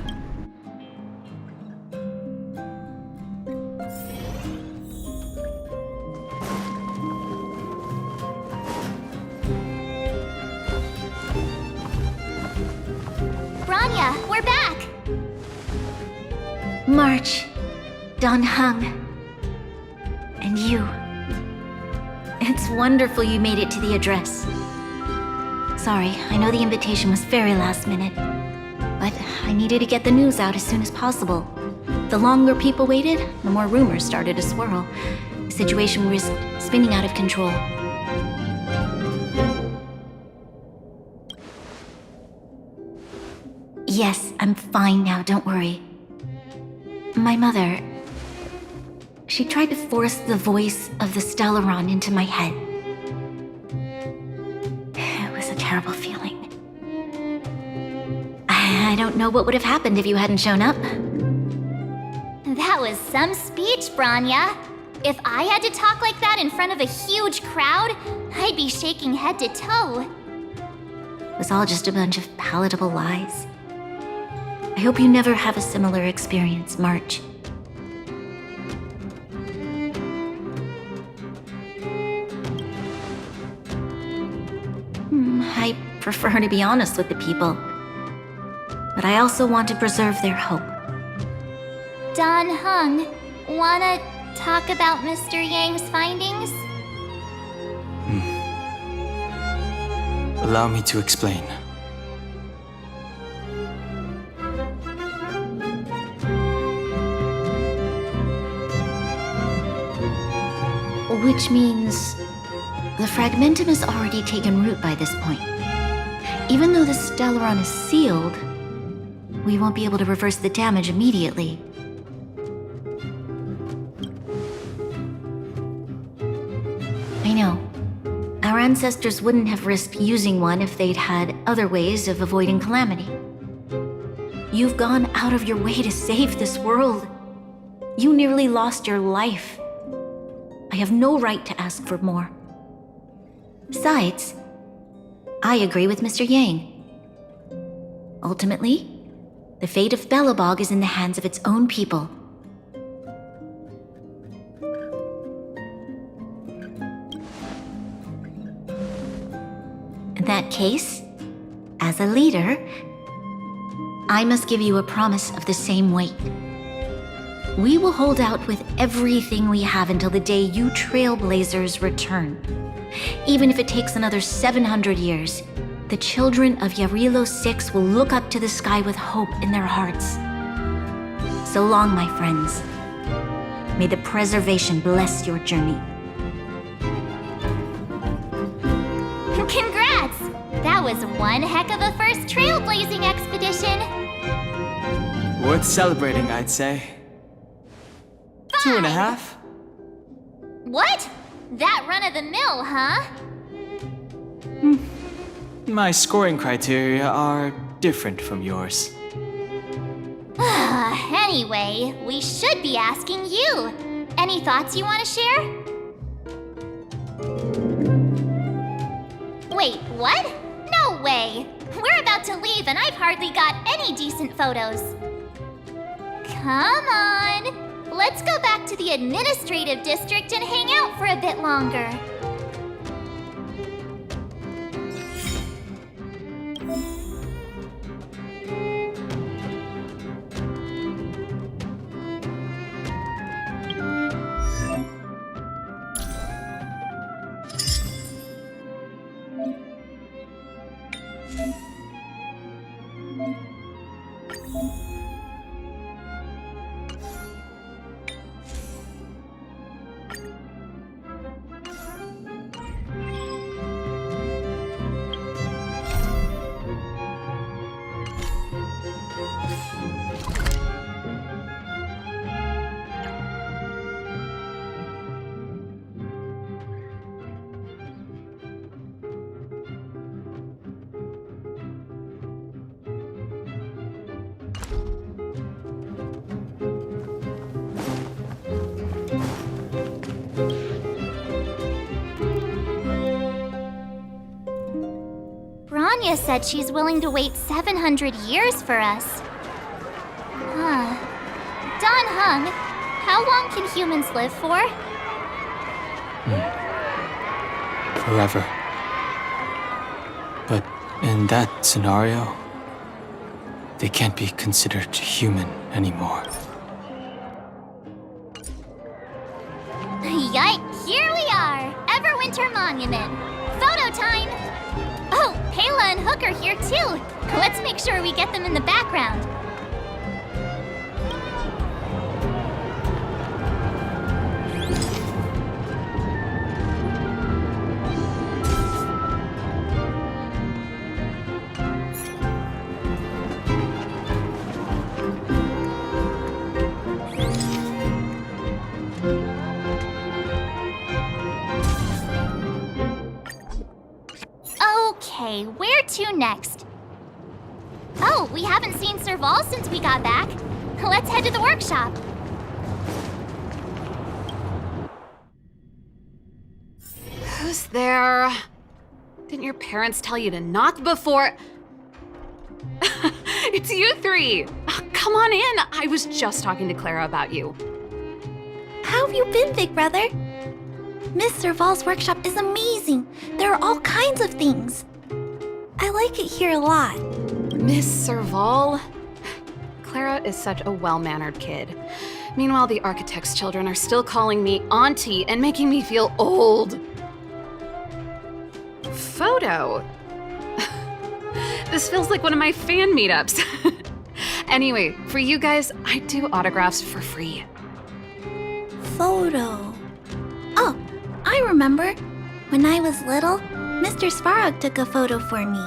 Bronya, we're back! March, Dan Heng, and you. It's wonderful you made it to the address. Sorry, I know the invitation was very last minute, but I needed to get the news out as soon as possible. The longer people waited, the more rumors started to swirl. The situation risked spinning out of control. Yes, I'm fine now, don't worry. My mother... she tried to force the voice of the Stellaron into my head. It was a terrible feeling. I don't know what would have happened if you hadn't shown up. That was some speech, Bronya. If I had to talk like that in front of a huge crowd, I'd be shaking head to toe. It was all just a bunch of palatable lies. I hope you never have a similar experience, March. I prefer to be honest with the people. But I also want to preserve their hope. Dan Heng, wanna talk about Mr. Yang's findings? Allow me to explain. Which means the fragmentum has already taken root by this point. Even though the Stellaron is sealed, we won't be able to reverse the damage immediately. I know. Our ancestors wouldn't have risked using one if they'd had other ways of avoiding calamity. You've gone out of your way to save this world. You nearly lost your life. I have no right to ask for more. Besides, I agree with Mr. Yang. Ultimately, the fate of Belobog is in the hands of its own people. In that case, as a leader, I must give you a promise of the same weight. We will hold out with everything we have until the day you Trailblazers return. Even if it takes another 700 years, the children of Yarilo 6 will look up to the sky with hope in their hearts. So long, my friends. May the preservation bless your journey. Congrats! That was one heck of a first trailblazing expedition! Worth celebrating, I'd say. 2.5? What? That run of the mill, huh? My scoring criteria are different from yours. Anyway, we should be asking you. Any thoughts you want to share? Wait, what? No way! We're about to leave and I've hardly got any decent photos. Come on! Let's go back to the administrative district and hang out for a bit longer. Anya said she's willing to wait 700 years for us. Huh. Don Hung, how long can humans live for? Forever. But in that scenario, they can't be considered human anymore. Yikes, here we are! Everwinter Monument. Photo time! Oh, Payla and Hook are here too. Let's make sure we get them in the background. Okay, where to next? Oh, we haven't seen Serval since we got back. Let's head to the workshop. Who's there? Didn't your parents tell you to knock before? It's you three! Come on in! I was just talking to Clara about you. How have you been, big brother? Miss Serval's workshop is amazing. There are all kinds of things. I like it here a lot. Miss Serval? Clara is such a well-mannered kid. Meanwhile, the architect's children are still calling me auntie and making me feel old. Photo? This feels like one of my fan meetups. Anyway, for you guys, I do autographs for free. Photo. Oh, I remember. When I was little, Mr. Svarog took a photo for me.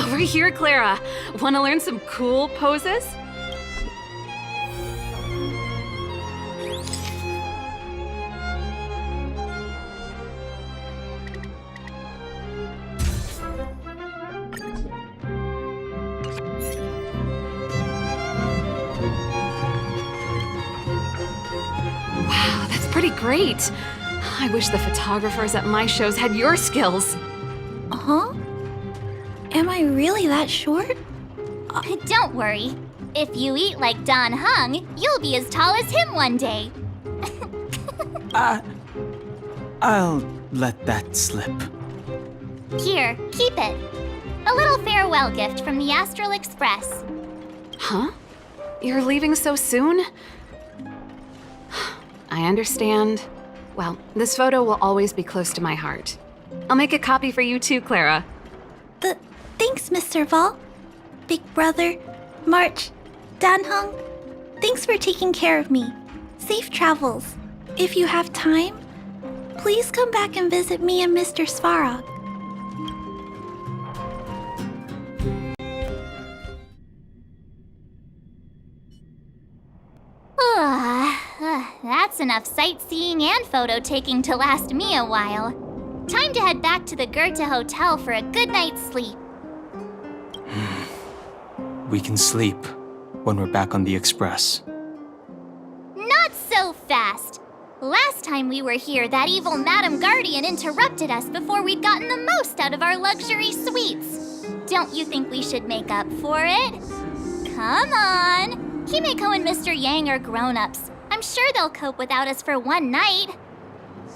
Over here, Clara. Want to learn some cool poses? Wow, that's pretty great. I wish the photographers at my shows had your skills. Huh? Am I really that short? Don't worry. If you eat like Don Hung, you'll be as tall as him one day. I'll let that slip. Here, keep it. A little farewell gift from the Astral Express. Huh? You're leaving so soon? I understand. Well, this photo will always be close to my heart. I'll make a copy for you too, Clara. Thanks, Miss Serval. Big brother, March, Dan Hung, thanks for taking care of me. Safe travels. If you have time, please come back and visit me and Mr. Svarog. That's enough sightseeing and photo taking to last me a while. Time to head back to the Goethe Hotel for a good night's sleep. We can sleep when we're back on the Express. Not so fast! Last time we were here, that evil Madam Guardian interrupted us before we'd gotten the most out of our luxury suites. Don't you think we should make up for it? Come on! Himeko and Mr. Yang are grown-ups. I'm sure they'll cope without us for one night.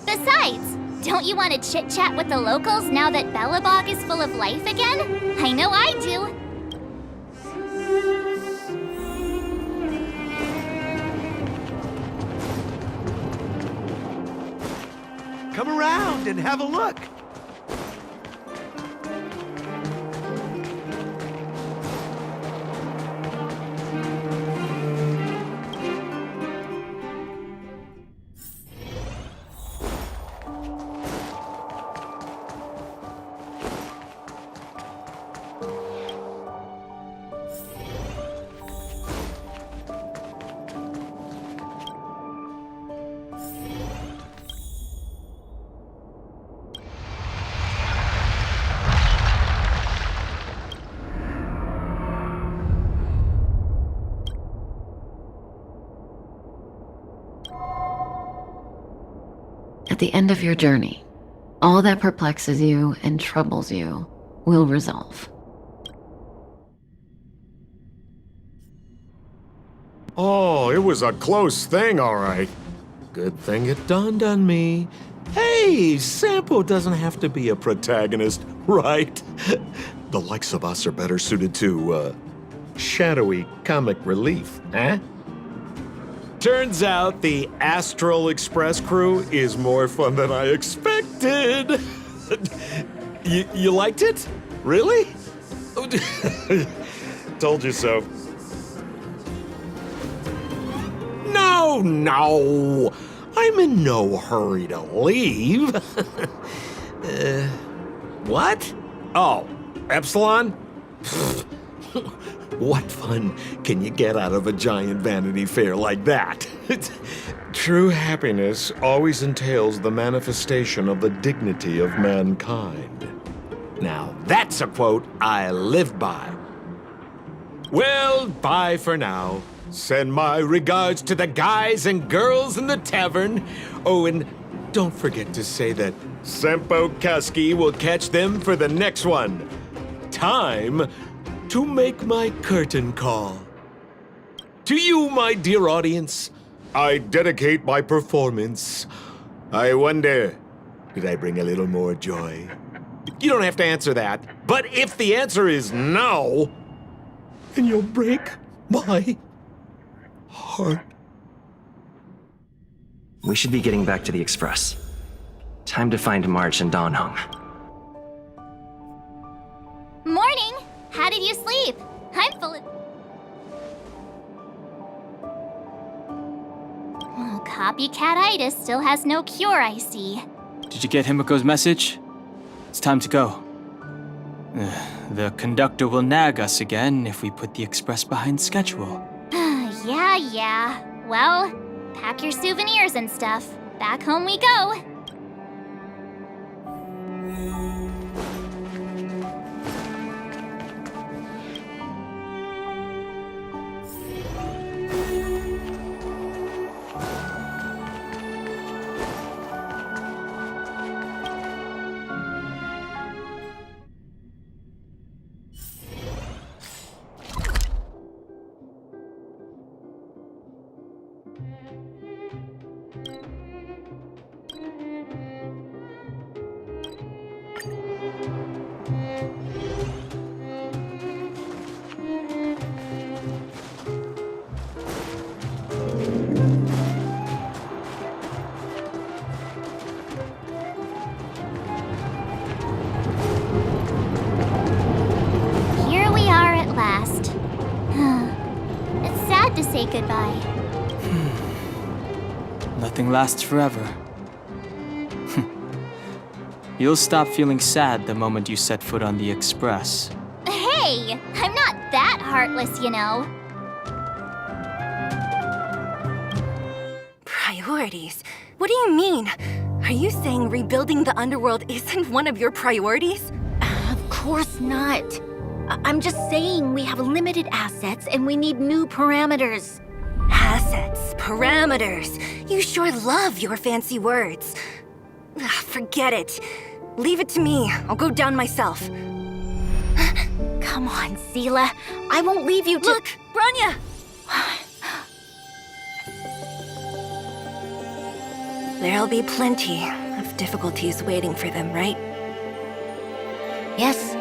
Besides, don't you want to chit-chat with the locals now that Belobog is full of life again? I know I do. Come around and have a look. At the end of your journey, all that perplexes you and troubles you will resolve. Oh, it was a close thing, all right. Good thing it dawned on me. Hey, Sampo doesn't have to be a protagonist, right? The likes of us are better suited to, shadowy comic relief, huh? Turns out the Astral Express crew is more fun than I expected. You liked it? Really? Told you so. No! I'm in no hurry to leave. What? Oh, Epsilon? What fun can you get out of a giant Vanity Fair like that? True happiness always entails the manifestation of the dignity of mankind. Now, that's a quote I live by. Well, bye for now. Send my regards to the guys and girls in the tavern. Oh, and don't forget to say that Sempo Kaski will catch them for the next one. Time to make my curtain call. To you, my dear audience, I dedicate my performance. I wonder, did I bring a little more joy? You don't have to answer that, but if the answer is no, then you'll break my heart. We should be getting back to the Express. Time to find March and Donhong. Morning! How did you sleep? I'm full of... Oh, copycat-itis still has no cure, I see. Did you get Himiko's message? It's time to go. The conductor will nag us again if we put the Express behind schedule. Yeah. Well, pack your souvenirs and stuff. Back home we go. To say goodbye. Nothing lasts forever. You'll stop feeling sad the moment you set foot on the Express. Hey, I'm not that heartless, you know. Priorities? What do you mean? Are you saying rebuilding the underworld isn't one of your priorities? Of course not. I'm just saying we have limited assets and we need new parameters. Assets, parameters. You sure love your fancy words. Forget it. Leave it to me. I'll go down myself. Come on, Seela. I won't leave you to— Look, Branya! There'll be plenty of difficulties waiting for them, right? Yes.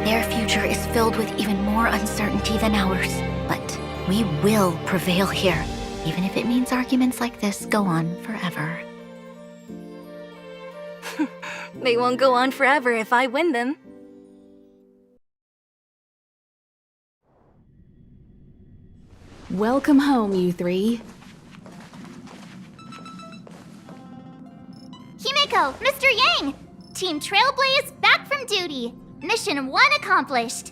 Their future is filled with even more uncertainty than ours. But we will prevail here, even if it means arguments like this go on forever. They won't go on forever if I win them. Welcome home, you three. Himeko, Mr. Yang! Team Trailblaze back from duty. Mission 1 accomplished.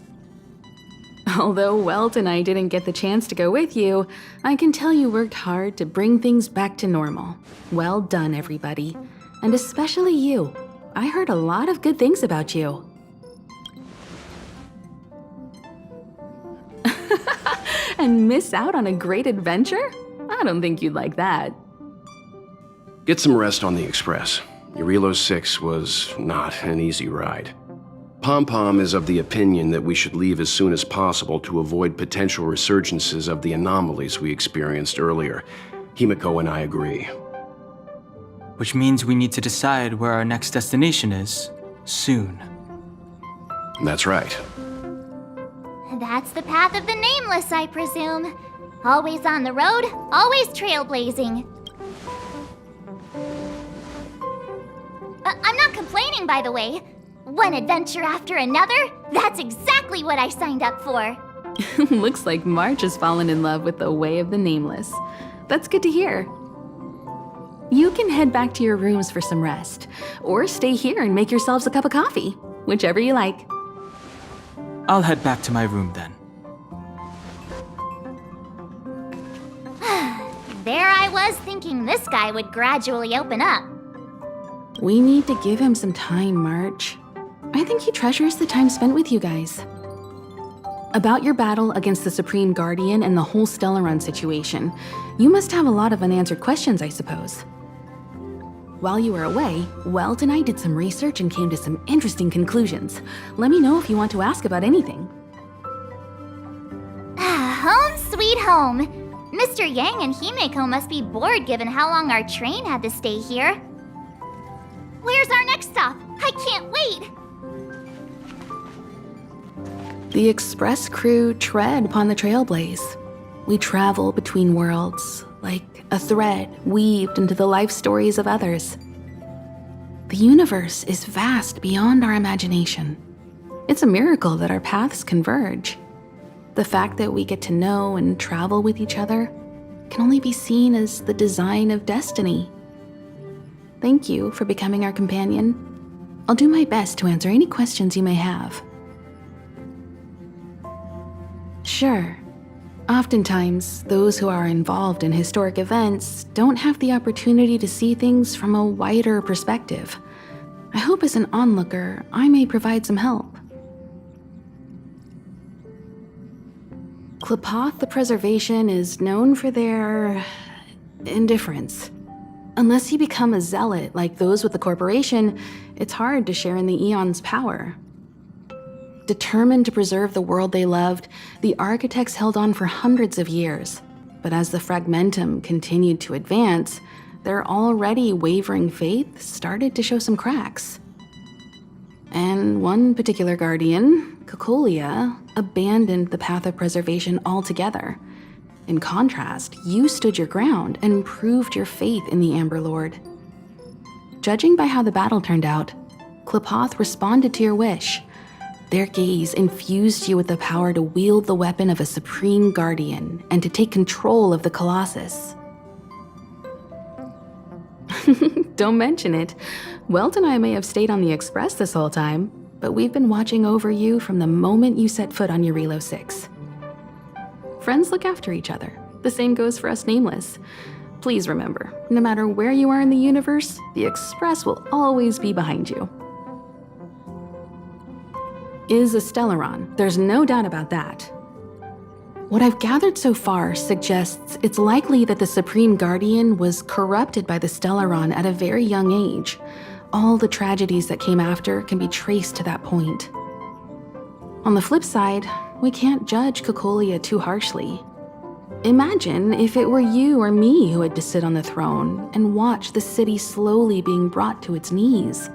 Although Welt and I didn't get the chance to go with you, I can tell you worked hard to bring things back to normal. Well done, everybody. And especially you. I heard a lot of good things about you. And miss out on a great adventure? I don't think you'd like that. Get some rest on the Express. Urilo 6 was not an easy ride. Pom-Pom is of the opinion that we should leave as soon as possible to avoid potential resurgences of the anomalies we experienced earlier. Himeko and I agree. Which means we need to decide where our next destination is, soon. That's right. That's the path of the Nameless, I presume. Always on the road, always trailblazing. I'm not complaining, by the way. One adventure after another, that's exactly what I signed up for. Looks like March has fallen in love with the way of the Nameless. That's good to hear. You can head back to your rooms for some rest, or stay here and make yourselves a cup of coffee, whichever you like. I'll head back to my room then. There I was thinking this guy would gradually open up. We need to give him some time, March. I think he treasures the time spent with you guys. About your battle against the Supreme Guardian and the whole Stellaron situation, you must have a lot of unanswered questions, I suppose. While you were away, Welt and I did some research and came to some interesting conclusions. Let me know if you want to ask about anything. Home sweet home. Mr. Yang and Himeko must be bored given how long our train had to stay here. Where's our next stop? I can't wait! The Express crew tread upon the Trailblaze. We travel between worlds, like a thread weaved into the life stories of others. The universe is vast beyond our imagination. It's a miracle that our paths converge. The fact that we get to know and travel with each other can only be seen as the design of destiny. Thank you for becoming our companion. I'll do my best to answer any questions you may have. Sure. Oftentimes, those who are involved in historic events don't have the opportunity to see things from a wider perspective. I hope as an onlooker, I may provide some help. Qlipoth the Preservation is known for their indifference. Unless you become a zealot like those with the corporation, it's hard to share in the Aeon's power. Determined to preserve the world they loved, the architects held on for hundreds of years. But as the Fragmentum continued to advance, their already wavering faith started to show some cracks. And one particular guardian, Cocolia, abandoned the path of preservation altogether. In contrast, you stood your ground and proved your faith in the Amber Lord. Judging by how the battle turned out, Qlipoth responded to your wish. Their gaze infused you with the power to wield the weapon of a supreme guardian and to take control of the Colossus. Don't mention it. Welt and I may have stayed on the Express this whole time, but we've been watching over you from the moment you set foot on Urilo 6. Friends look after each other. The same goes for us Nameless. Please remember, no matter where you are in the universe, the Express will always be behind you. Is a Stellaron, there's no doubt about that. What I've gathered so far suggests it's likely that the Supreme Guardian was corrupted by the Stellaron at a very young age. All the tragedies that came after can be traced to that point. On the flip side, we can't judge Cocolia too harshly. Imagine if it were you or me who had to sit on the throne and watch the city slowly being brought to its knees.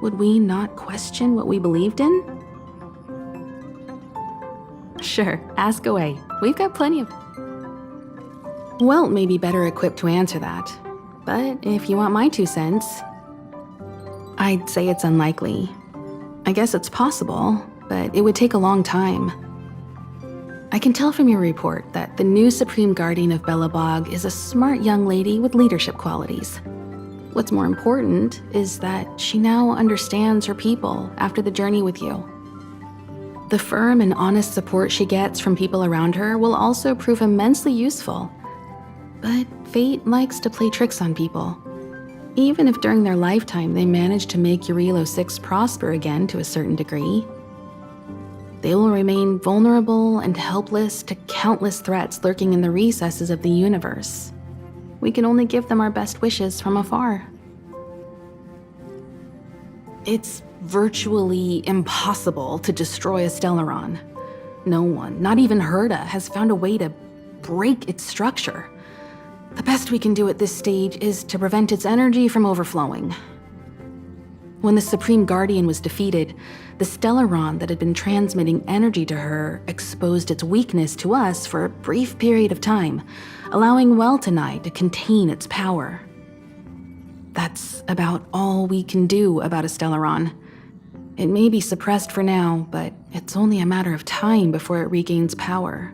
Would we not question what we believed in? Sure, ask away. We've got plenty of... Welt may be better equipped to answer that. But if you want my 2 cents, I'd say it's unlikely. I guess it's possible, but it would take a long time. I can tell from your report that the new Supreme Guardian of Belobog is a smart young lady with leadership qualities. What's more important is that she now understands her people after the journey with you. The firm and honest support she gets from people around her will also prove immensely useful. But fate likes to play tricks on people. Even if during their lifetime they manage to make Urilo 6 prosper again to a certain degree, they will remain vulnerable and helpless to countless threats lurking in the recesses of the universe. We can only give them our best wishes from afar. It's virtually impossible to destroy a Stellaron. No one, not even Herda, has found a way to break its structure. The best we can do at this stage is to prevent its energy from overflowing. When the Supreme Guardian was defeated, the Stellaron that had been transmitting energy to her exposed its weakness to us for a brief period of time, allowing Welt and I to contain its power. That's about all we can do about a Stellaron. It may be suppressed for now, but it's only a matter of time before it regains power.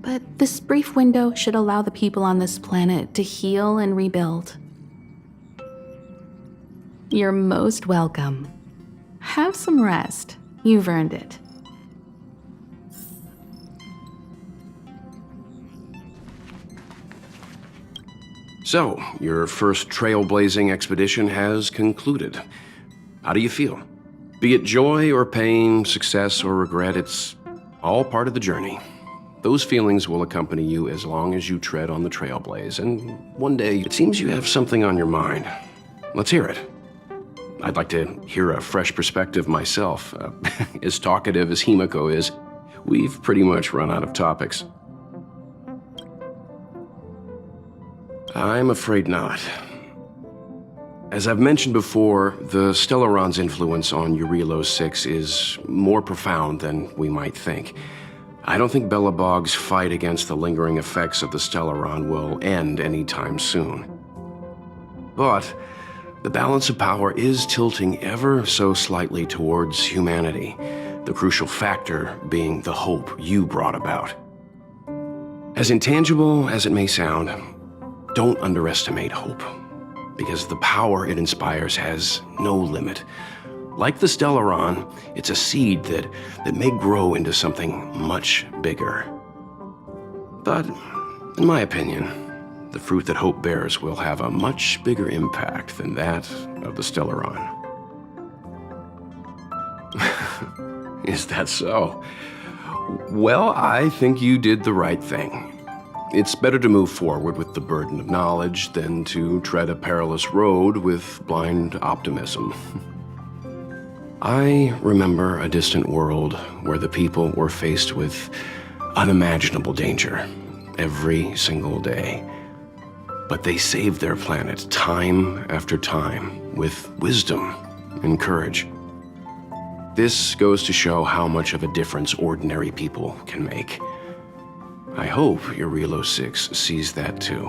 But this brief window should allow the people on this planet to heal and rebuild. You're most welcome. Have some rest. You've earned it. So, your first trailblazing expedition has concluded. How do you feel? Be it joy or pain, success or regret, it's all part of the journey. Those feelings will accompany you as long as you tread on the trailblaze, and one day it seems you have something on your mind. Let's hear it. I'd like to hear a fresh perspective myself. As talkative as Himiko is, we've pretty much run out of topics. I'm afraid not. As I've mentioned before, the Stellaron's influence on Urilo 6 is more profound than we might think. I don't think Belobog's fight against the lingering effects of the Stellaron will end anytime soon. But the balance of power is tilting ever so slightly towards humanity, the crucial factor being the hope you brought about. As intangible as it may sound, don't underestimate hope, because the power it inspires has no limit. Like the Stellaron, it's a seed that may grow into something much bigger. But, in my opinion, the fruit that hope bears will have a much bigger impact than that of the Stellaron. Is that so? Well, I think you did the right thing. It's better to move forward with the burden of knowledge than to tread a perilous road with blind optimism. I remember a distant world where the people were faced with unimaginable danger every single day. But they saved their planet time after time with wisdom and courage. This goes to show how much of a difference ordinary people can make. I hope Urilo 6 sees that too.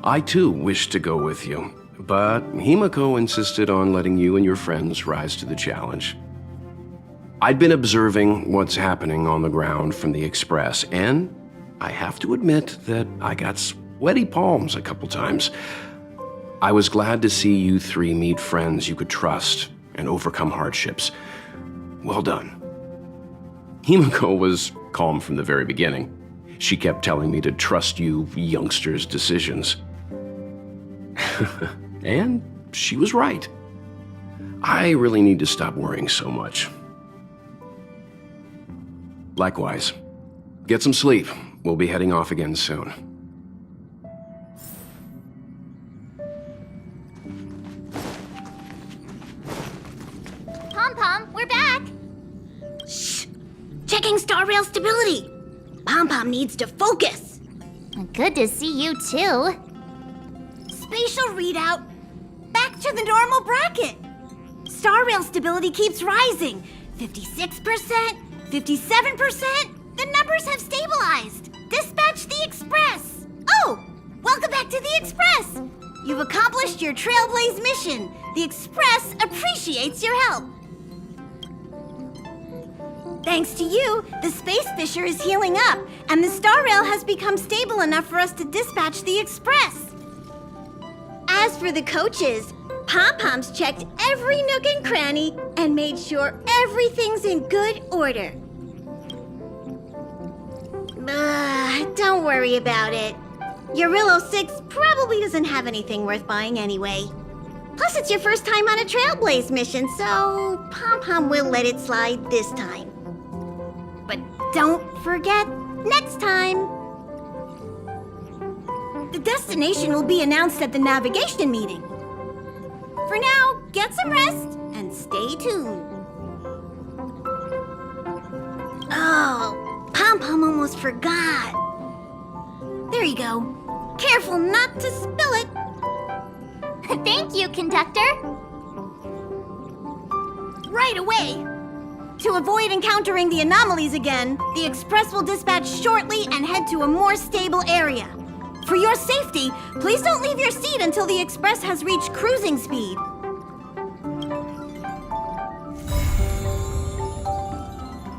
I too wish to go with you, but Himiko insisted on letting you and your friends rise to the challenge. I'd been observing what's happening on the ground from the Express, and I have to admit that I got sweaty palms a couple times. I was glad to see you three meet friends you could trust and overcome hardships. Well done. Himiko was calm from the very beginning. She kept telling me to trust you youngsters' decisions. And she was right. I really need to stop worrying so much. Likewise. Get some sleep. We'll be heading off again soon. Pom-Pom, we're back! Shh! Checking star rail stability! Pom-Pom needs to focus! Good to see you too. Spatial readout! Back to the normal bracket! Star rail stability keeps rising. 56%, 57%, the numbers have stabilized. Dispatch the Express! Oh! Welcome back to the Express! You've accomplished your Trailblaze mission. The Express appreciates your help. Thanks to you, the Space Fisher is healing up, and the Star Rail has become stable enough for us to dispatch the Express. As for the coaches, Pom-Pom's checked every nook and cranny and made sure everything's in good order. Don't worry about it. Eurillo 6 probably doesn't have anything worth buying anyway. Plus, it's your first time on a Trailblaze mission, so Pom-Pom will let it slide this time. But don't forget, next time! The destination will be announced at the navigation meeting. For now, get some rest and stay tuned. Oh, Pom-Pom almost forgot. There you go. Careful not to spill it. Thank you, conductor. Right away. To avoid encountering the anomalies again, the Express will dispatch shortly and head to a more stable area. For your safety, please don't leave your seat until the Express has reached cruising speed.